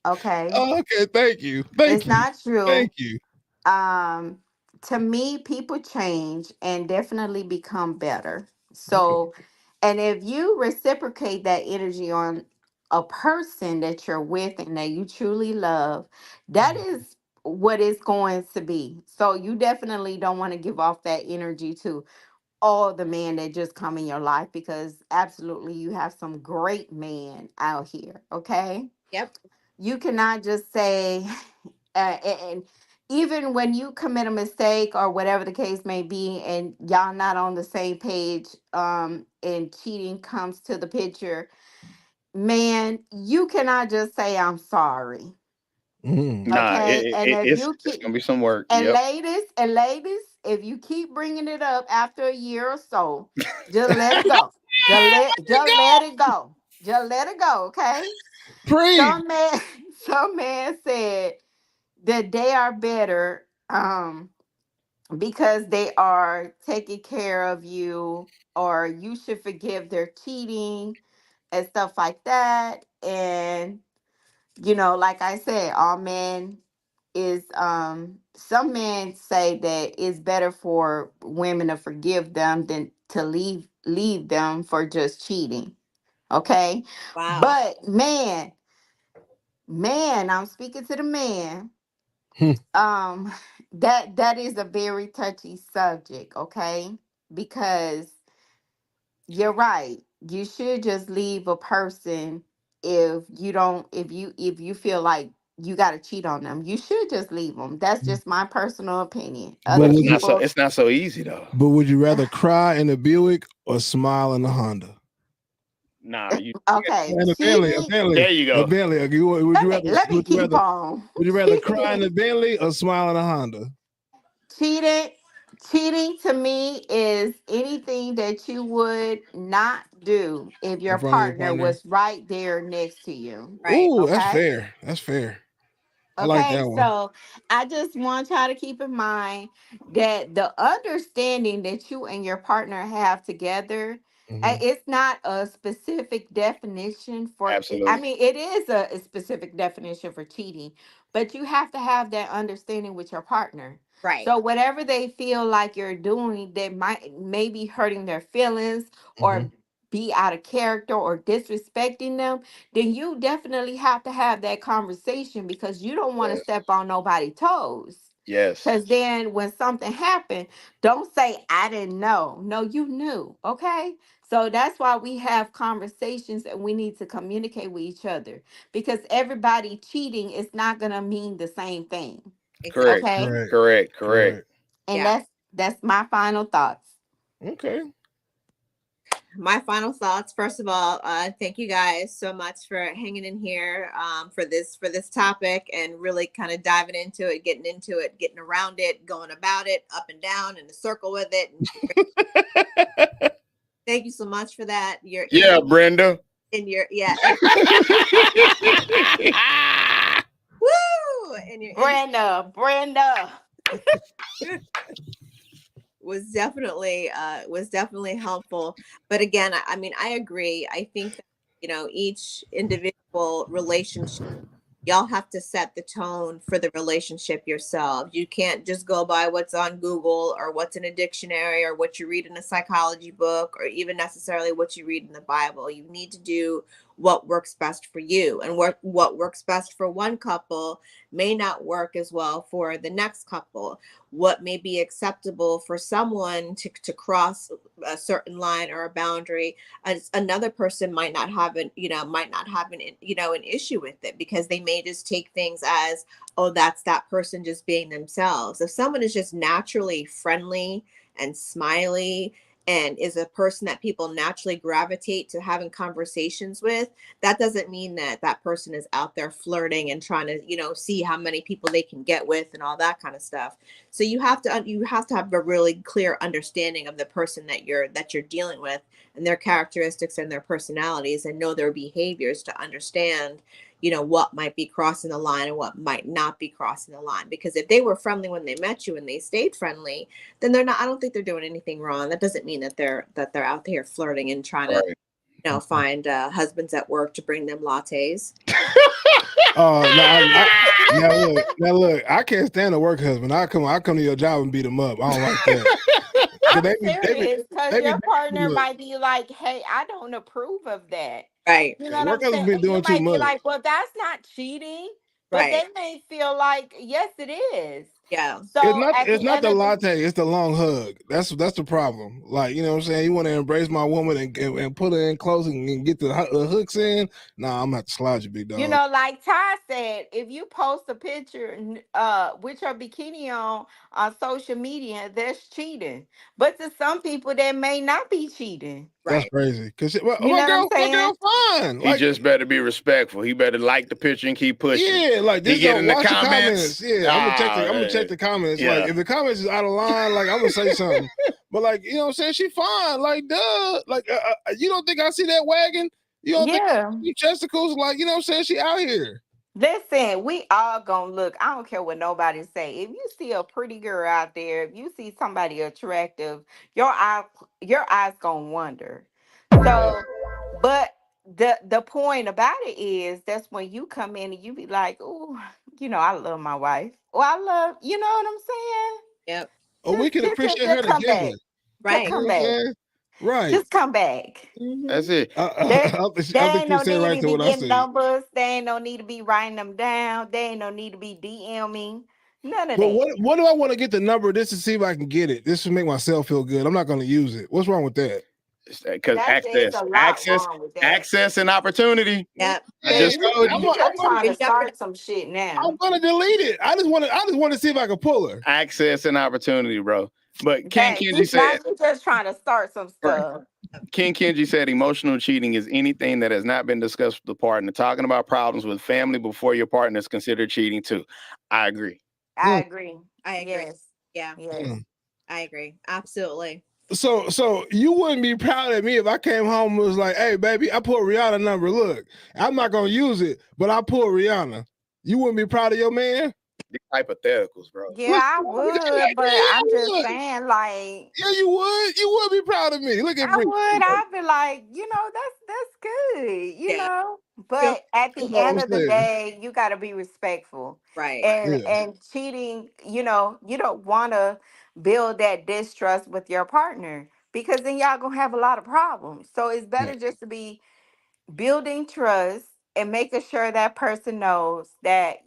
Okay. Oh, okay. Thank you. It's not true. Thank you. To me, people change and definitely become better. So, and if you reciprocate that energy on a person that you're with and that you truly love, that is what it's going to be. So you definitely don't want to give off that energy to all the men that just come in your life, because absolutely you have some great men out here. Okay. Yep. You cannot just say, and even when you commit a mistake or whatever the case may be, and y'all not on the same page, and cheating comes to the picture, man, you cannot just say I'm sorry. Nah, Okay. it's gonna be some work. And Yep. ladies, if you keep bringing it up after a year or so, just let it go. Just let it go. Just let it go. Okay. Preach. Some man said that they are better because they are taking care of you, or you should forgive their cheating and stuff like that. And like I said, all men is some men say that it's better for women to forgive them than to leave them for just cheating. Okay. Wow. But man, man, I'm speaking to the man. Hmm. That is a very touchy subject, okay? Because you're right. You should just leave a person if you don't if you feel like you got to cheat on them. You should just leave them. That's just my personal opinion. But Other But would you people, it's not so easy though. but would you rather cry in a Buick or smile in a Honda? Nah, okay, And a Bentley, a cheating. Bentley, there you a go. Bentley. Okay, Let me keep on. would you rather cry in a Bentley or smile in a Honda? Cheating cheating to me is anything that you would not do if In your front of your partner partner? was right there next to you. Right. Ooh, that's Okay. fair. That's fair. I like Okay, that one. so I just want y'all to keep in mind that the understanding that you and your partner have together, Mhm. it's not a specific definition for it. I Absolutely. mean, it is a specific definition for cheating, but you have to have that understanding with your partner. Right. So whatever they feel like you're doing that may be hurting their feelings Mhm. or be out of character or disrespecting them, then you definitely have to have that conversation because you don't want to Yes. step on nobody's toes. Yes. Because then when something happened, don't say, I didn't know. No, you knew. Okay. So that's why we have conversations and we need to communicate with each other because everybody cheating is not going to mean the same thing. Correct. Exactly. Okay. Correct. Correct. Correct. Correct. And Yeah. that's my final thoughts. Okay. My final thoughts. First of all, thank you guys so much for hanging in here for this topic and really kind of diving into it, getting around it, going about it, up and down in a circle with it. And thank you so much for that. Your Yeah, Brenda. in your yeah. Woo! And your Brenda. was definitely helpful. But again, I mean, I agree. I think that, each individual relationship, y'all have to set the tone for the relationship yourself. You can't just go by what's on Google or what's in a dictionary or what you read in a psychology book or even necessarily what you read in the Bible. You need to do what works best for you, and what works best for one couple may not work as well for the next couple. What may be acceptable for someone to cross a certain line or a boundary, another person might not have an issue with it because they may just take things as, oh, that's that person just being themselves. If someone is just naturally friendly and smiley and is a person that people naturally gravitate to having conversations with, that doesn't mean that that person is out there flirting and trying to see how many people they can get with and all that kind of stuff. So you have to have a really clear understanding of the person that you're dealing with and their characteristics and their personalities, and know their behaviors to understand what might be crossing the line and what might not be crossing the line. Because if they were friendly when they met you and they stayed friendly, then I don't think they're doing anything wrong. That doesn't mean that they're out there flirting and trying to Right. find husbands at work to bring them lattes. Oh no! Now look, I can't stand a work husband. I come to your job and beat them up. I don't like that. I'm They be serious because they be your partner look, might be like, hey, I don't approve of that. Right. You know what work I'm saying? husbands been And you doing too might be much. like, well, that's not cheating. But Right. they may feel like, yes, it is. Yeah. So at It's the not end the of the latte, it's the long hug. That's the problem. Like, you know what I'm saying? You want to embrace my woman and put her in close and get the hooks in. Nah, I'm gonna have to slide you, big dog. like Ty said, if you post a picture with your bikini on social media, that's cheating. But to some people, that may not be cheating. That's Right. crazy. Cause You know what I'm my saying? girl fine. He just better be respectful. He better like the picture and keep pushing. yeah, like He this get don't in the watch the comments. comments. Yeah, I'm gonna check the comments. Like yeah. if the comments is out of line, like I'm gonna say something. But like, you know what I'm saying? She fine. Like, duh. Like you don't think I see that wagon? You don't think Yeah. you chesticles? Like, you know what I'm saying? She out here. Listen, we all gonna look. I don't care what nobody say. If you see a pretty girl out there, if you see somebody attractive, your eyes gonna wander. So, but the point about it is that's when you come in and you be like, oh, I love my wife. Well, I love, you know what I'm saying? Yep. Or we can Just appreciate her come back. together. Just Right. You know come what I'm back. saying? Right. Just come back. Mhm. That's it. I There, think there you ain't no said need right to to be what I getting said. numbers. There ain't no need to be writing them down. There ain't no need to be DMing. None of But that. what do I want to get the number of this to see if I can get it? This will make myself feel good. I'm not going to use it. What's wrong with that? Because There's a lot wrong with that. access and opportunity. Yep. I just You, told I'm, you. you're I'm, trying to You're never start some shit now. I'm going to delete it. I just want to see if I can pull her. Access and opportunity, bro. But Ken That, Kenji now said, you're just trying to start some stuff. Ken Kenji said, emotional cheating is anything that has not been discussed with the partner. Talking about problems with family before your partner is considered cheating too. I agree. I agree. I agree. Yes. Yeah, Yes. I agree. Absolutely. So you wouldn't be proud of me if I came home and was like, "Hey, baby, I pulled Rihanna number. Look, I'm not gonna use it, but I pulled Rihanna." You wouldn't be proud of your man? These hypotheticals, bro. Yeah, I would, but Yeah, I'm you just would. saying, like, Yeah, you would. You would be proud of me. Look at I Bree. would. I'd be like, that's good, Yeah. But at That's the all I'm end of the saying. day, you got to be respectful. Right. And Yeah. and cheating, you don't want to build that distrust with your partner because then y'all gonna have a lot of problems. So it's better just to be building trust and making sure that person knows that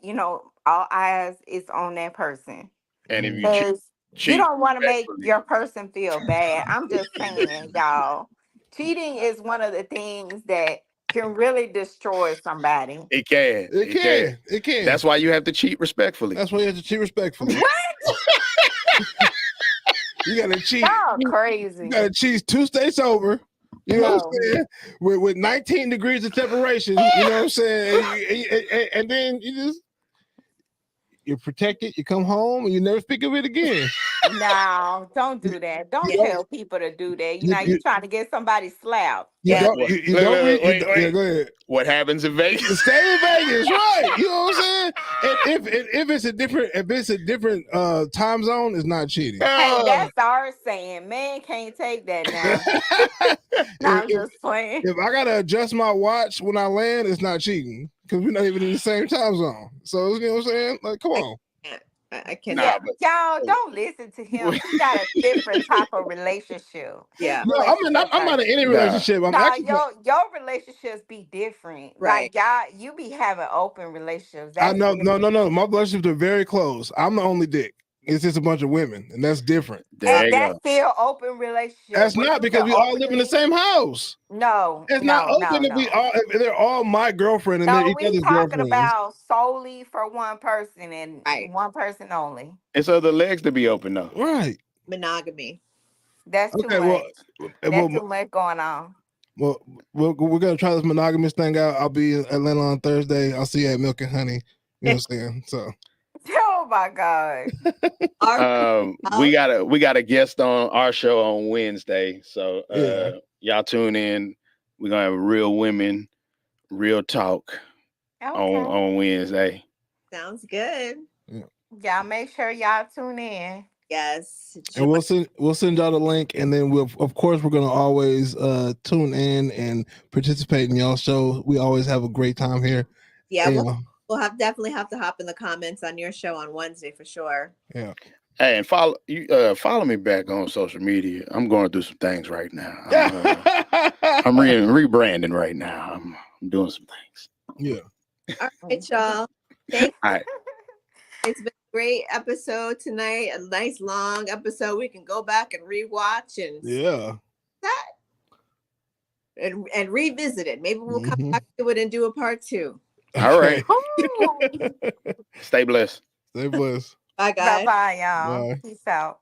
all eyes is on that person. And if you Because you cheat don't want to make respectfully, your person feel bad. I'm just saying, y'all, cheating is one of the things that can really destroy somebody. it can. It can. It can. That's why you have to cheat respectfully. That's why you have to cheat respectfully. What? You gotta cheat. Y'all You crazy. gotta cheat 2 states over. You know what No. I'm saying? With 19 degrees of separation. You know what I'm saying? And then you're protected. You come home and you never speak of it again. No, don't do that. Don't You don't- tell people to do that. you- You trying to get somebody slapped. You Yeah. don't. What? You Look, don't. look, Read, wait, you, wait. Yeah, go ahead. What happens in Vegas? Stay in Vegas, right? You know what I'm saying? If it's a different time zone, it's not cheating. Hey, that's our saying. Man can't take that now. I'm if, just playing. if I gotta adjust my watch when I land, it's not cheating because we're not even in the same time zone. So you know what I'm saying? Like, come on. I cannot. Nah, Yeah, but y'all don't listen to him. He got a different type of relationship. His Yeah. No, I'm relationships not in any Nah. relationship. I'm Nah, actually. your relationships be different. Right. Like y'all, you be having open relationships. I That's know. different. No. My relationships are very close. I'm the only dick. It's just a bunch of women, and that's different. there And you that's go. still open relationship. That's When not you because can we all live in the openly- same house. No, It's not no, open no, if we no. all if they're all my girlfriend and they're No, each we other's talking girlfriends. about solely for one person and Right. one person only. It's other legs to be open though. Right. Monogamy. That's too Okay. much. Well, That's too much going on. Well, we're gonna try this monogamous thing out. I'll be in Atlanta on Thursday. I'll see you at Milk and Honey. You know what I'm saying? So Oh my God. We got a guest on our show on Wednesday. So Yeah. y'all tune in. We're gonna have real women, real talk Okay. on Wednesday. Sounds good. Y'all make sure y'all tune in. Yes. and we'll send y'all the link, and then we're gonna always tune in and participate in y'all show. We always have a great time here. Yeah, You we'll know, definitely have to hop in the comments on your show on Wednesday for sure. yeah. Hey, and follow me back on social media. I'm going through some things right now. I'm rebranding right now. I'm doing some things. Yeah. All right, y'all. Thanks. All right. It's been a great episode tonight. A nice long episode. We can go back and rewatch and Yeah. and revisit it. Maybe we'll come Mhm. back to it and do a part 2. All right. Ooh. Stay blessed. Stay blessed. Bye, guys. Bye-bye, y'all. Bye. Peace out.